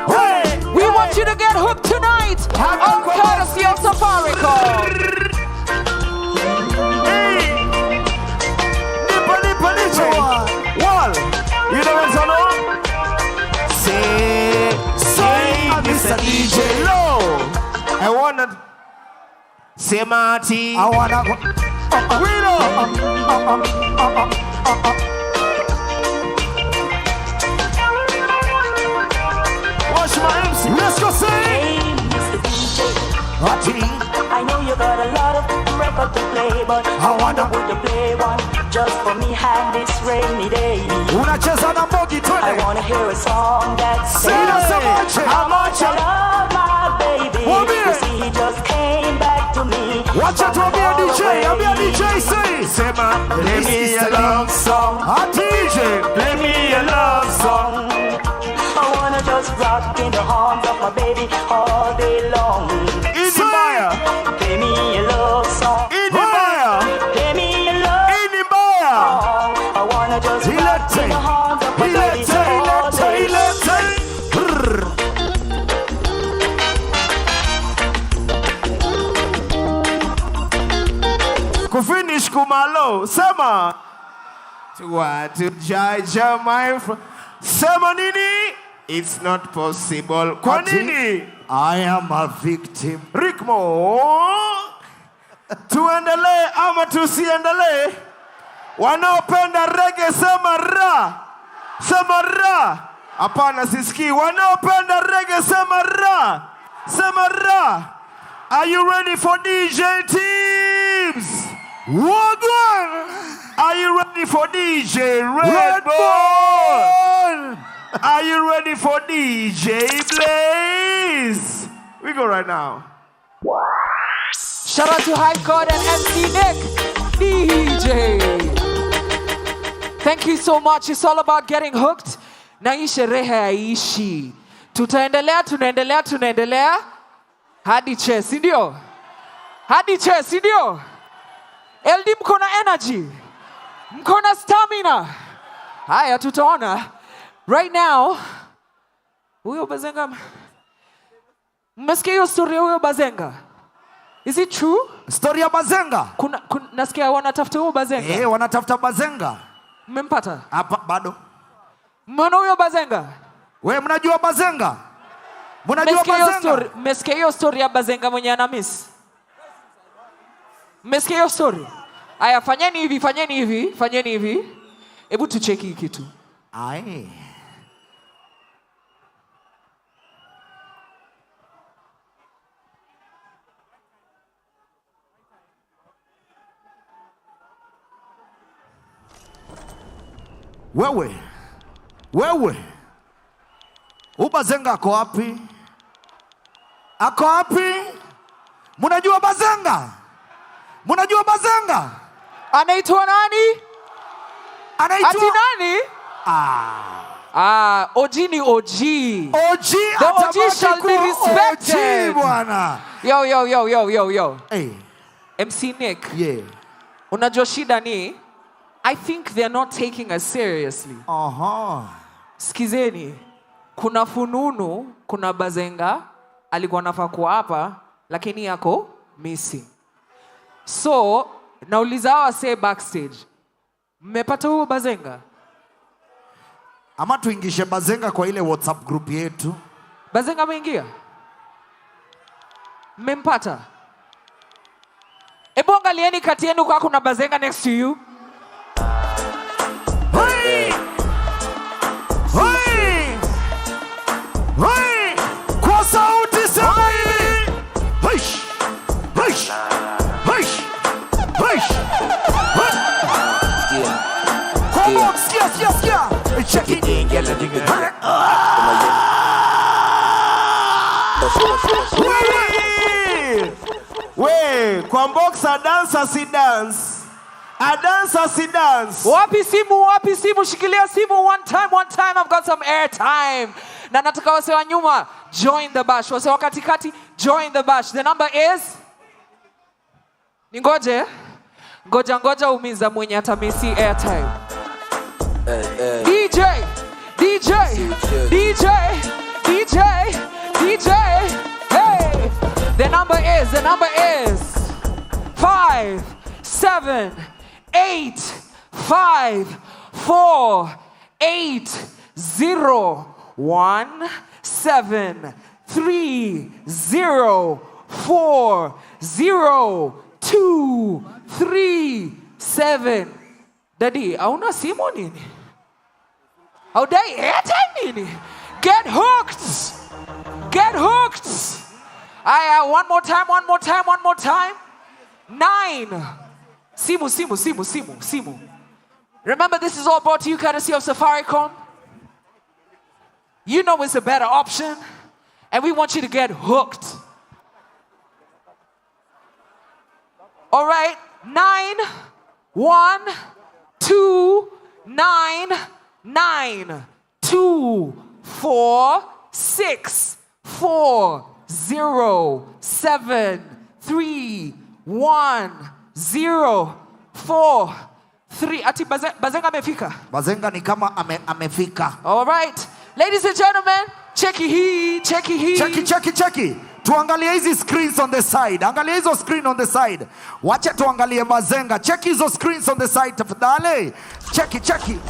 Hey, we want you to get hooked tonight on courtesy of Safaricom. Hey, nipple. Wall. You know what's on? Say, Mr. DJ Low. I wanna say Marty. I wanna go. Watch my MC. Let's go sing. Hey, Mr. DJ. I know you got a lot of record to play, but I wonder would you play one just for me and this rainy day. Unacheza na Mbogi twende. I wanna hear a song that says how much I love my baby. You see, he just came back to me. Watch out, ambia DJ, say. Sema, play me a love song. DJ, play me a love song. I wanna just rock in the arms of my baby all day long. In the fire. Play me a love song. In the fire. Play me a love in the fire. song. I wanna just rock in the arms of my baby all day long. Kufinish kumalo. Sema. To jaja my friend. Sema nini? It's not possible. Kwa nini? I am a victim. Rickmo. Tuendelee ama tusiendelee? Wanaopenda reggae sema ra. Sema ra. Hapana sisikii. Wanaopenda reggae sema ra. Sema ra. Are you ready for DJ teams? Wagwan. Are you ready for DJ Redbone? Are you ready for DJ Blaze? We go right now. Shout out to High God and MC Nick, DJ. Thank you so much. It's all about getting hooked. Na hii sherehe haiishi. Tunaendelea. Hadi chess, ndio? LD mko na energy. Mko na stamina. Haya tutaona. Right now, huyo Bazenga. Mmesikia hiyo story ya huyo Bazenga? Is it true? Story ya Bazenga. Nasikia wanatafuta huyo Bazenga. Wanatafuta Bazenga. Mmempata? Hapa bado. Mbona huyo Bazenga? Wewe mnajua Bazenga? Mnajua Bazenga? Mmesikia hiyo story ya Bazenga mwenye ana miss? Mmesikia hiyo story? Aya, fanyeni hivi. Hebu tucheki hii kitu. Ai. Wewe. Bazenga ako wapi? Ako wapi? Mnajua Bazenga? Mnajua Bazenga? Anaitwa nani? Anaitwa ati nani? OG ni OG. The OG shall be respected. Bwana. Yo. Hey. MC Nick. Yeah. Unajua shida ni I think they're not taking us seriously. Skizeni. Kuna fununu, kuna Bazenga alikuwa anafaa kuwa hapa lakini yako missing. So, nauliza hawa say backstage. Mmepata huo Bazenga? Ama tuingishe Bazenga kwa ile WhatsApp group yetu. Bazenga ameingia? Mmempata? Ebu angalieni kati yenu kwa kuna Bazenga next to you. Hey! Kwa sauti sema hivi. Sikia. Check it. We, kwa boxer dancer si dance. A dancer si dance. Wapi simu, shikilia simu one time, I've got some air time. Na nataka wase wa nyuma, join the bash. Wase wa katikati, join the bash. The number is? Ningoje. Ngoja umiza mwenye atamisi air time. DJ. Hey. The number is 5, 7, 8, 5, 4, 8, 0, 1, 7, 3, 0, 4, 0, 2, 3, 7. Daddy, hauna simu nini? Haudai airtime nini? Get hooked. One more time. 9. Simu. Remember, this is all brought to you courtesy of Safaricom. You know it's a better option, and we want you to get hooked. All right, 9, 1, 2, 9, 9, 2, 4, 6, 4, 0, 7, 3, 1, 0, 4, 3. Ati Bazenga amefika? Bazenga ni kama amefika. All right. Ladies and gentlemen, cheki hii. Cheki. Tuangalie hizi screens on the side. Angalia hizo screen on the side. Wacha tuangalie Bazenga. Cheki hizo screens on the side tafadhali. Cheki.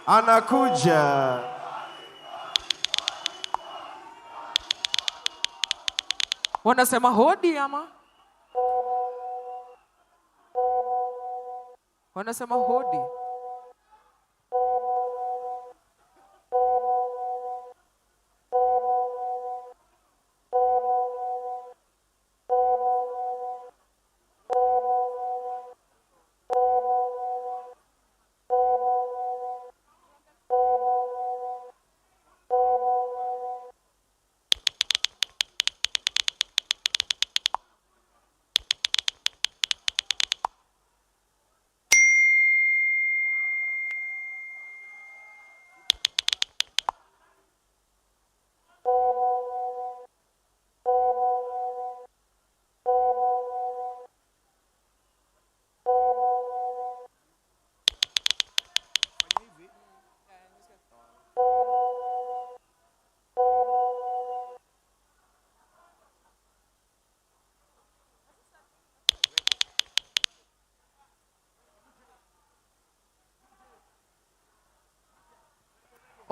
Anakuja. Wanasema hodi ama? Wanasema hodi.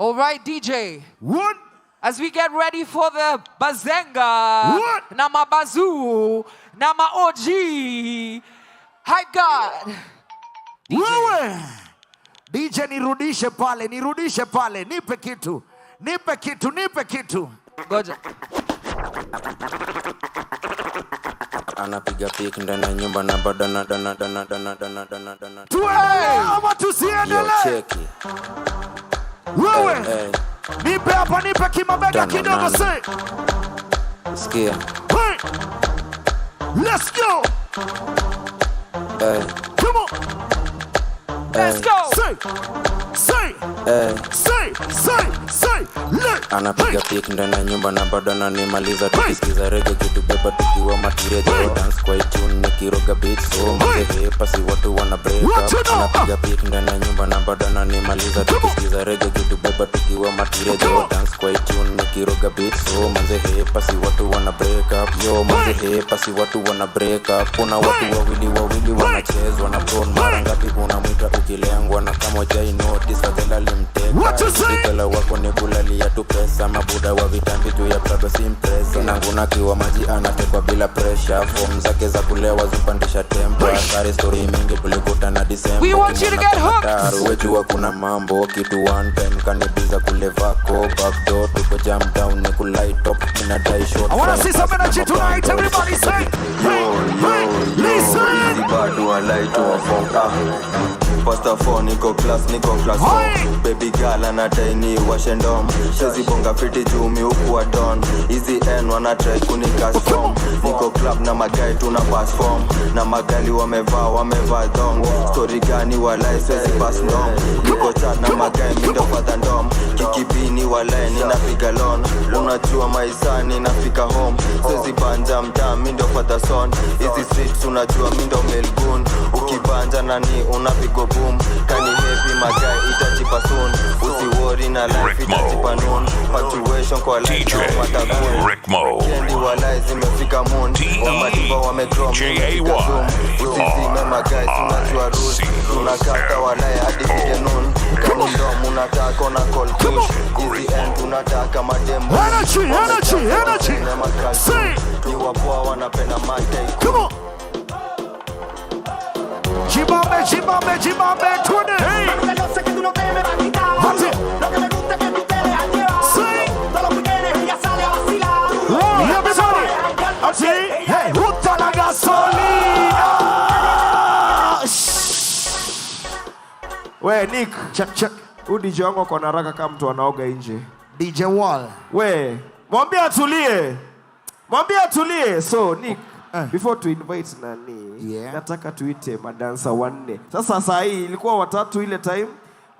All right, DJ. What? As we get ready for the Bazenga. What? Nama Bazoo. Nama OG. Hi, God. Wewe. DJ nirudishe pale. Nipe kitu. Goja. Anapiga pick ndani ya nyumba na badana dana. Ama tusiendelee. Cheki. Wewe. Nipe hapa, nipe kimabega kidogo say. Sikia. Hey. Let's go. Come on. Let's go. Say. Anapiga pick ndani ya nyumba na badana nimaliza tukisikiza reggae kitu beba tukiwa material dance kwa tune nikiroga beats so mzee pasi watu wana break up. Anapiga pick ndani ya nyumba na badana nimaliza tukisikiza reggae kitu beba tukiwa material dance kwa tune nikiroga beats so mzee pasi watu wana break up. Yo mzee pasi watu wana break up. Kuna watu wawili wanachezwa na prawn mara ngapi unamwita ukilengwa na kama jai notice fadhila limteka sikala wako ni kulalia tu pesa mabuda wa vitambi tu ya prado simpresa nanguna kiwa maji anatekwa bila pressure form zake za kulewa zipandisha tempo sari story mingi tulikuta na December. We want you to get hooked. Wejua kuna mambo kitu one time kanibiza kulevako backdoor tuko jam down ni kulight up in a die shot. I wanna see some energy tonight, everybody say. Hey, listen. Bado light to a phone. First of all, niko class baby girl anadai ni washendom shezi bonga fiti jumi huku wa don easy n wana try kunikastom niko club na magai tuna pass form na magali wamevaa dong story gani walai swezi pass ndom niko chat na magai mindo father ndom kikipini walai ninapiga lon unajua maisani nafika home swezi banja mtaa mindo father son easy streets unajua mindo melbourne ukibanja nani unapigo boom kani happy magai itajipa soon usiwori na life itajipa noon punctuation kwa life na matagun kendi walai zimefika moon na madiba wamedrom usizime magai tunajua rules tunakata walai hadi vide noon kani ndom unataka na call push easy end tunataka madembo energy say ni wapoa wanapenda matei. Come on. Jibambe, twende. Hey. Hey, ruta la gasolina. We Nick, check. Huyu DJ wangu kwa haraka kama mtu anaoga nje. DJ Wall. We, mwambie atulie. So Nick, before to invite nani, nataka tuite madansa wanne. Sasa saa hii ilikuwa watatu ile time,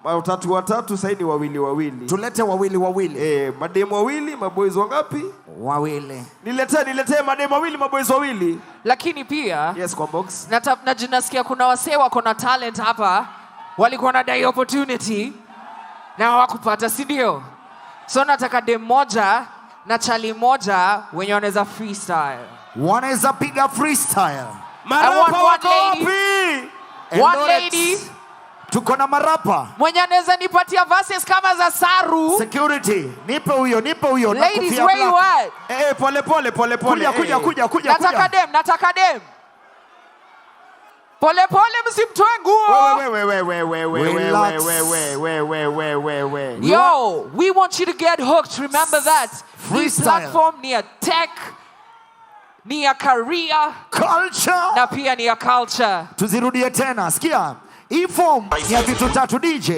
watatu sasa ni wawili. Tulete wawili. Mademu wawili, maboys wangapi? Wawili. Niletee mademu wawili, maboys wawili. Lakini pia yes kwa box. Najinasikia kuna wasee wako na talent hapa, walikuwa na dai opportunity na hawakupata, si ndio? So nataka dem moja na chali moja wenye wanaweza freestyle. Wanaweza piga freestyle. Marapa wako wapi? One lady. Tuko na marapa. Mwenye anaweza nipatia verses kama za Saru. Security. Nipe huyo. Ladies, where you at? Pole. Kuja. Nataka dem. Pole msimtoe nguo. We. Yo, we want you to get hooked. Remember that. This platform ni a tech, ni a career, culture, na pia ni a culture. Tuzirudie tena. Sikia. Hii form ni ya vitu tatu DJ.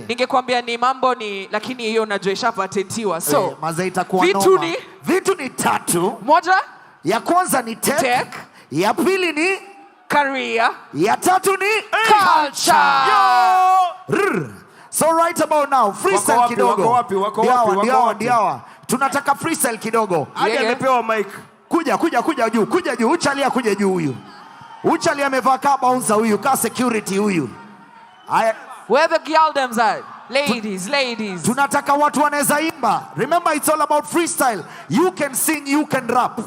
Ningekwambia ni mambo ni, lakini hiyo najua ishapatentiwa. So, maza itakuwa vitu ni tatu. Moja, ya kwanza ni tech. Ya pili ni career. Ya tatu ni culture. So right about now, freestyle kidogo. Wako wapi? Tunataka freestyle kidogo. Hadi amepewa mic. Kuja juu. Uchalia kuja juu huyu. Uchalia amevaa ka bouncer huyu, ka security huyu. Where the girldems at? Ladies. Tunataka watu wanaweza imba. Remember, it's all about freestyle. You can sing, you can rap.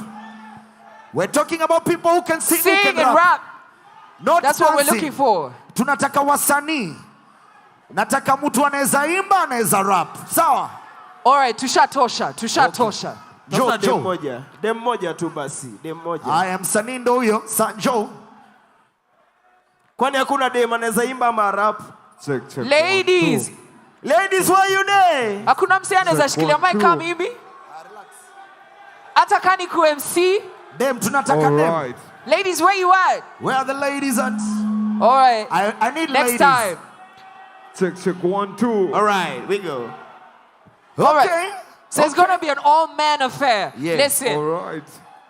We're talking about people who can sing who can and rap. Not That's dancing. what we're looking for. Tunataka wasanii Nataka mtu anaweza imba, anaweza rap. Sawa? Alright, tushatosha. Joe. Dem moja tu basi. Dem moja. Haya, msanii ndo huyo. Joe. Kwani hakuna dem anaweza imba ama rap? Check. Ladies, why you there? Hakuna msee anaweza shikilia mic kama mimi? Hata kani ku MC? Dem tunataka dem. Ladies, where you at? Where are the ladies at? All right. I need next ladies. time. Check 1 2. All right, we go. All right. So it's gonna be an all-man affair. Yes. Listen. All right.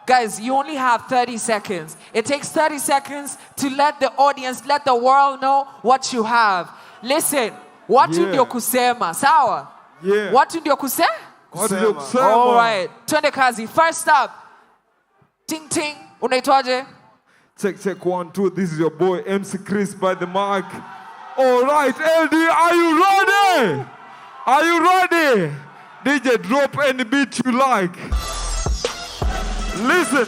Guys, you only have 30 seconds. It takes 30 seconds to let the audience, let the world know what you have. Listen, watu ndio kusema, sawa? Yeah. Watu ndio kusema? All right. Twende kazi. First up. Ting ting. Unaitwaje? Check 1 2. This is your boy MC Chris by the mic. All right, LD, are you ready? Are you ready? DJ, drop any beat you like. Listen.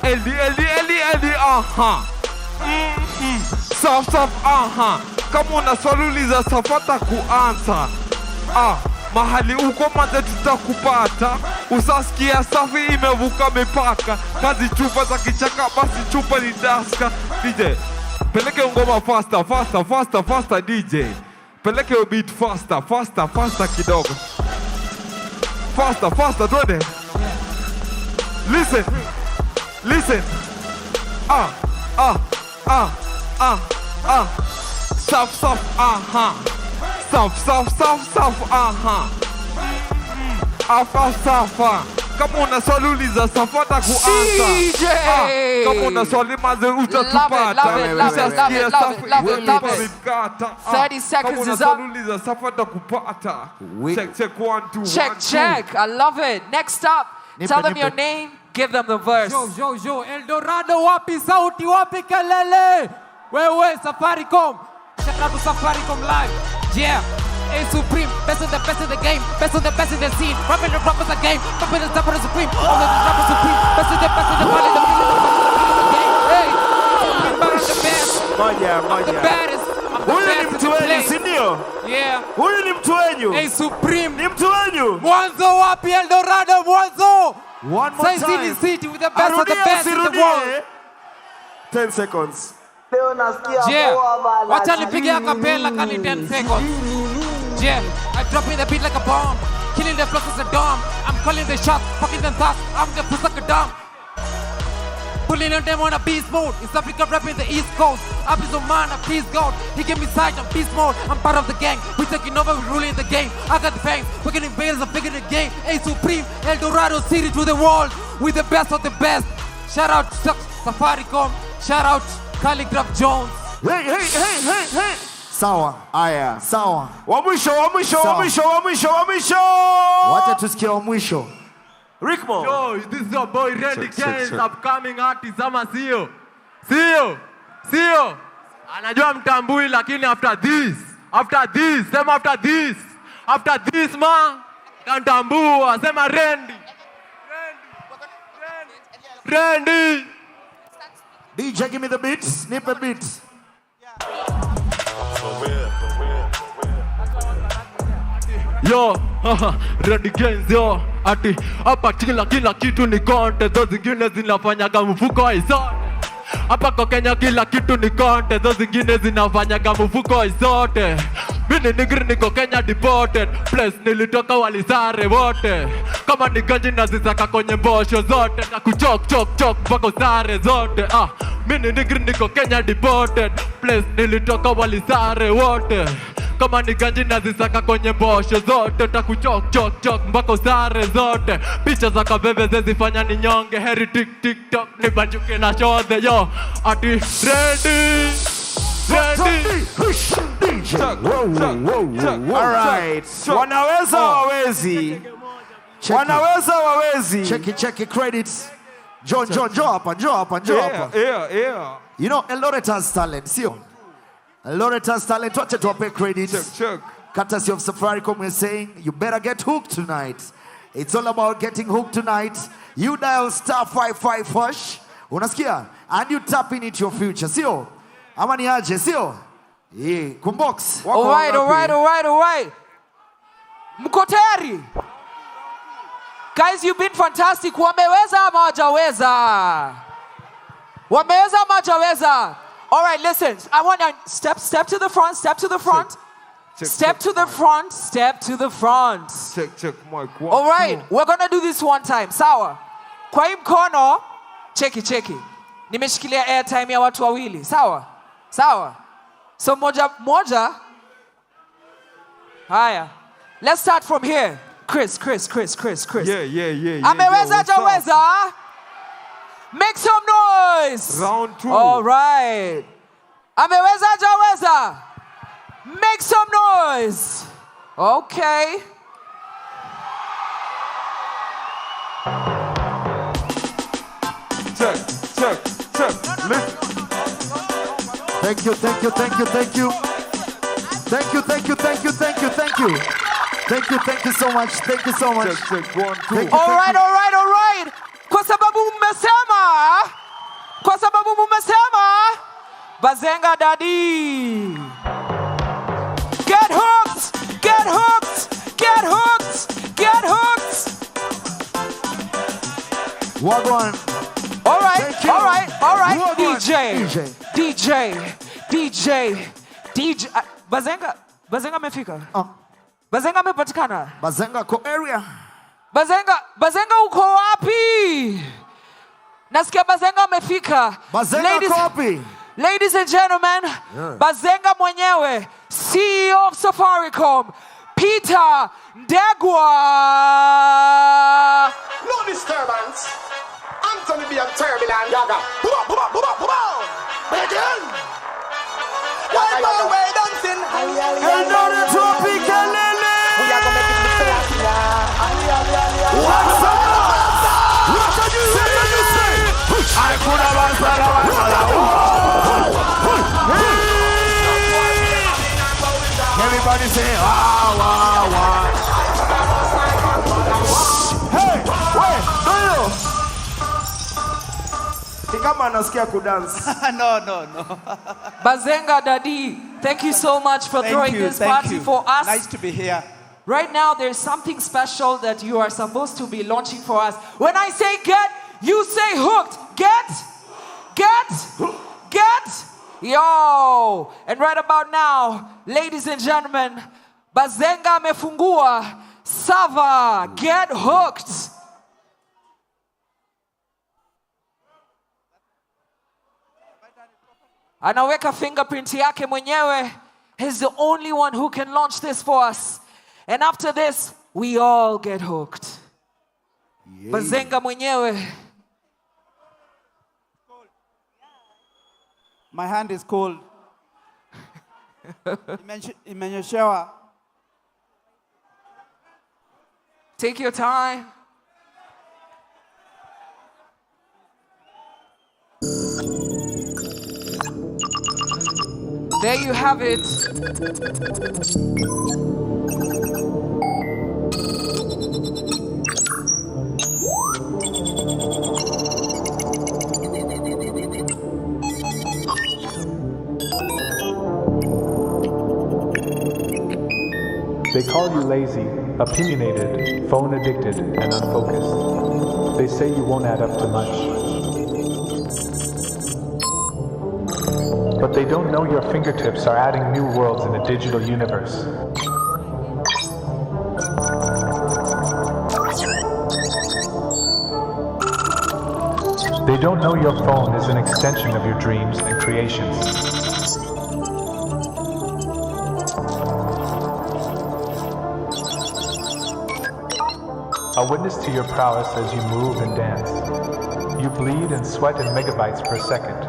LD, Soft, kama unaswaluliza safata kuanza. Mahali uko maze tutakupata. Usasikia safi imevuka mipaka. Kazi chupa za kichaka basi chupa ni daska. DJ, peleke ngoma faster DJ. Peleke beat faster kidogo. Faster, twende. Listen. Soft, Safa. Kama unaswaluliza safata kuanza. DJ! Kama unaswali maze utatupata. Usasikia safi imevuka mipaka. 30 seconds is up. Kama unaswaluliza safata kupata. Check 1 2. Check. I love it. Next up, tell them your name, give them the verse. Yo, Eldorado wapi sauti wapi kelele? Wewe Safaricom. Shout out to Safaricom live. Yeah. A supreme, best of the game, best of the scene. Rapping the rappers the game, rapping the top of the supreme. All of the rappers supreme, best of the quality, the game. Hey, I'm the best. I'm the baddest. Huyu ni mtu wenyu, si ndio? Yeah. Huyu ni mtu wenyu. A supreme. Ni mtu wenyu. Mwanzo wapi Eldorado mwanzo? One more time. City with the best of the best in the world. 10 seconds. Yeah. Wacha nipige acapella kani 10 seconds. Yeah, I drop in the beat like a bomb. Killing the flows as a dome. I'm calling the shots, fucking them thoughts. I'm the puss like a dumb. Pulling on them on a beast mode. It's Africa rapping the East Coast. Up is man, a peace god. He gave me sight, I'm beast mode. I'm part of the gang. We taking over, we ruling the game. I got the fame. We're getting bales, I'm bigger the game. A Supreme, Eldorado City to the world. With the best of the best. Shout out to Safaricom. Shout out Calligraph Jones. Hey. Sawa. Aya, sawa. Wa mwisho. Wacha tusikie wa mwisho. Rickmo. Yo, this is your boy Randy Kane, upcoming artist ama sio? Anajua mtambui lakini after this, sema after this man, kantambua, sema Randy. DJ, give me the beat. Snip a beat. Yo, Randy Gaines yo, ati hapa kila kitu ni content, zo zingine zinafanyaga mfuko isote. Hapa kwa Kenya kila kitu ni content, zo zingine zinafanyaga mfuko isote. Mimi nigri niko Kenya deported, place nilitoka walisare wote. Kama ni ganji nazisaka kwenye mbosho zote, na kuchok mpaka usare zote. Mimi nigri niko Kenya deported, place nilitoka walisare wote. Kama ni ganji nazisaka kwenye mbosho zote, takuchok mpaka usare zote. Picha za kabebe zezifanya ni nyonge, heri TikTok nibanjuke na shodhe yo. Ati ready. Alright. Wanaweza wawezi. Check credits. John hapa. Yeah. You know, Eldoret has talent, sio? Eldoret has talent. Wacha tuwape credits. Check. Courtesy of Safaricom, we're saying you better get hooked tonight. It's all about getting hooked tonight. You dial *55#. Unasikia? And you tap into your future, sio? Ama ni aje, sio? Kumbox. All right. Mko tayari? Guys, you've been fantastic. Wameweza ama hawajaweza? Wameweza ama hawajaweza? All right, listen. I want you step to the front, step to the front. Step to the front. Check, Mike. All right, we're going to do this one time. Sawa. Kwa hii mkono, cheki. Nimeshikilia airtime ya watu wawili. Sawa. So moja. Haya. Let's start from here. Chris. Yeah. Ameweza hajaweza? Make some noise. Round 2. All right. Ameweza hajaweza? Make some noise. Okay. Check. Listen. Thank you. Thank you so much. Check. 1, 2. All right. Kwa sababu mmesema Bazenga Daddy. Get hooked. Wagwan. All right. Wagwan. DJ. Bazenga amefika. Bazenga amepatikana. Bazenga ko area. Bazenga uko wapi? Nasikia Bazenga amefika. Bazenga ko wapi? Ladies and gentlemen, Bazenga mwenyewe, CEO of Safaricom, Peter Ndegwa. No disturbance. Anthony be a turbulent yaga. Begin. Why my way dancing? Another tropical lele. We are gonna make it look fancy. What's up? What can you say? I could have everybody say, wow. Hey, no. Kama anasikia kudance. No. Bazenga Daddy, thank you so much for throwing this party for us. Nice to be here. Right now, there's something special that you are supposed to be launching for us. When I say get, you say hooked. Get. Yo. And right about now, ladies and gentlemen, Bazenga amefungua Sava. Get hooked. Anaweka fingerprint yake mwenyewe. He's the only one who can launch this for us. And after this, we all get hooked. Bazenga mwenyewe. My hand is cold. Imenyeshewa. Take your time. There you have it. They call you lazy, opinionated, phone addicted, and unfocused. They say you won't add up to much. But they don't know your fingertips are adding new worlds in a digital universe. They don't know your phone is an extension of your dreams and creations. A witness to your prowess as you move and dance. You bleed and sweat in megabytes per second.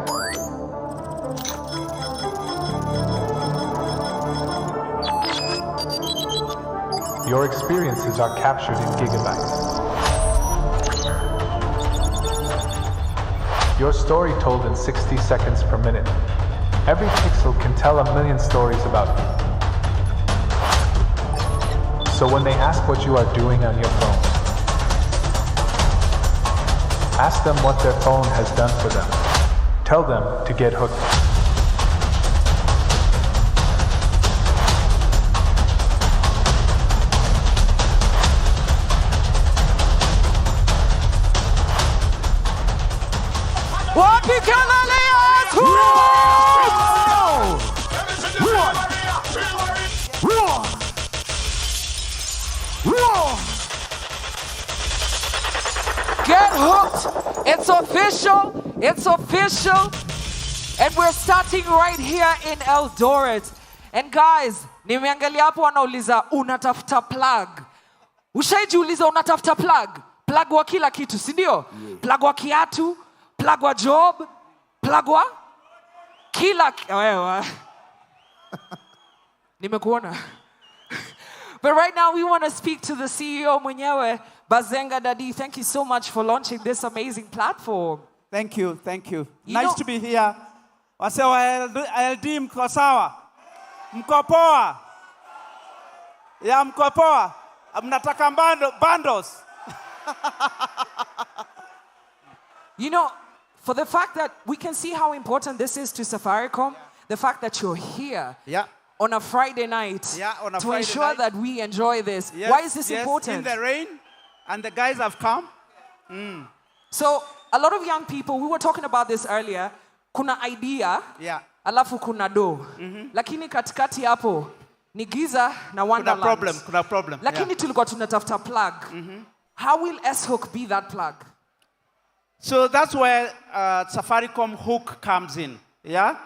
Your experiences are captured in gigabytes. Your story told in 60 seconds per minute. Every pixel can tell a million stories about you. So when they ask what you are doing on your phone, Ask them what their phone has done for them. Tell them to get hooked. Wapi Canaleas! Get hooked! It's official! It's official! And we're starting right here in Eldoret. And guys, nimeangalia hapo wanauliza unatafuta plug. Ushaijiuliza unatafuta plug? Plug wa kila kitu, si ndio? Plug wa kiatu, plug wa job, plug wa kila wewe. Nimekuona. But right now we want to speak to the CEO mwenyewe, Bazenga Daddy. Thank you so much for launching this amazing platform. Thank you, thank you. You Nice know, to be here. Wase wa LD mko sawa? Mko poa? Ya mko poa? Mnataka bundles? You know, for the fact that we can see how important this is to Safaricom, the fact that you're here on a Friday night to ensure that we enjoy this. Yes, Why is this yes, important? in the rain, and the guys have come. So, a lot of young people, we were talking about this earlier, kuna idea, alafu kuna do. Lakini katikati hapo, ni giza na wonderland. Kuna problem. Lakini tulikuwa tunatafuta plug. How will S-Hook be that plug? So that's where Safaricom Hook comes in. Yeah,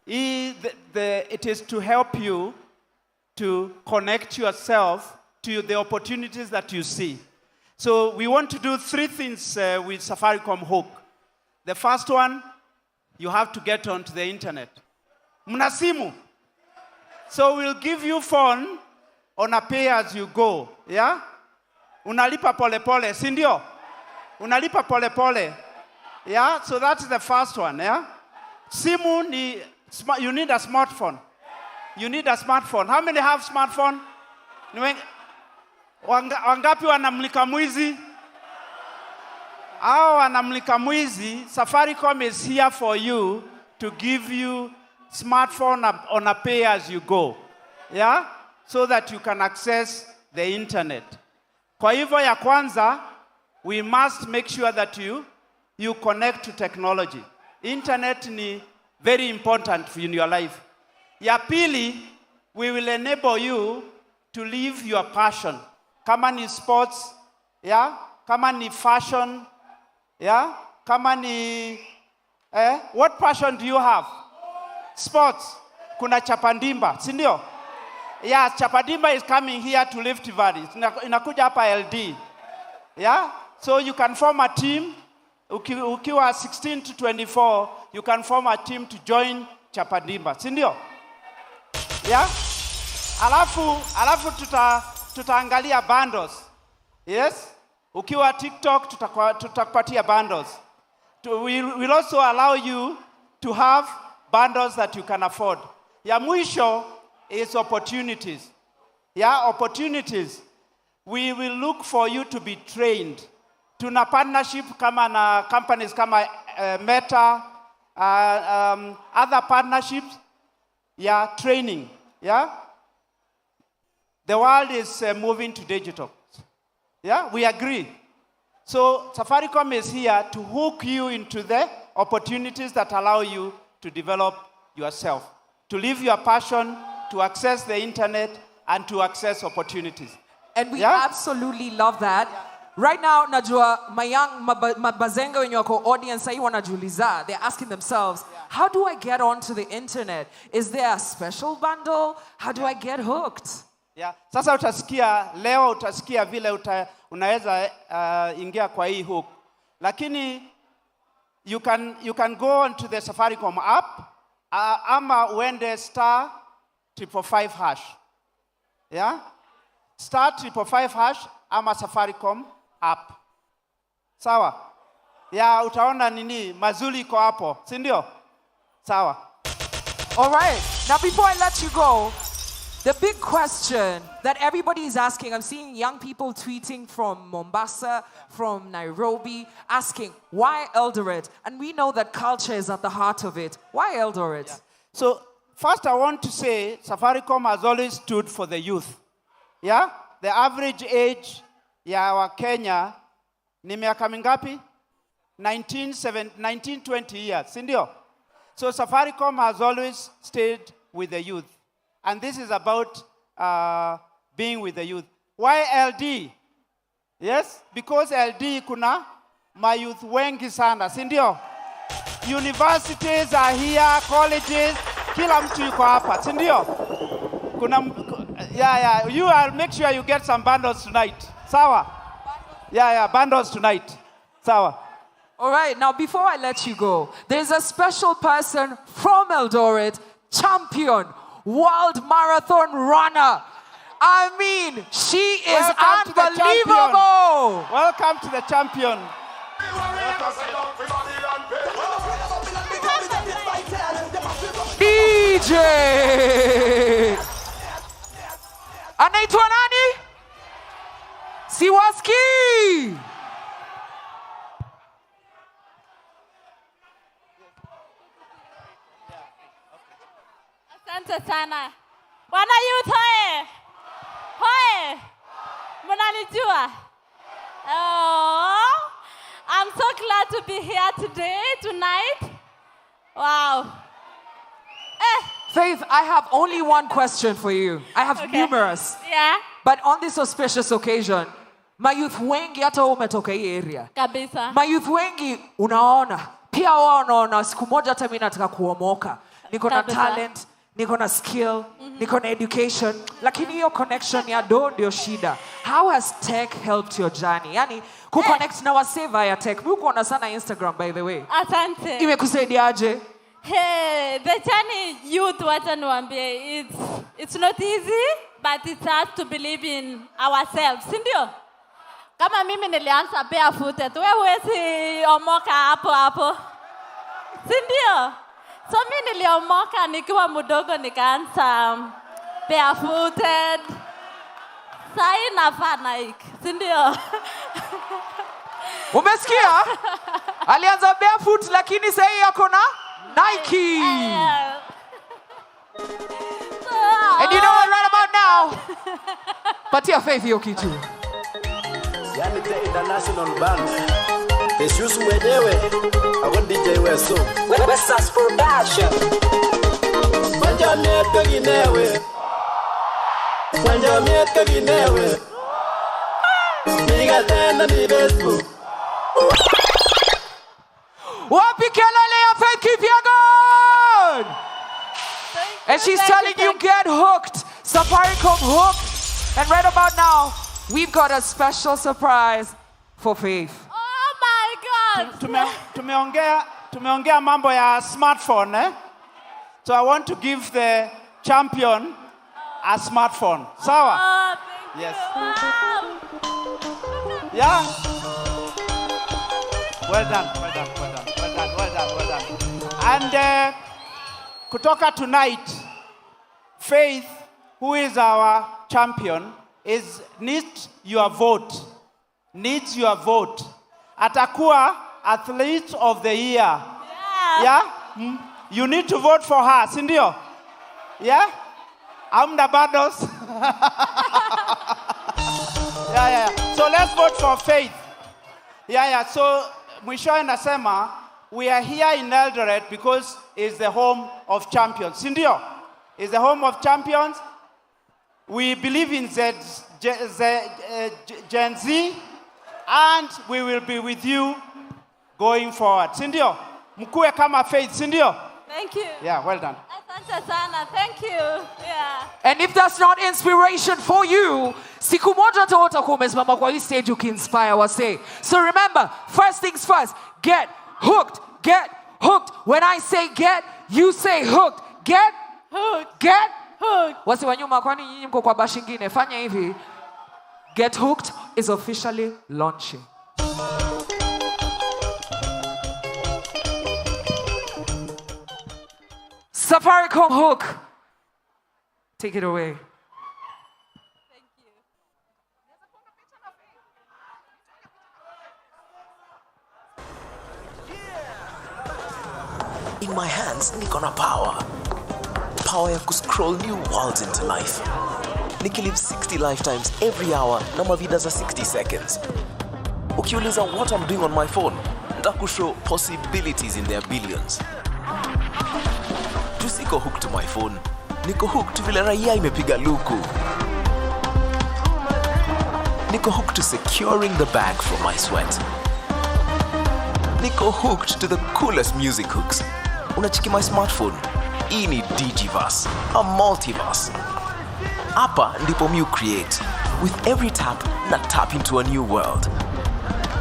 it is to help you to connect yourself to the opportunities that you see. So we want to do 3 things with Safaricom Hook. The first one, you have to get onto the internet. Mna simu. So we'll give you phone on a pay as you go. Yeah, unalipa pole pole, si ndio? Unalipa pole pole. Yeah, so that's the first one, yeah? Simu ni, you need a smartphone. You need a smartphone. How many have smartphone? Wangapi wanamlika mwizi? Hao wanamlika mwizi, Safaricom is here for you to give you smartphone on a pay as you go. Yeah? So that you can access the internet. Kwa hivyo ya kwanza, we must make sure that you connect to technology. Internet ni very important in your life. Ya pili, we will enable you to live your passion. Kama ni sports, yeah? Kama ni fashion, yeah? Kama ni what passion do you have? Sports. Kuna Chapandimba, si ndio? Yeah, Chapandimba is coming here to Lift Valley. Inakuja hapa LD. Yeah? So you can form a team. Ukiwa 16 to 24, you can form a team to join Chapandimba. Si ndio? Yeah? Alafu tutaangalia bundles. Yes? Ukiwa TikTok tutakupatia bundles. We'll also allow you to have bundles that you can afford. Ya mwisho is opportunities. Yeah, opportunities. We will look for you to be trained. Tuna partnership kama na companies kama Meta, other partnerships. Yeah, training. Yeah. The world is moving to digital. Yeah, we agree. So Safaricom is here to hook you into the opportunities that allow you to develop yourself, to live your passion, to access the internet, and to access opportunities. And we absolutely love that. Right now, najua mabazenga wenye wako audience sahi wanajiuliza. They're asking themselves, how do I get onto the internet? Is there a special bundle? How do I get hooked? Yeah. Sasa leo utasikia vile unaweza ingia kwa hii hook. Lakini you can go onto the Safaricom app ama uende *555#. Yeah? *555# ama Safaricom app. Sawa? Ya utaona nini mazuri iko hapo, si ndio? Sawa. All right. Now before I let you go, The big question that everybody is asking, I'm seeing young people tweeting from Mombasa, from Nairobi, asking, why Eldoret? And we know that culture is at the heart of it. Why Eldoret? Yeah. So, first I want to say, Safaricom has always stood for the youth. Yeah? The average age ya wa Kenya ni miaka mingapi? 19, 20 years, sindio? So Safaricom has always stayed with the youth. And this is about being with the youth. Why LD? Yes, because LD kuna mayouth wengi sana, sindio? Universities are here, colleges, kila mtu yuko hapa, sindio? Kuna, I'll make sure you get some bundles tonight. Sawa? Bundles tonight. Sawa. All right, now before I let you go, there's a special person from Eldoret, champion, world marathon runner. I mean, she is unbelievable. Welcome to the champion. DJ. Anaitwa nani? Siwaski. Asante sana. Wana youth hoye. Hoye. Mnanijua? Oh, I'm so glad to be here today, tonight. Wow. Faith, I have only one question for you. I have numerous. Yeah. But on this auspicious occasion, mayouth wengi hata umetoka hii area. Kabisa. Mayouth wengi unaona, pia wao wanaona siku moja hata mimi nataka kuomoka. Niko na talent, niko na skill, niko na education, lakini hiyo connection ya do ndio shida. How has tech helped your journey? Yani kuconnect na waseva ya tech. Mimi kuona sana Instagram by the way. Asante. Imekusaidiaje? Hey, the journey youth wacha niwaambie, it's not easy, but it's hard to believe in ourselves, si ndio? Kama mimi nilianza barefooted, wewe huwezi omoka hapo. Si ndio? So mimi niliomoka nikiwa mdogo nikaanza barefooted. Sai navaa Nike, si ndio? Umesikia? Alianza barefoot lakini sasa yako na Nike. And you know what right about now? Patia Faith hiyo kitu. Yani the international band. Jesus mwenyewe. Ako DJ Weso. Wesas production. Banja miaka ginewe. Banja miaka ginewe. Niga tena ni Facebook. Wapi kelele ya Faith, keep your gun! And she's telling you get hooked. Safaricom hooked. And right about now, we've got a special surprise for Faith. Oh my God! Tumeongea mambo ya smartphone, eh? So I want to give the champion a smartphone. Sawa? Oh, yes. Wow. Yeah. Well done. And kutoka tonight, Faith, who is our champion, needs your vote. Atakuwa athlete of the year. Yeah? You need to vote for her, si ndio? Yeah? Amna battles. Yeah. So let's vote for Faith. Yeah. So mwishowe nasema, we are here in Eldoret because it's the home of champions. Sindio? It's the home of champions. We believe in Gen Z, and we will be with you going forward. Sindio? Mkue kama Faith, sindio? Thank you. Yeah, well done. Asante sana. Thank you. Yeah. And if that's not inspiration for you, siku moja utakuwa umesimama kwa hii stage ukiinspire wase. So remember, first things first, get hooked. Get hooked. When I say get, you say hooked. Get hooked. Get hooked. Wasi wa nyuma kwani nyinyi mko kwa bashi ingine? Fanya hivi. Get Hooked is officially launching. Safaricom Hook. Take it away. in my hands, niko na power. Power ya kuscroll new worlds into life. Nikilive 60 lifetimes every hour na mavida za 60 seconds. Ukiuliza what I'm doing on my phone, nitakushow possibilities in their billions. Tusiko hooked to my phone, niko hooked vile raia imepiga luku. Niko hooked to securing the bag from my sweat. Niko hooked to the coolest music hooks. Unachiki my smartphone. Hii ni Digiverse, a multiverse. Hapa ndipo mu create. With every tap, na tap into a new world.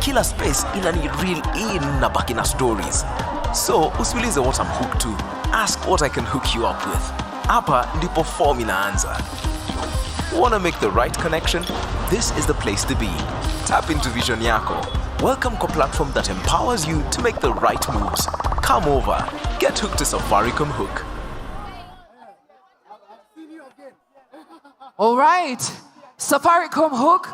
Kila space inani reel in na baki na stories. So, usiulize what I'm hooked to. Ask what I can hook you up with. Hapa ndipo form inaanza. Wanna make the right connection? This is the place to be. Tap into vision yako. Welcome to a platform that empowers you to make the right moves. Come over. Get hooked to Safaricom Hook. All right, Safaricom Hook.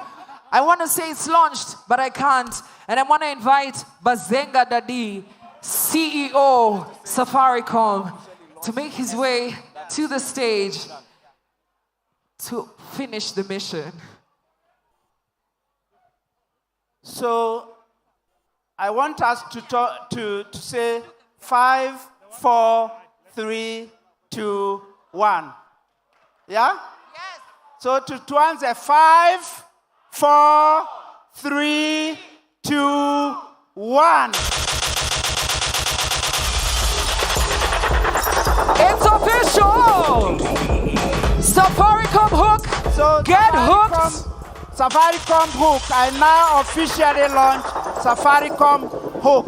I want to say it's launched, but I can't. And I want to invite Bazenga Dadi, CEO Safaricom, to make his way to the stage to finish the mission. So I want us to say 5, 4, 3, 2, 1. Yeah? Yes. So to tuanze 5, 4, 3, 2, 1. It's official! Safaricom Hook, so get hooked! Safaricom Hook, I now officially launch Safaricom Hook.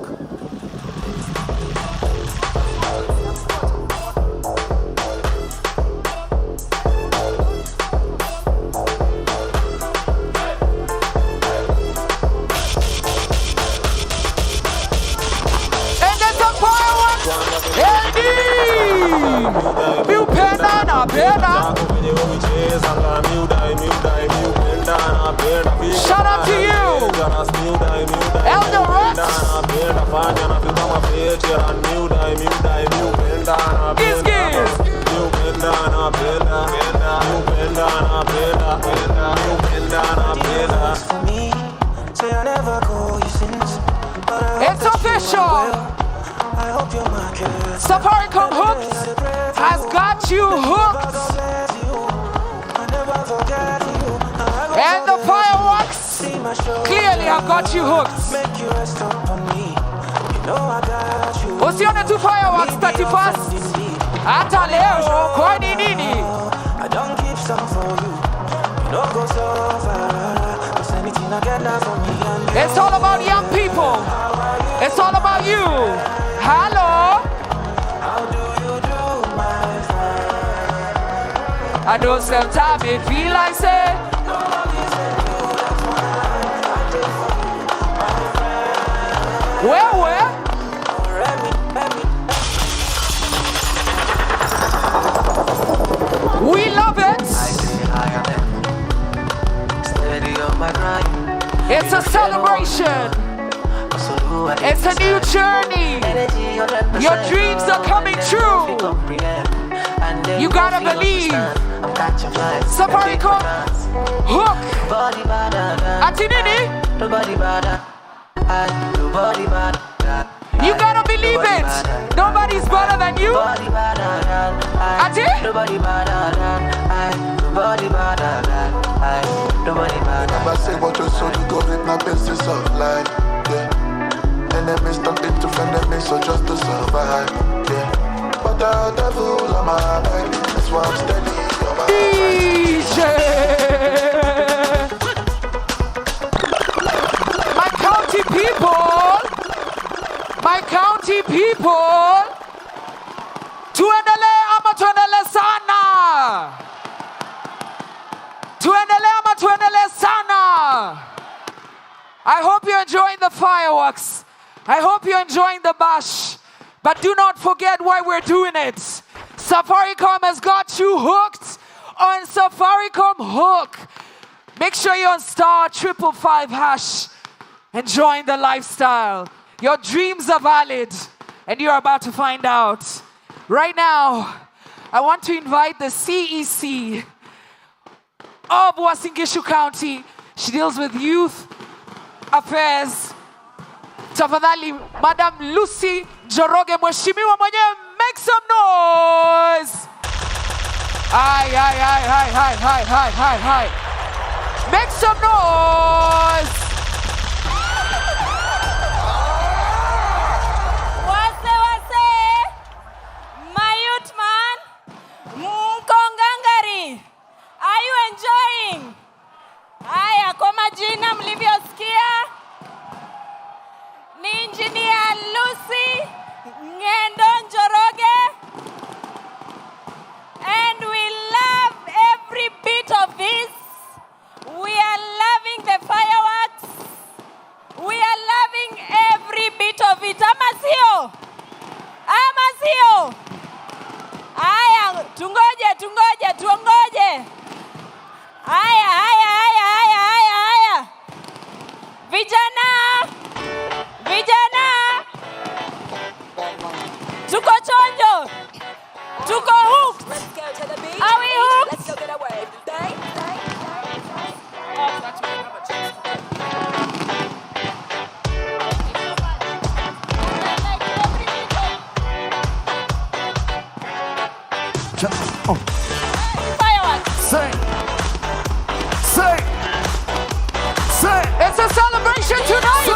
And then the fireworks! Miupenda na penda. Shout out to you, Elder Rex. It's official. Safaricom Hooked has got you hooked. And the fireworks clearly have got you hooked. Usione tu fireworks 31st. Hata leo kwa nini? It's all about young people. It's all about you. Hello. I know sometimes it feel like say. Where? We love it. It's a celebration. It's a new journey. Your dreams are coming true. You gotta believe. Safaricom Hook. Ati nini? You gotta believe it. Nobody's better than you. Ati? Never say what you saw, you go in my business of life, yeah. Enemies don't need to friend me, so just to survive, yeah. But the devil on my back, that's why I'm steady. DJ! My county people, tuendelee ama tuendelee sana? Tuendelee ama tuendelee sana? I hope you're enjoying the fireworks. I hope you're enjoying the bash. But do not forget why we're doing it. Safaricom has got you hooked on Safaricom Hook. Make sure you're on *555# enjoying the lifestyle. Your dreams are valid. And you're about to find out. Right now, I want to invite the CEC of Uasin Gishu County. She deals with youth affairs. Tafadhali, Madam Lucy Njoroge, mheshimiwa mwenyewe, make some noise. Hi. Make some noise. Wase, my youth man, Mkongangari, are you enjoying? Haya, kwa majina mlivyosikia, ni Engineer Lucy Njoroge, and we love every bit of this. We are loving the fireworks. We are loving every bit of it. Amasio. Aya, tungoje. Aya. Vijana. Tuko chonjo. Tuko hooked. Are we hooked? Let's go get a wave. Say. It's a celebration tonight.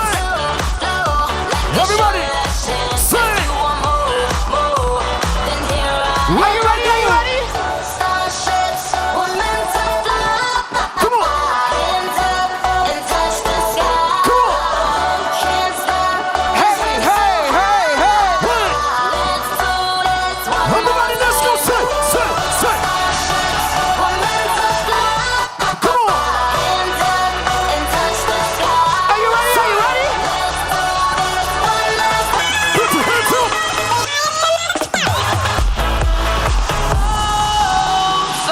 Everybody, say. Are you ready? Come on. Hey. Everybody, let's go. Say. Come on. Are you ready? Put your hands up.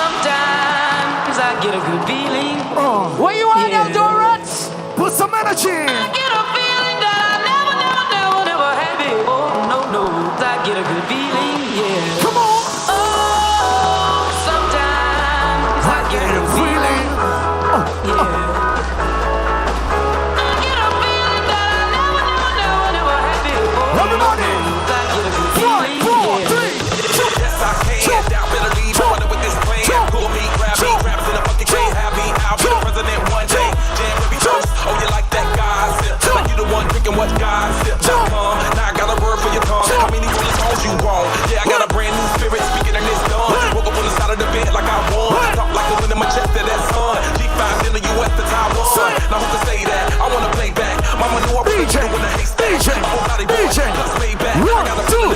Sometimes I get a good feeling. Where you at, Eldoret? Put some energy. I get a feeling that I never had before. No. I get a good feeling, yeah. Come on. Oh, sometimes I get a good feeling, yeah. I get a feeling that I never had before. Everybody. I get a good feeling, 5, 4, yeah. 3, 2. Yes, I can. Doubt better leave. I wonder what this plan. Pull me, grab me, traps in a bucket, can't have me. I'll be the president one day. Jam every toast. Oh, you like that gossip? Like you the one drinking what gossip. Now I got a word for your tongue. How many rolling songs you want? Yeah, I got a brand new spirit speaking in this gun. Woke up on the side of the bed like I won. Talk like the wind in my chest to that sun. G5 in the US to Taiwan. Now who can say that? I wanna play back. Mama knew I was DJ when the hate stage. My whole body boy, plus way back. I got a DJ.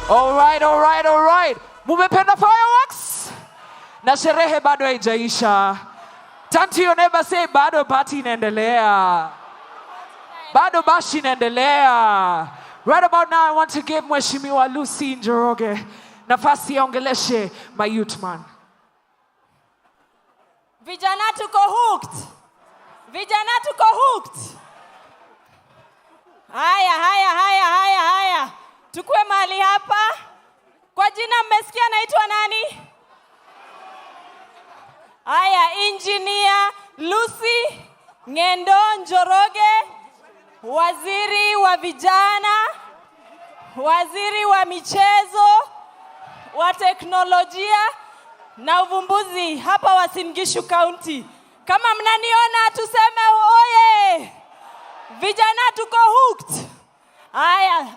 All right. Mumependa fireworks? Na sherehe bado haijaisha. Turn to your neighbor, say bado party inaendelea. Bado bashi inaendelea. Right about now I want to give Mheshimiwa Lucy Njoroge nafasi ya ongeleshe my youth man. Vijana tuko hooked. Haya. Tukue mahali hapa. Kwa jina mmesikia naitwa nani? Haya, Engineer Lucy Njoroge, waziri wa vijana, waziri wa michezo, wa teknolojia na uvumbuzi hapa Uasin Gishu County. Kama mnaniona tuseme oye. Vijana tuko hooked. Haya.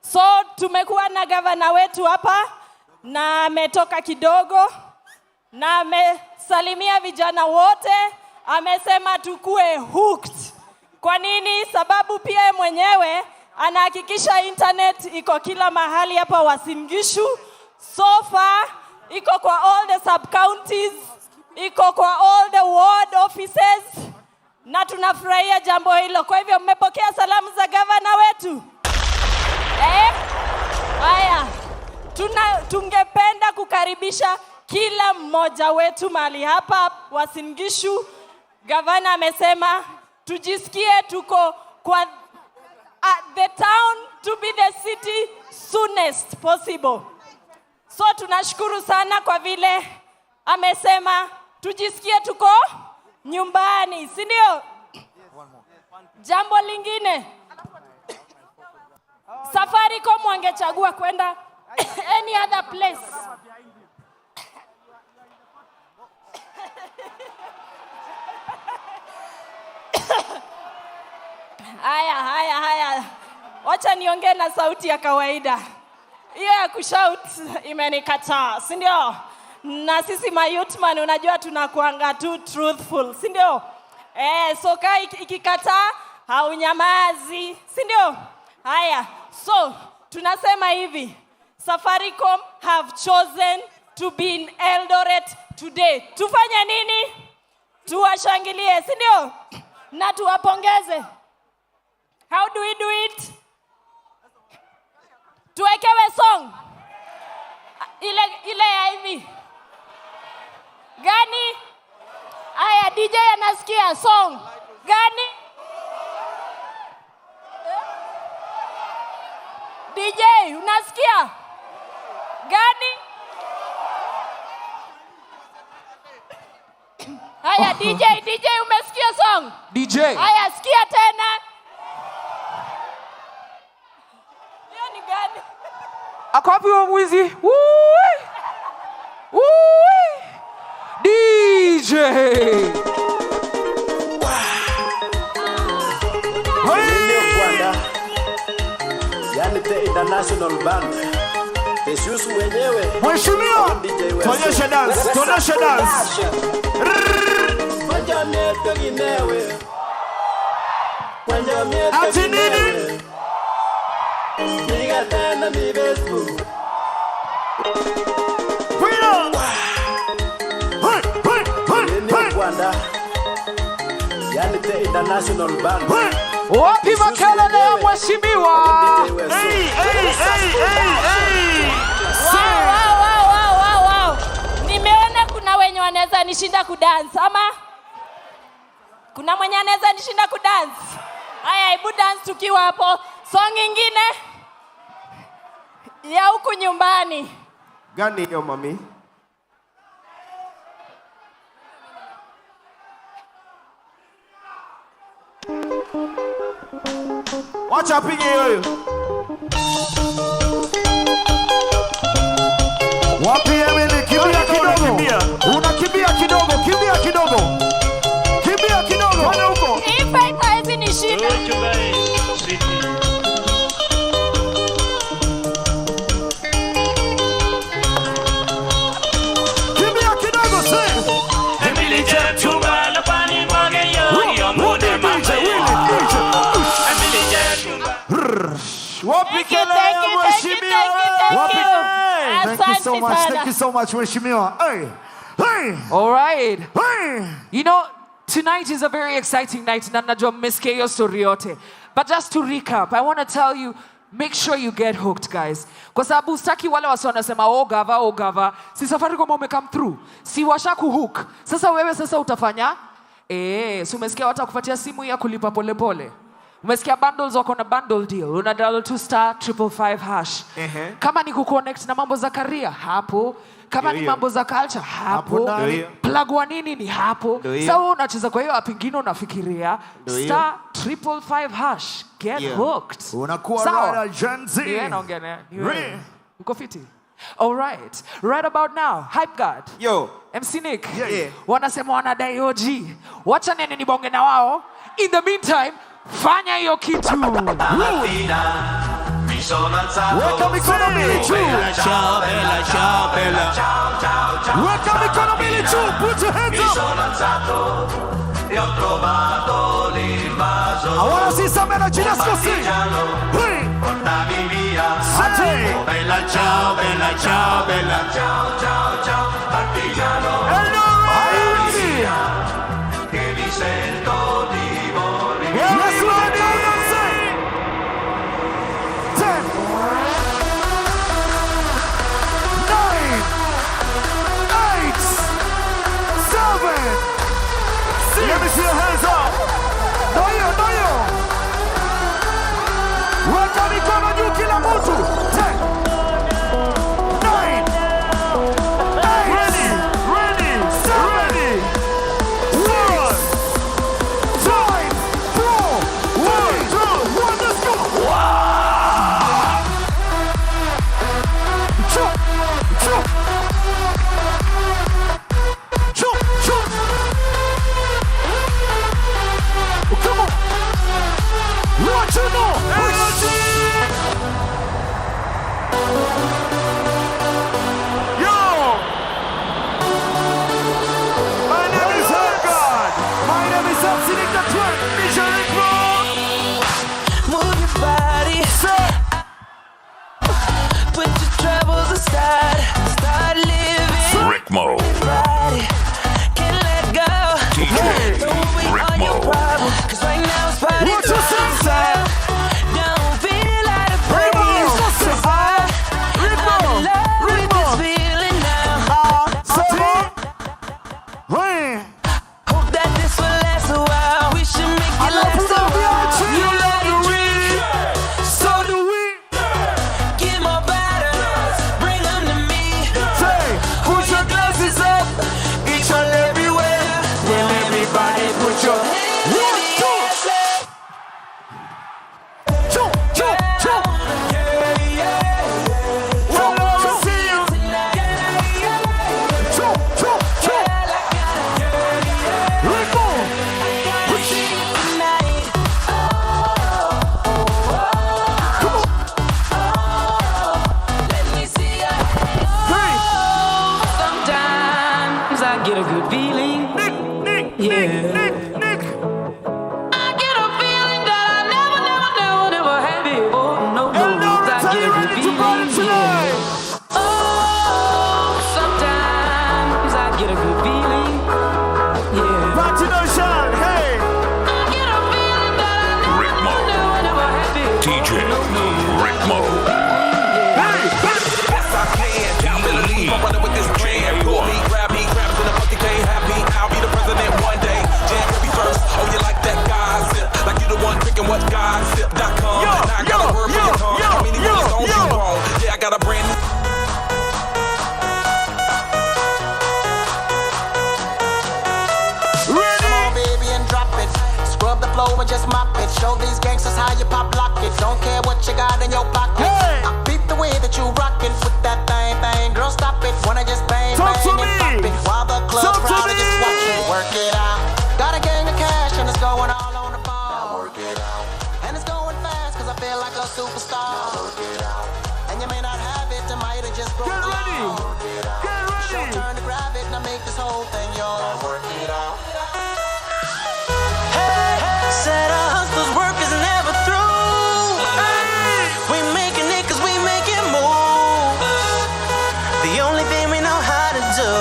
So tumekuwa na gavana wetu hapa na ametoka kidogo na amesalimia vijana wote, amesema tukue hooked. Kwa nini? Sababu pia mwenyewe anahakikisha internet iko kila mahali hapa Uasin Gishu. So far iko kwa all the sub counties, iko kwa all the ward offices, na tunafurahia jambo hilo. Kwa hivyo mmepokea salamu za gavana wetu? Haya, tungependa kukaribisha kila mmoja wetu mahali hapa Uasin Gishu. Gavana amesema tujisikie tuko kwa the town to be the city soonest possible. So tunashukuru sana kwa vile amesema tujisikie tuko nyumbani, si ndio? Jambo lingine, Safaricom wangechagua kwenda any other place. Haya. Wacha niongee na sauti ya kawaida. Hiyo ya kushout imenikataa, si ndio? Na sisi mayouthman unajua tunakuanga tu truthful, si ndio? So kai ikikataa haunyamazi, si ndio? Haya. So tunasema hivi, Safaricom have chosen to be in Eldoret today. Tufanye nini? Tuwashangilie, si ndio? Na tuwapongeze. How do we do it? Tuwekewe song. Ile ya hivi. Gani? Aya, DJ anasikia song. Gani? DJ, unasikia? Gani? Aya, DJ umesikia song? DJ. Aya, sikia tena. Hiyo ni gani? Akapi wa mwizi. DJ. Yani the international band. Jesus mwenyewe. Mheshimiwa, tuonyeshe dance. Ati nini? Niga tena mi Facebook. Yani the international band. Wapi makelele ya mheshimiwa? Wow. Nimeona kuna wenye wanaweza nishinda kudance ama? Kuna mwenye anaweza nishinda kudance? Haya, hebu dance tukiwa hapo. Song nyingine ya huku nyumbani. Gani hiyo mami? Wacha apige hiyo. Wapi Emily? Kimbia kidogo. Unakimbia kidogo. Bwana huko. Ifa hizi ni shida. Kimbia kidogo sasa. Emily Jatuba la pani mwage yo. Wapi kelele ya mheshimiwa? Thank you so much, mheshimiwa. Hey. All right. You know, tonight is a very exciting night. Na najua mmesikia hiyo story yote. But just to recap, I want to tell you, make sure you get hooked, guys. Kwa sababu sitaki wale wasi wanasema oh gava. Si Safaricom come through. Si washaku hook. Sasa wewe utafanya? Si umesikia watakupatia simu ya kulipa polepole. Umesikia bundles wako na bundle deal. Una dial 2*555#. Kama ni kuconnect na mambo za career, hapo. Kama ni mambo za culture, hapo. Plug wa nini ni hapo. Sasa unacheza kwa hiyo app ingine unafikiria *555#. Get hooked. Unakuwa rada Gen Z. Uko fiti? All right. Right about now, Hype God. Yo. MC Nick. Wanasema wanadai OG. Wacha nene nibonge na wao. In the meantime, fanya hiyo kitu. Weka mikono mbili juu. Weka mikono mbili juu. Put your hands up. I want to see some energy. Let's go sing. Bella ciao, bella ciao, bella ciao, ciao, ciao, partigiano. Che mi sento di morire. Yes, Lord, 10, 9, 8, 7, 6. Let me see your hands up. get a good feeling. Yeah. I get a feeling that I never had before. No, I get a good feeling. Yeah. Oh, sometimes I get a good feeling. Yeah. Patination, hey. I get a feeling that I never had before. DJ Rickmo. Yes, I can. Can't believe I'm running with this plan. Pull me, grab me, traps in the bucket, can't have me. I'll be the president one day. Jam be first. Oh, you like that gossip? Like you the one drinking what gossip.com. Now I got a word for your tongue. How many millions don't you want? Yeah, I got a brand new. Come on, baby, and drop it. Scrub the floor and just mop it. Show these gangsters how you pop lock it. Don't care what you got in your pocket. I beat the way that you rockin' with that thing. Girl, stop it. Wanna just bang and pop it while the club crowd is just watching. Work it out. Got a gang of cash and it's going all on the ball. Now work it out. And it's going fast 'cause I feel like a superstar. Now work it out. And you may not have it, I might have just broke the law. Work it out. Get ready. Show turn to grab it and I make this whole thing yours. Now work it out. Said our hustler's work is never through. We making it 'cause we make it move. The only thing we know how to do.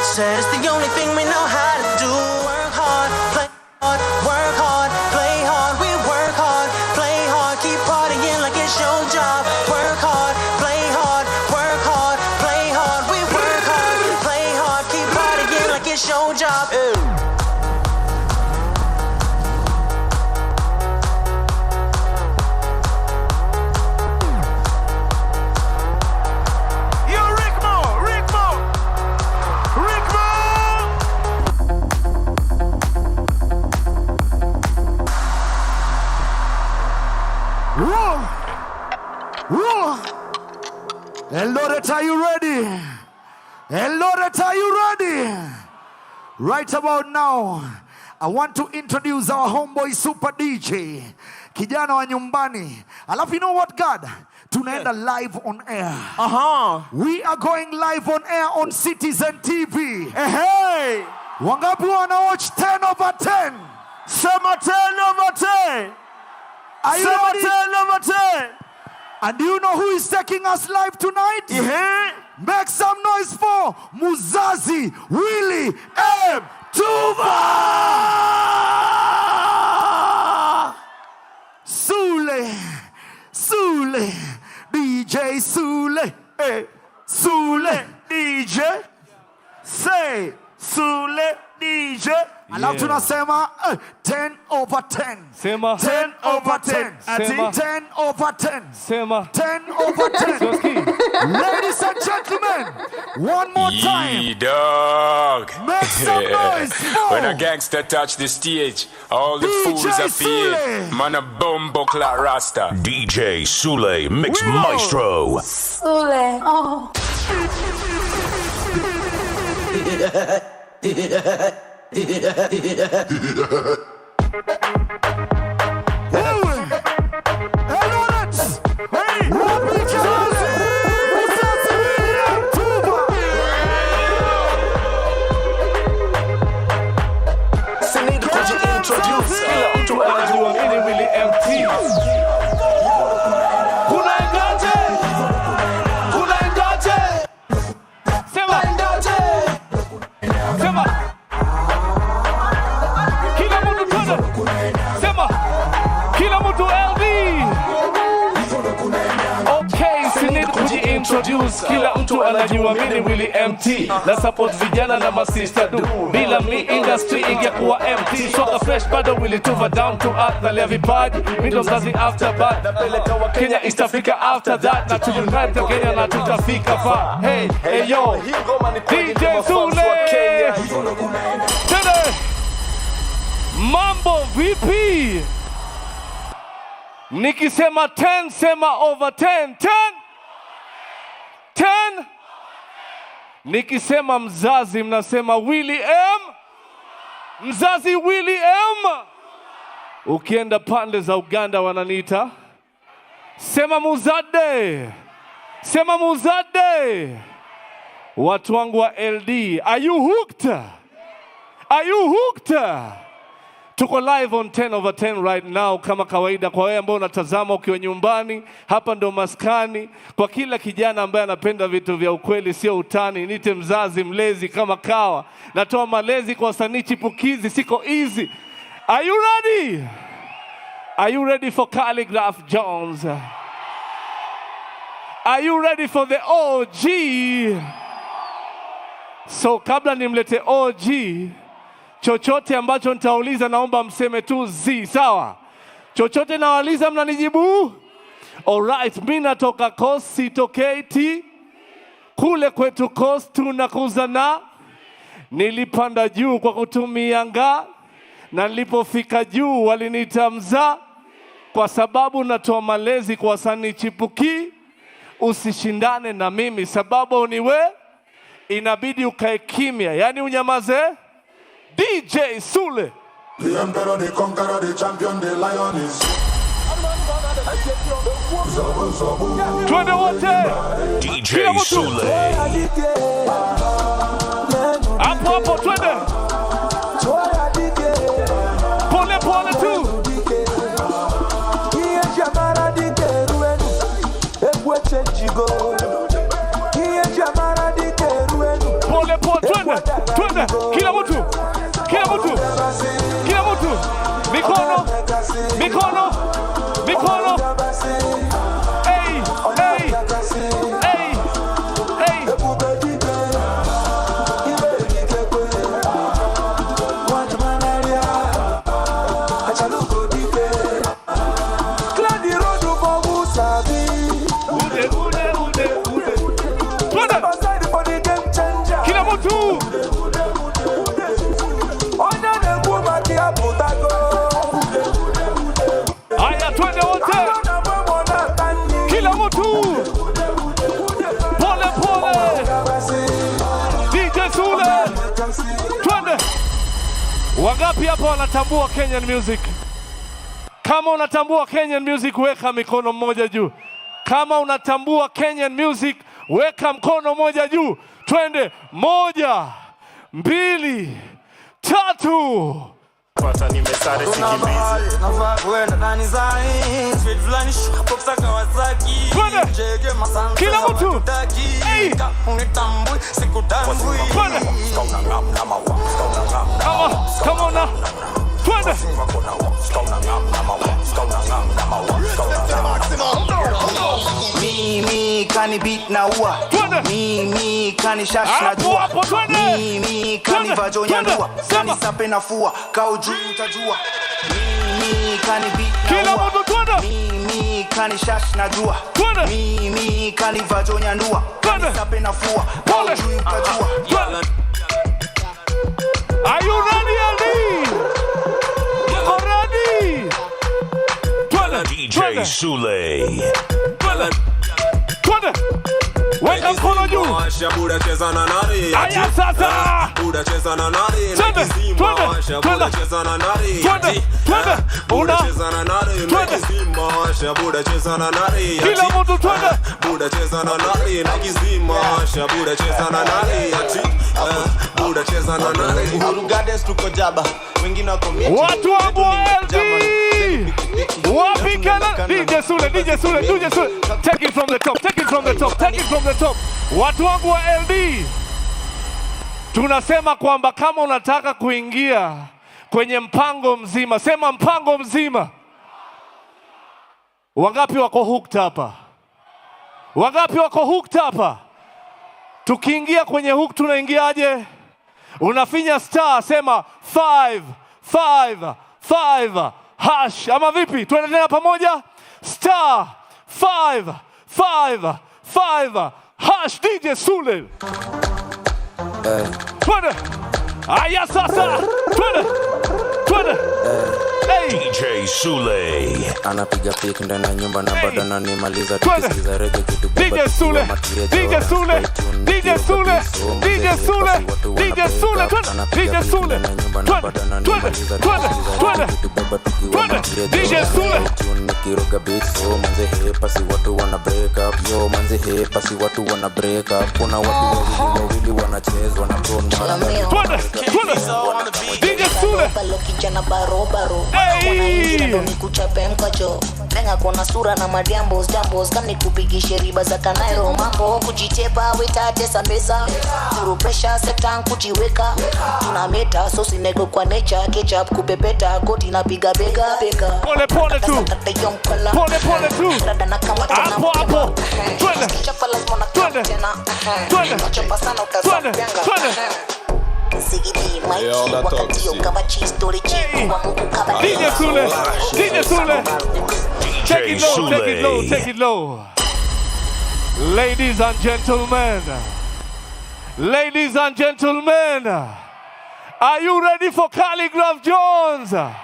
Said it's the only thing we know how to do. Work hard, play hard, work hard, play hard. We work hard, play hard, keep partying like it's your job. Work hard, play hard, work hard, play hard. We work hard, play hard, keep partying like it's your job. Eldoret, are you ready? Eldoret, are you ready? Right about now, I want to introduce our homeboy super DJ, kijana wa nyumbani. Alafu, you know what, God? Tunaenda live on air. We are going live on air on Citizen TV. Hey! Wangapi wana watch 10 over 10? Sema 10 over 10. Are you Sema ready? 10 over 10. And do you know who is taking us live tonight? Yeah. Make some noise for Muzazi Willie M. Tuva! Sule, DJ Sule, Sule, DJ. Say, Sule, DJ. Alafu tunasema 10 over 10. Sema 10 over 10. Sema 10 over 10. Sema 10 over 10. Ladies and gentlemen, one more time. Dog. Make some noise. When a gangster touch the stage, all the fools appear. Man a bumbo clock rasta. DJ Sule Mix Maestro. Sule. Oh. Introduce kila mtu anajua mimi Willy MT na support vijana na masista du bila mi industry ingekuwa empty soka fresh bado Willy Tuva down to earth na levy party middle mzazi after bad napeleka wa Kenya East Africa after that na tuunite Kenya na tutafika far hey yo DJ Sule Tene Mambo vipi nikisema 10 sema over 10 10 nikisema mzazi mnasema Willy M. Mzazi Willy M. Ukienda pande za Uganda wananiita sema muzade. Sema muzade. Watu wangu wa LD, are you hooked? Are you hooked? Tuko live on 10/10 right now kama kawaida. Kwa wewe ambao unatazama ukiwa nyumbani, hapa ndo maskani. Kwa kila kijana ambaye anapenda vitu vya ukweli sio utani, nite mzazi mlezi kama kawa. Natoa malezi kwa wasanii chipukizi, siko easy. Are you ready? Are you ready for Calligraph Jones? Are you ready for the OG? So kabla nimlete OG, chochote ambacho nitauliza naomba mseme tu Z, sawa? Chochote nawauliza mnanijibu? Alright, mimi natoka Coast, sitokei T. Kule kwetu Coast tunakuza na. Nilipanda juu kwa kutumia nga. Na nilipofika juu waliniita mza. Kwa sababu natoa malezi kwa wasanii chipuki. Usishindane na mimi sababu niwe. Inabidi ukae kimya, yani unyamaze. DJ Sule. The emperor, the conqueror, the champion, the lion is. Twende wote. DJ Sule. Hapo hapo twende. Pole pole tu. Pole pole twende. Twende. Kila mtu. Kila mtu. Kila mtu. Mikono. Mikono. Mikono. Hey. Hey. Hey. Hey. Kila mtu. Aya twende wote. Kila mtu. Pole pole. DJ Sule. Twende. Wangapi hapa wanatambua Kenyan music? Kama unatambua Kenyan music weka mikono mmoja juu. Kama unatambua Kenyan music weka mkono mmoja juu. Twende 1, 2, 3. Pata nimesare sikimbizi. Nafaa kwenda ndani zani. Street fulani shop Kawasaki. Jege masanga. Kila mtu. Hey. Unitambui sikutambui. Twende. Come on now. Twende. Mimi kani beat na ua. Mimi kani shash na jua. Mimi kani vajonya ndua. Kani sape na fua. Kau juu utajua. Mimi kani beat na ua. Mimi kani shash na jua. Mimi kani vajonya ndua. Kani sape na fua. Kau juu utajua. Are you ready, LD? You ready? DJ Sule. Twende. Weka mkono juu. Buda cheza na nani? Aya sasa. Buda cheza na nani? Twende. Twende. Buda cheza na nani? Twende. Twende. Buda cheza na nani? Twende. Buda cheza na nani? Kila mtu twende. Buda cheza na nani? Nakizima. Buda cheza na nani? Buda cheza na nani? Uhuru Gardens tuko jaba. Wengine wako miti. Watu wangu wa LD. Wapikana. DJ Sule. DJ Sule. DJ Sule. Take it from the top. Take it from the top. Take it from the top. Watu wangu wa LD. Tunasema kwamba kama unataka kuingia kwenye mpango mzima, sema mpango mzima. Wangapi wako hooked hapa? Wangapi wako hooked hapa? Tukiingia kwenye hook tunaingiaje? Unafinya star, sema 555 hash. Ama vipi? Tuendelea pamoja? Star 555 hash. DJ Sule. Twende. Aya sasa. Twende. Twende. DJ Sule. Anapiga pick ndani ya nyumba na bado ananimaliza tukisikiza reggae kitu DJ Sule. DJ Sule. DJ DJ Sule, DJ Sule, DJ Sule, DJ Sule, DJ Sule. Nikiroga beats, yo manze hepa si watu wana break up, yo manze hepa si watu wana break up. Kuna watu wawili wanacheza wana bron mara. DJ Sule. Kijana barobaro. Wananjira ndo nikuchape mkacho. Lenga kona sura na madiambos jambos kani kupigishe riba za kanairo mambo kujitepa wetate samesa zero pressure setan kujiweka tunameta so sinego kwa nature ketchup kupepeta koti na piga bega bega pole pole tu rada na kama tena hapo twende chapa lazima na tena chapa sana utazapanga Sigidi Mike wakati kama cheese story chiku wa Mungu kama DJ Sule Take it low. Ladies and gentlemen, are you ready for Calligraph Jones? Are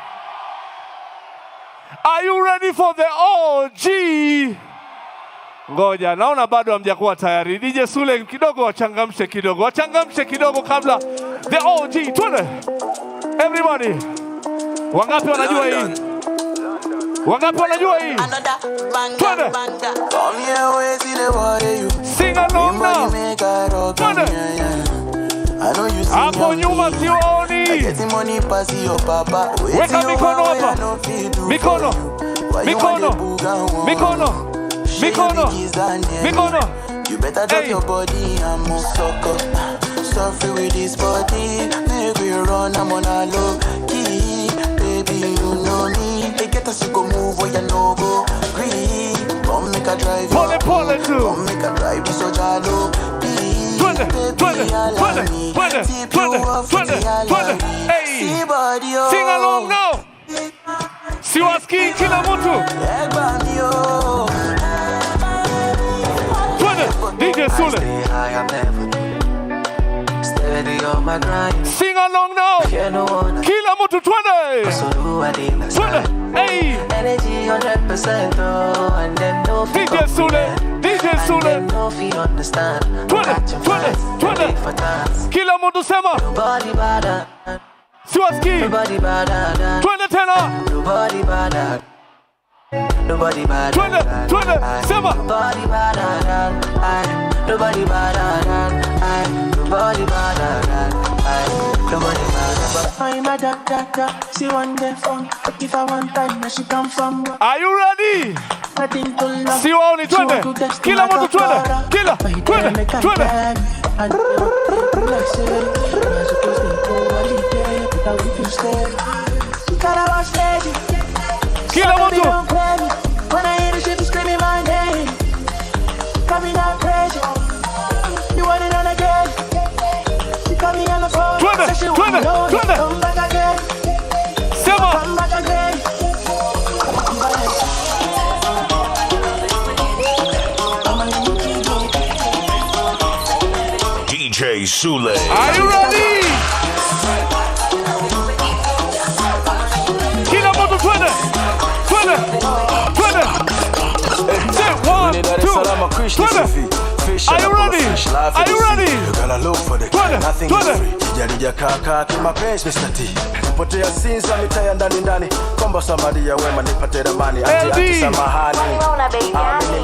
you ready for the OG? Ngoja, naona bado hamjakuwa tayari. DJ Sule kidogo wachangamshe kidogo kabla the OG. Twende. Everybody. Wangapi wanajua hii? Twende. Sing along now. Twende. Hapo nyuma sioni. Weka mikono hapa. Mikono. You better drop your body and move sucker. Suffer with this body, make we run, I'm on a low key. Baby, you know me. They get us to go move where you know go. Green, come make a drive. Come make a drive this so jalo. Sing along now. Siwaski kila mtu. DJ Sule. Sing along now. Kila mtu twende. Hey. DJ Sule. Twende. Kila mtu sema. Siwaski. Twende tena. Nobody bad. Twende, sema. Nobody bad. Nobody bad. I'm a doctor. She want the phone. If I want time, now she come from. Are you ready? Siwaoni, twende. Kila mtu twende. Twende. Kila mtu. When I hear the shit, you screaming my name. Coming out crazy. You want it on again. She call me on the phone. Twende. Come back again. Sema. Come back again. DJ Sule. Are you ready? Kila mtu twende. Say 1, 2, twende. Are you ready? You gotta look for the kind, nothing is free. Kijarija kaka kimapenzi Mr. T. Potea sinza mitaya ndani. Komba samaria wema nipate ramani. Ati samahani.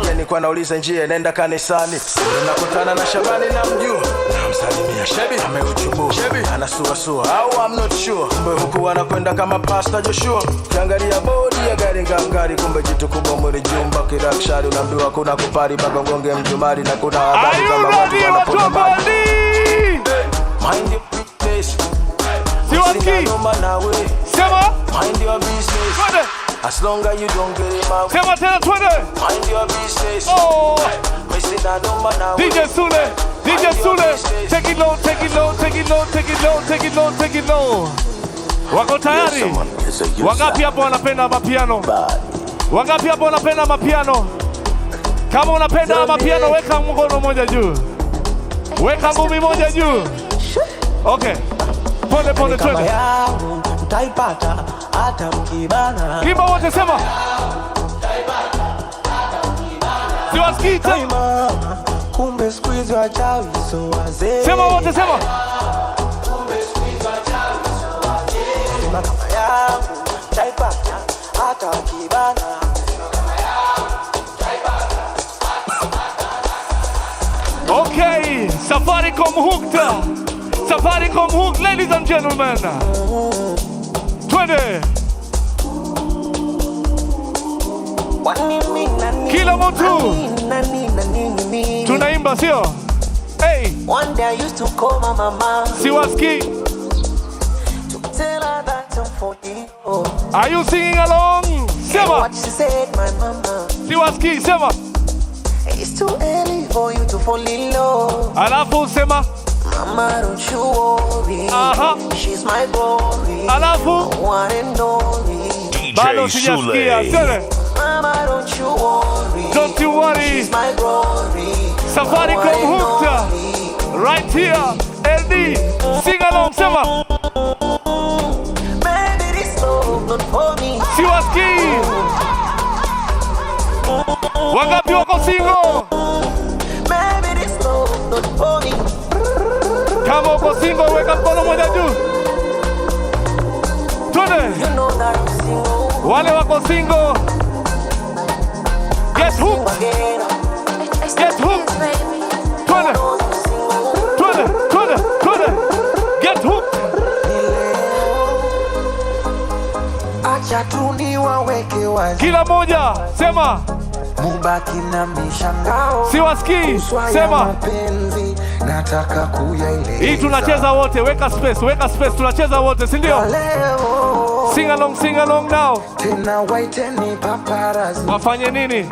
Mimi kwa nauliza njia nenda kanisani. Nakutana na Shabani na mjua. Namsalimia Shebi ameuchubu. Shebi ana sura. Au I'm not sure. Kumbe huku anakwenda kama Pastor Joshua. Kiangalia bodi ya gari ngangari kumbe jitu kubwa mwili jumba kirakshari unaambiwa kuna kupari mpaka ugonge mjumari na kuna habari kama watu wanapona. Mind your business. Siwaski. Sema. Mind your business. Twende. As long as you don't get him out. Sema tena twende. Mind your business. Oh. DJ Sule. Take it low. Wako tayari? Wangapi hapo wanapenda mapiano? Kama unapenda mapiano weka mkono moja juu. Weka ngumi moja juu. Okay. Pole twende. Utaipata hata mkibana. Kimba wote sema. Siwaski. kumbe squeeze wachawi so wazee. Sema wote sema. Kumbe squeeze wachawi so wazee. Sema kama yangu chaipa hata kibana. Okay, Safaricom hooked. Safaricom hooked, ladies and gentlemen. 20. Kila mtu. Tunaimba sio? Hey. One day I used to call my mama. Siwaski. To tell her that I'm 40. Are you singing along? Sema. What she said, my mama. Siwaski, sema. It's too early for you to fall in love. Alafu sema. Mama, don't you worry. She's my glory. Alafu. One and only. Bado sijasikia. Sema. Mama, don't you worry. Don't you worry. She's my glory. Safaricom hooked. Right here. LD. Sing along, sema. Maybe this love not for me. Siwaski. Wangapi wako single? Maybe this love not for me. Kama uko single, weka mkono moja juu. Twende. Wale wako single. Get hooked. Get hooked. Twende. Twende. Twende. Twende. Get hooked. Acha tu niwaweke wazi. Kila moja, sema. Mubaki na mishangao. Siwaski, sema. Mapenzi nataka kuyaelewa. Hii tunacheza wote, weka space, tunacheza wote, si ndio? Sing along now. Tena waiteni paparazzi. Wafanye nini?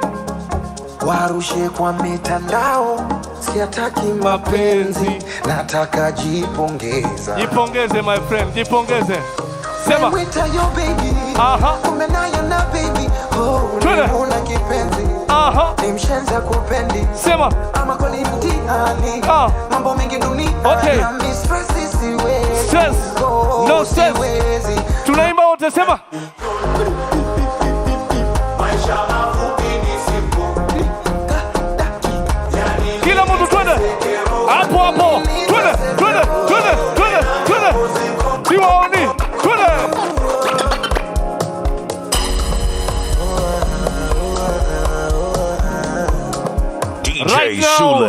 Warushe kwa mitandao. Siataki mapenzi, nataka jipongeza. Jipongeze my friend, jipongeze. Sema. Wita yo baby. Umenayo na baby. Una kipenzi. Ni mshenza kupendi. Sema. Ama kwa ni mtihani. Mambo mengi dunia. Okay. Stress. No stress. Tunaimba wote, sema. Kila mtu twende. Hapo hapo. Twende. Siwaoni. Twende. Right now,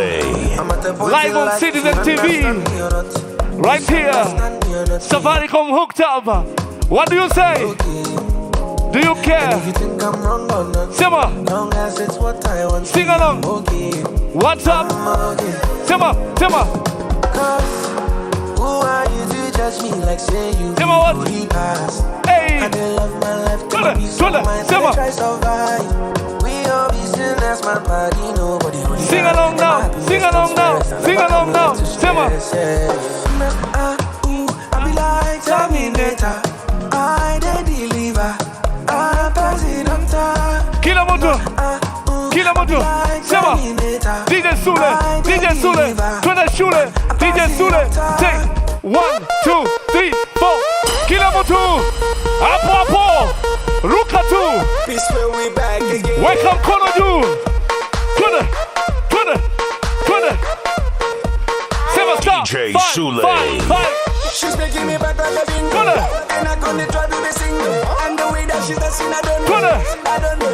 live on Citizen TV, right here, Safaricom hooked up. What do you say? Do you care? Sema. Sing along. What's up? Sema. Who are you to judge me like say you really past? Hey. I didn't love my life to be so much I try survive. We all be sin, that's my body, nobody really Sing along now. Sema. I be like Terminator. I the deliver. I pass it on time. Kila mtu. Sema. DJ Sule. Twende shule. DJ Sule. Take 1, 2, 3, 4. Kila mtu. Hapo. Ruka tu. Weka mkono juu. Twende. Sema stop. DJ Sule. She's making me back like a bingo. And I couldn't try to be single. And the way that she's dancing, I don't know.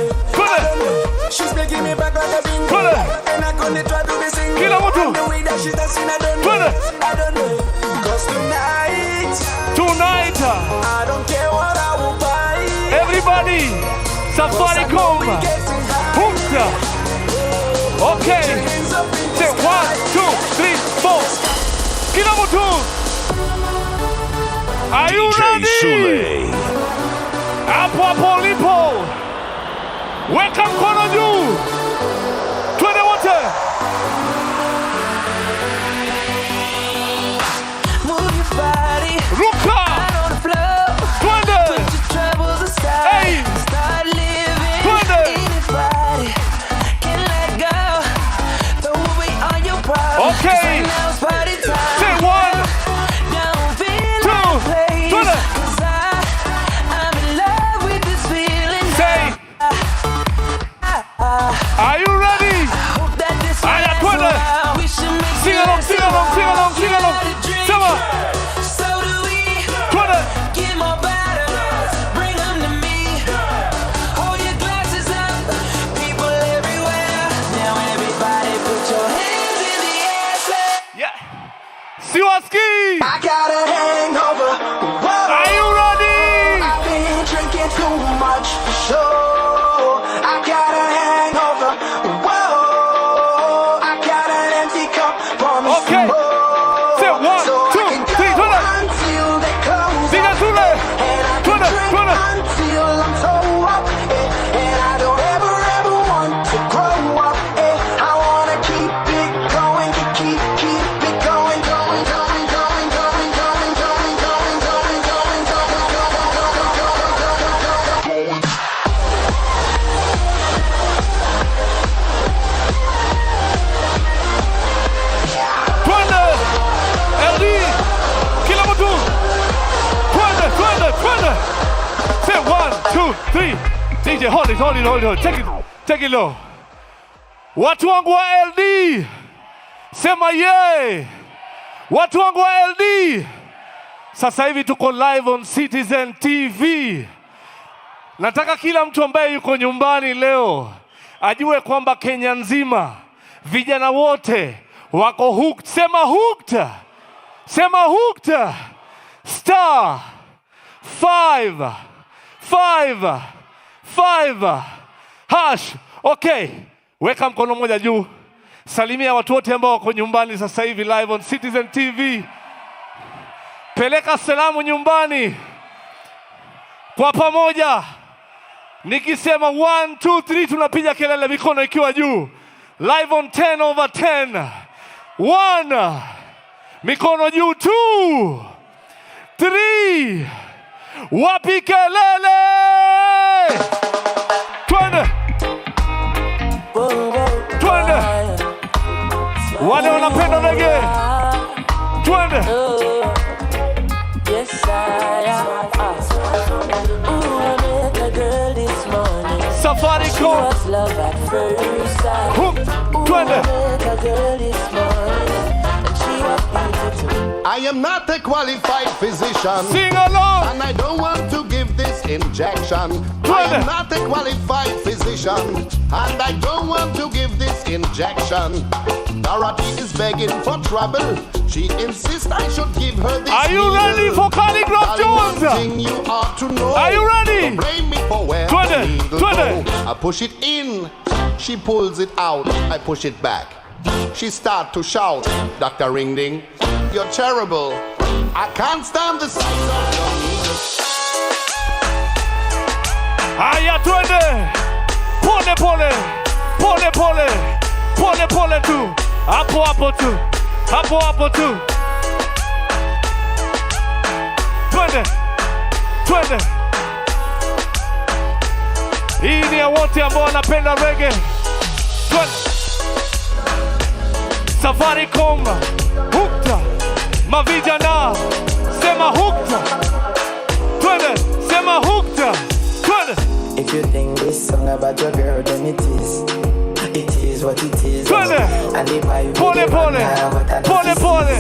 She's making me back like a bingo. And I couldn't try to be single. And the way that she's dancing, I don't know. Cause tonight, I don't care what I will buy. Everybody, Safaricom, hooked. Okay. Say 1, 2, 3, 4. Kila mtu. Are you ready? Sule. Hapo lipo. Weka mkono juu. Twende wote. Move your body. Ruka. Out on the floor. Twende. Put your troubles aside. Hey. Start living. Twende. Anybody can let go. Throw away all your problems. Okay. Right now it's party time. Say 1. Don't feel like place. Twende. 'Cause I'm in love with this feeling. Say. along, sing along, sing along. Come on. So do we. Get more bottles, bring them to me. Hold your glasses up, people everywhere. Now everybody put your hands in the air. Say, yeah. Siwaski. I got a hangover. Whoa. Are you ready? I've been drinking too much for sure. I got a hangover. Whoa. I got an empty cup. Promise okay. Say 1, 2, 3, turn up. Until they close. Sing it, Sule. Turn up. Until I'm so up. And I don't ever want to grow up. I wanna keep it going. Keep it going. Say 1, 2, 3. DJ, hold it. Take it low. Watu wangu wa LD. Sema ye. Watu wangu wa LD. Sasa hivi tuko live on Citizen TV. Nataka kila mtu ambaye yuko nyumbani leo ajue kwamba Kenya nzima vijana wote wako hooked. Sema hooked. Sema hooked. Star 555 hash. Okay, weka mkono mmoja juu. Salimia watu wote ambao wako nyumbani sasa hivi live on Citizen TV. Peleka salamu nyumbani kwa pamoja. Nikisema 1, 2, 3 tunapiga kelele, mikono ikiwa juu. Live on 10/10. 1, mikono juu. 2, 3, wapi kelele? Twende. Wale wanapenda reggae. Twende. yes, I met a girl this morning. Safaricom. She was love at first sight. I met a girl this morning. And she was beautiful. I am not a qualified physician. Sing along. And I don't want to give this injection. I am not a qualified physician. And I don't want to give this injection. Dorothy is begging for trouble. She insists I should give her this. Are you ready for Calligraph Jones? One thing you ought to know. Are you ready? Don't blame me for where the needle go. I push it in. She pulls it out. I push it back. She start to shout, Dr. Ring Ding, you're terrible. I can't stand the sight of your needles. Aya twende. Pole pole. Pole pole. Pole pole tu. Hapo hapo tu. Hapo hapo tu. Twende. Twende. Hii ni ya wote ambao wanapenda reggae. Twende. Safaricom, hukta, mavijana, sema hukta, twende, sema hukta, twende. If you think this song about your girl, then it is what it is. Twende, and if I pole pole, pole pole,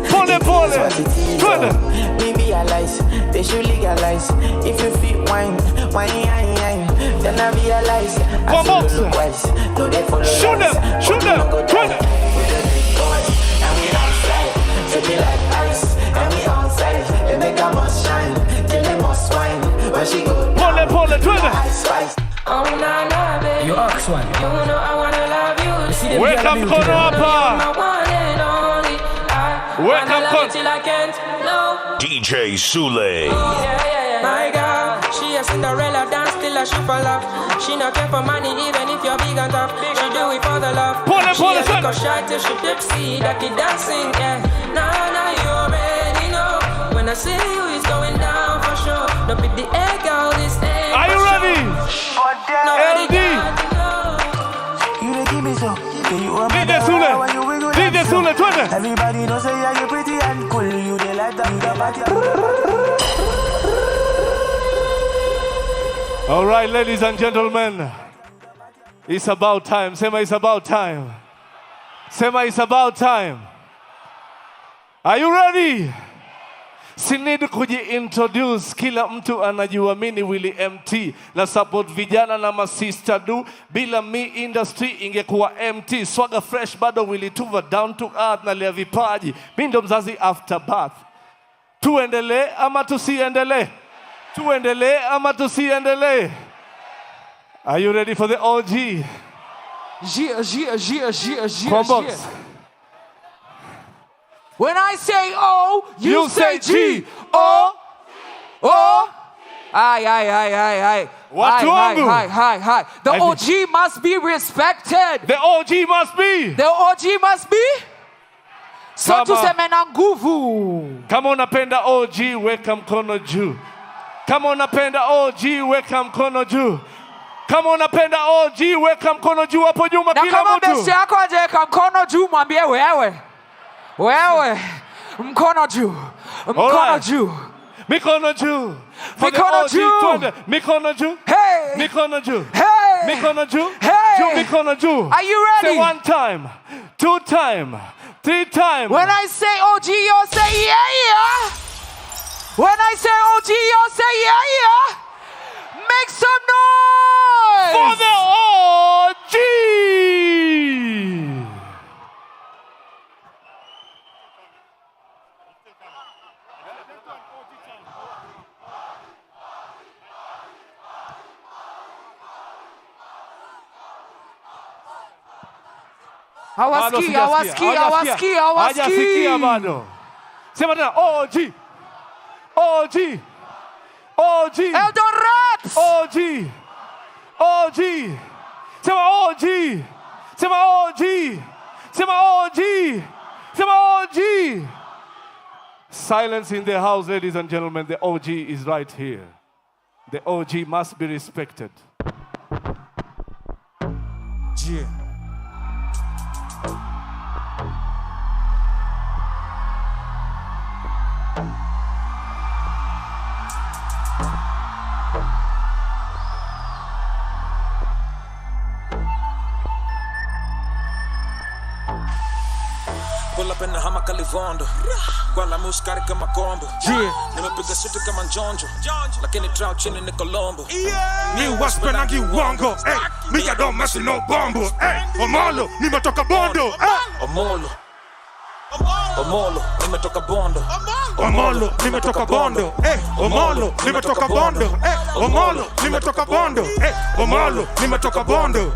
pole pole, twende. Me realize, they should legalize. If you feel wine, then I realize. One more. Shoot them, twende. And we outside, so they like ice. And we outside, they make a must shine. Till they must wine. When she go down, pole, twende. Oh, nah, nah, baby. You ask one. You know I wanna love you. Weka mkono hapa. Weka mkono. DJ Sule. My girl, she a Cinderella dance till a shoe fall off. She not care for money even if you're big and tough. She do it for the love. She a little shy till she tipsy, that keep dancing, yeah. Nah, you already know. When I see you, it's going down for sure. Don't be the egg, girl, this ain't. Are you ready? LD. You the give me so. DJ Sule. DJ Sule, twende. Everybody knows say yeah, you pretty and cool. You they like that, the party. All right, ladies and gentlemen, it's about time. Sema, it's about time. Sema, it's about time. Are you ready? Sinidi kuji-introduce, kila mtu anajua mini Willy MT na support vijana na masista du. Bila mi industry ingekuwa MT. Swagger fresh bado Willy Tuva, down to earth na lea vipaji. Mi ndo mzazi after birth. Tuendelee ama tusiendelee? Tuendelee ama tusiendelee? Are you ready for the OG? Combox. When I say O, you say G. O, O. Aye. Watu wangu. Hi. The OG must be respected. The OG must be. The OG must be. So tuseme na nguvu. Kama unapenda OG, weka mkono juu. Kama unapenda OG, weka mkono juu. Kama unapenda OG, weka mkono juu hapo nyuma kila mtu. Na kama besti yako hajaweka mkono juu, mwambie wewe. Mkono juu. Mkono juu. Mikono juu. Mikono juu. Mikono juu. Hey. Mikono juu. Hey. Mikono juu. Hey. Mikono juu. Are you ready? Say 1 time, 2 time, 3 time. When I say OG, you say yeah. When I say OG, you say yeah. Make some noise for the OG. Hawasikii. Hajasikia bado. Sema tena OG. Eldoret. OG. Sema OG. Silence in the house, ladies and gentlemen. The OG is right here. The OG must be respected. Yeah. Pull up in the Hama Calivondo. Guala muskari kama kombo. Nimepiga suti kama njonjo. Lakini trao chini ni Colombo. Ni waspenangi wango. Me I don't mess with no bombo. Omolo, nimetoka bondo. Omolo, nimetoka bondo. Omolo, nimetoka bondo. Omolo, nimetoka bondo. Omolo, nimetoka bondo. Omolo, nimetoka bondo.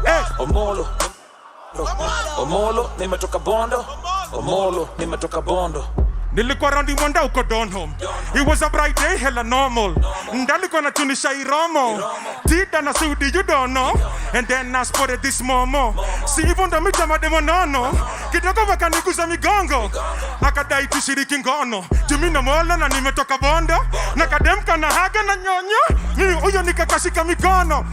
Omolo, nimetoka bondo. Omolo, nimetoka bondo. Nilikuwa raundi mwanda uko Donholm. It was a bright day, hella normal. Ndalikuwa natunisha iromo. Tida na sudi, you don't know. And then I spotted this momo. Si hivyo ndo mita mademonono. Kidogo wakaniguza migongo. Akadai tushiriki ngono. Jumina mola na nimetoka bondo. Nakademka na haga na nyonyo. Mimi huyo nikakashika mikono.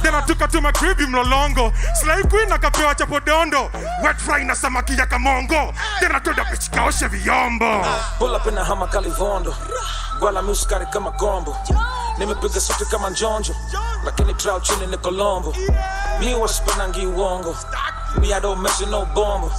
Then I took her to my crib mlolongo. Slay queen akapewa chapo dondo. Wet fry na samaki ya kamongo. Then I told the bitch kaoshe vyombo. Pull up in the Hama Calivondo. Guala muskari kama kombo. Nimepiga suti kama njonjo. Lakini trao chini ni Colombo. Mi waspenangi uongo. Me I don't mess with no bombo.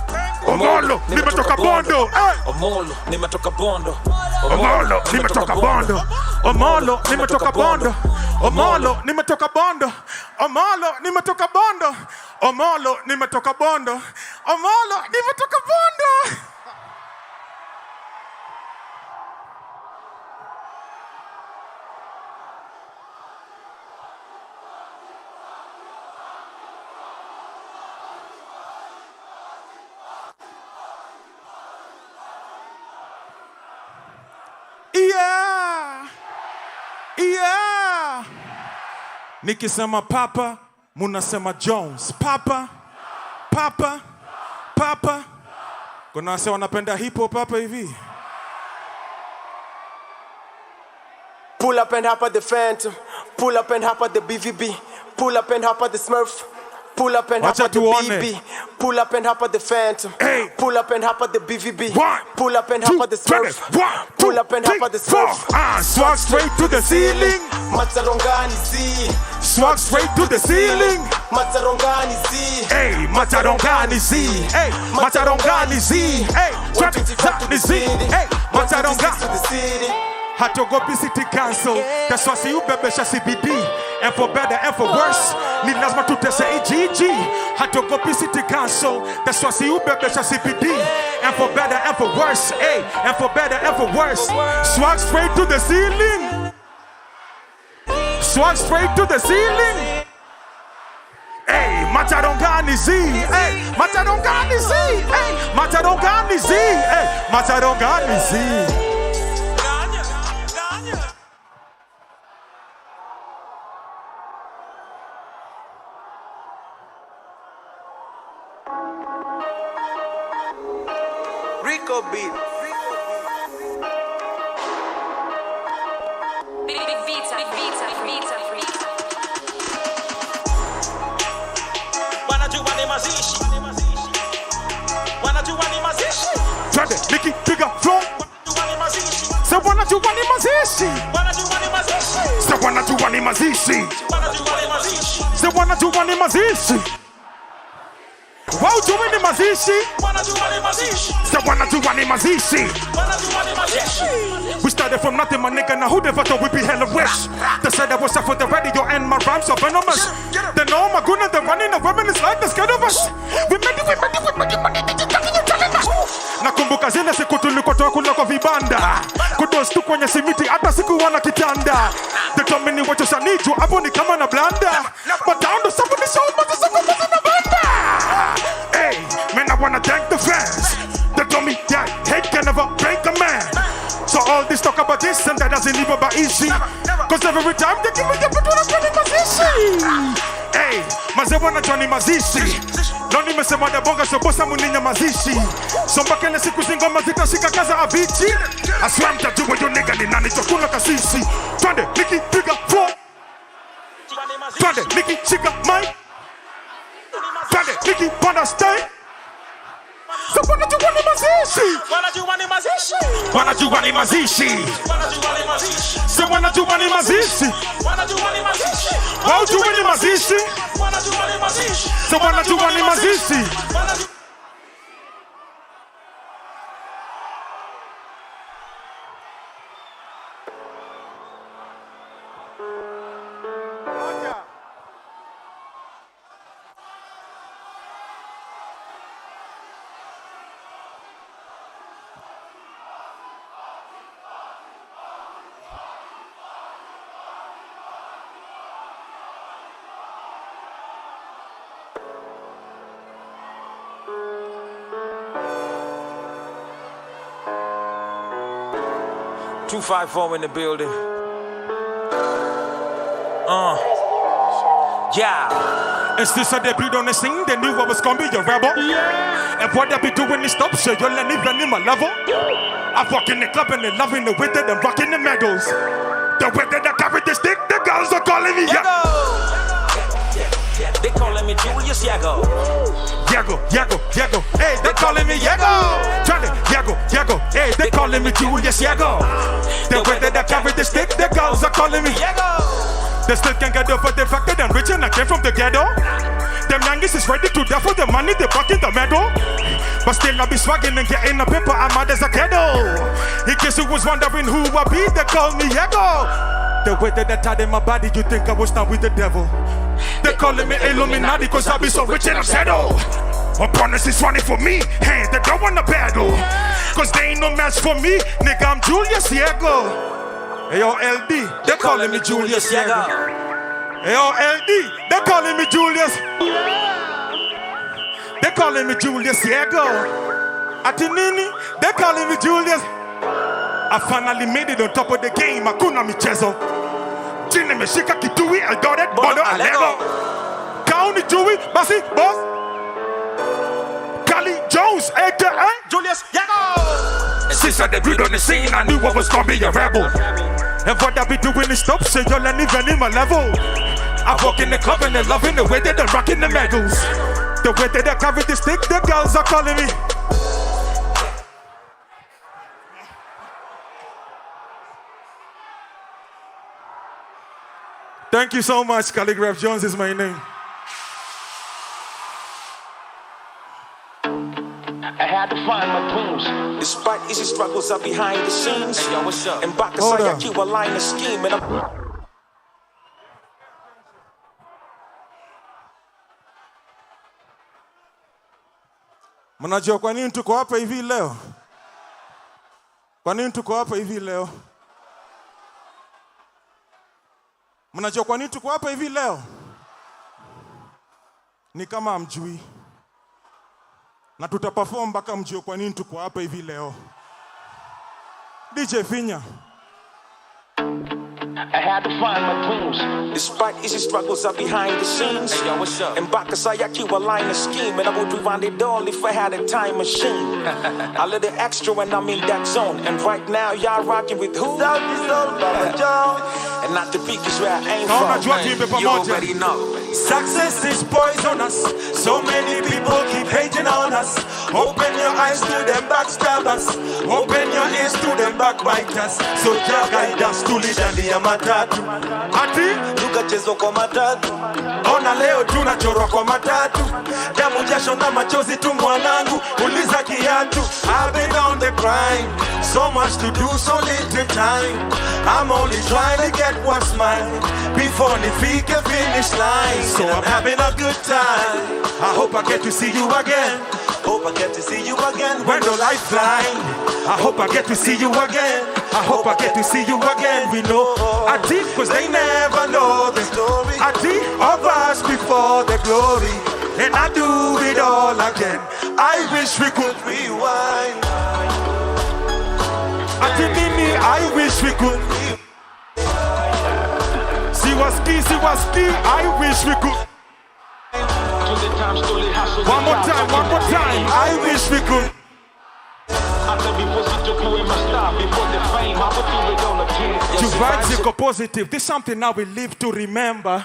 Omolo, nimetoka bondo. Omolo, nimetoka bondo. Omolo, nimetoka bondo. Omolo, nimetoka bondo. Omolo, nimetoka bondo. Omolo, nimetoka bondo. Omolo, nimetoka bondo. Omolo, nimetoka bondo. Yeah. Nikisema papa, munasema Jones. Papa. Kuna wase wanapenda hip hop hapa hivi. Pull up and hop at the Phantom. Pull up and hop at the BVB. Pull up and hop at the Smurf. Pull up and hop at the BB. Pull up and hop at the Phantom. Pull up and hop at the BVB. Pull up and hop at the Smurf. Pull up and hop at the Smurf. Swag straight to the ceiling. Matarongani Z. Swag straight to the ceiling. Matarongani Z. Hey, Matarongani Z. Hey, Matarongani Z. Hey, Matarongani Z. Hey, Matarongani. Had to go city council. That's why you bebesha CBD. And for better and for worse, need lazima tutese EGG. Had to go city council. That's why you bebesha CBD. And for better and for worse, hey, and for better and for worse. Swag straight to the ceiling. Swag straight to the ceiling. Hey, Matarongani Z. Hey, Matarongani Z. Hey, Matarongani Z. Hey, Matarongani Z. Rico beat. Big beats. Wanajua ni mazishi. Twende, Nicky, bigger flow. Say wanajua ni mazishi. Say wanajua ni mazishi. Say wanajua ni mazishi. Wow, doing the mazishi. Say wanajua ni mazishi. We started from nothing, my nigga. Now who never thought we'd be hella rich? They said I was up for the radio and my rhymes are venomous. They know my goodness, they're running the women is like the scared of us. We made it. Nakumbuka zile siku tulikotoa kula kwa vibanda. Kudostu kwenye simiti hata sikuwa na kitanda. They told me ni wacho saniju hapo ni kama na blanda. But down to somebody so much as a na banda. Hey, man, I wanna thank the fans. They told me that hate can never break a man. So all this talk about this and that doesn't even be easy. Cause every time they give me the opportunity mazishi. Hey, mazewa na Johnny mazishi. Noni mesema de bonga shobosa muninya mazishi. Somba kele siku zingoma zitashika kaza abichi. I swear mtajua yo nigga ni nani chokula kasisi. Twende, Nicky, bigger flow. Twende, Nicky, shika mic. Twende, Nicky, wanna stay. So wanajua ni mazishi. Wanajua ni mazishi. Wanajua ni mazishi. So wanajua ni mazishi. Wanajua ni mazishi. So wanajua ni mazishi. $254 in the building. Yeah. It's this a debut on the scene. They knew I was gonna be a rebel. Yeah. And what they be doing is stop shit. You'll let me run in my level. I walk in the club and they loving the with it and rocking the medals. The way that I carry the stick, the girls are calling me Yago. They calling me Julius Yago. Yago. Hey, they calling me Yago. Yago. Hey, they calling me Julius Yago. The way that I carry the stick, the girls are calling me Yago. They still can't get over the fact that I'm rich and I came from the ghetto. Them youngest is ready to die for the money, they back in the medal. But still I be swagging and getting the paper, I'm mad as a kiddo. In case you was wondering who I be, they call me Yago. The way that I tied in my body, you think I was down with the devil. They calling me Illuminati cause I be so rich and I'm settled. Opponents is running for me, hey, they don't wanna battle. Cause they ain't no match for me, nigga, I'm Julius Yago. Hey yo, LD, they calling me Julius Yago. Hey yo, LD, they calling me Julius. They calling me Julius Yago. Atinini, they calling me Julius. I finally made it on top of the game, Hakuna Michezo. Jini meshika kitui, Eldoret, Bodo, Alego. County Chewy, Basi, Boss. Cali Jones, aka Julius Yago. Since I debuted on the scene, I knew I was gonna be a rebel. And what I be doing is stop, say y'all ain't even in my level. I walk in the club and they're loving the way that they're rocking the medals. The way that they carry the stick, the girls are calling me. Thank you so much. Calligraph Jones is my name. I had to find my tunes. Despite easy struggles are behind the scenes. Hey, yo, what's up? And back aside, I keep a line of scheme. And Mnajua kwa nini tuko hapa hivi leo? Kwa nini tuko hapa hivi leo? Mnajua kwa nini tuko hapa hivi leo? Ni kama hamjui. Na tutaperform mpaka mjue kwa nini tuko hapa hivi leo. DJ Finya. I had to find my tunes. Despite easy struggles are behind the scenes. Hey, yo, what's up? And back aside, I keep a line of scheme. And I would rewind it all if I had a time machine. I let it extra when I'm in that zone. And right now, y'all rocking with who? Southeast Soul, Baba Jones. And not the peak is where I aim from. You already know. Success is poisonous. So many people keep hating on us. Open your eyes to them backstabbers. Open your ears to them backbiters. So Jah guide us to lead and the matatu. Ati tukachezwa kwa matatu. Ona leo tunachorwa kwa matatu. Damu jasho na machozi tu mwanangu. Uliza kiatu. I've been on the grind. So much to do, so little time. I'm only trying to get what's mine before nifike finish line. So I'm having a good time. I hope I get to see you again. Hope I get to see you again when the lights blind. I hope I get to see you again. I hope I get to see you again. We know I did, cause they never know the story. I did of us before the glory. And I do it all again. I wish we could rewind. I did me, I wish we could. See what's key, I wish we could. One more time, I wish we could. To vibes iko positive, this is something now we live to remember.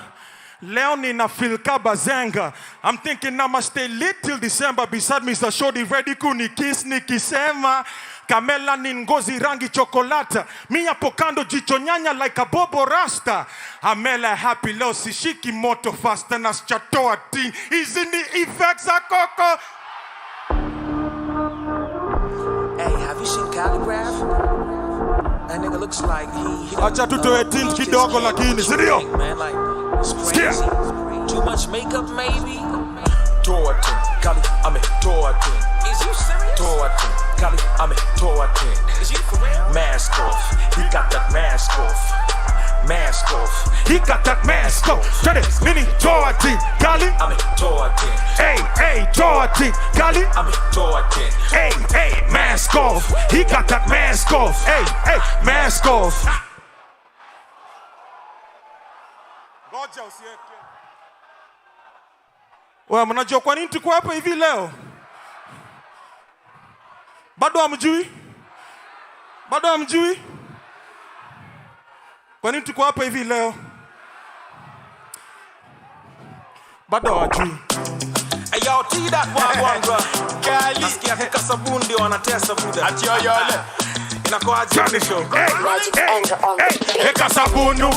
Leo nina feel kabazenga. I'm thinking I must stay lit till December. Beside me is a shorty ready kuni kiss nikisema. Kamela ni ngozi rangi chokolata. Mi hapo kando jicho nyanya like a bobo rasta. Amela happy leo sishiki moto faster na schatoa ting. Is in the effects a coco. Hey, have you seen Calligraph? That nigga looks like he acha tutoe tint kidogo lakini sidio? Man, like it's crazy. Too much makeup maybe? Tortin, Cali, I'm a Tortin. Is you serious? Tortin, Cali, I'm a Tortin. Is you for real? Mask off, he got that mask off. Mask off, he got that mask off. Turn it, mini Tortin, Cali, I'm a Tortin. Hey, Tortin, Cali, I'm a Tortin. Hey, mask off, he got that mask off. Hey, mask off. Wewe mnajua kwa nini tuko hapa hivi leo? Bado hamjui? Kwa nini tuko hapa hivi leo? Bado hawajui. Hey, yo, tea that one, bro. Kali. Nasikia heka sabuni ndio wanatesa buda. Ati yo. Inakuwa aje show. Hey. Heka sabunu.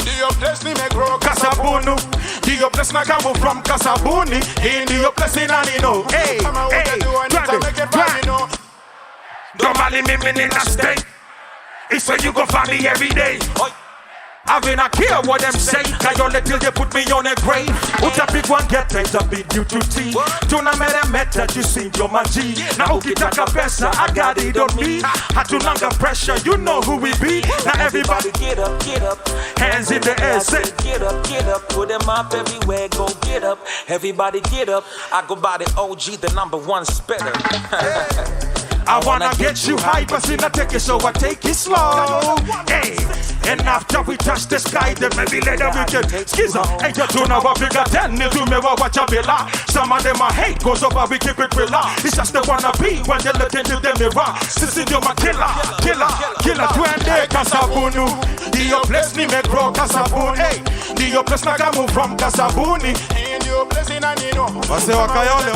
Dio place ni megro kasabunu. Dio place na come from kasabuni. Dio place in anino. Hey. Normally me in a state. It's where you go find me every day. I mean, I care what them say. Kayole till they put me on a grave. Utapigwa one get a bit due to tea. Tuna meta you sing your maji. Na ukitaka pesa, I got it on me. Hatunanga pressure, you know who we be. Now everybody get up. Hands in the air, say get up. Put them up everywhere, go get up. Everybody get up. I go by the OG, the #1 spitter. I wanna get you high, but see, I take it, so I take it slow. Hey, And after we touch the sky, then maybe later we can skiza. Hey, you don't know what we got 10 to me watch a villa. Some of them are hate, goes over, we keep it real. It's just the wanna be when they look into the mirror. Sissy, you're my killer. Twende kasabunu. Dio place ni me grow kasabuni. Hey, Dio place na kamu from kasabuni. Dio place in anino. Wase wakayole.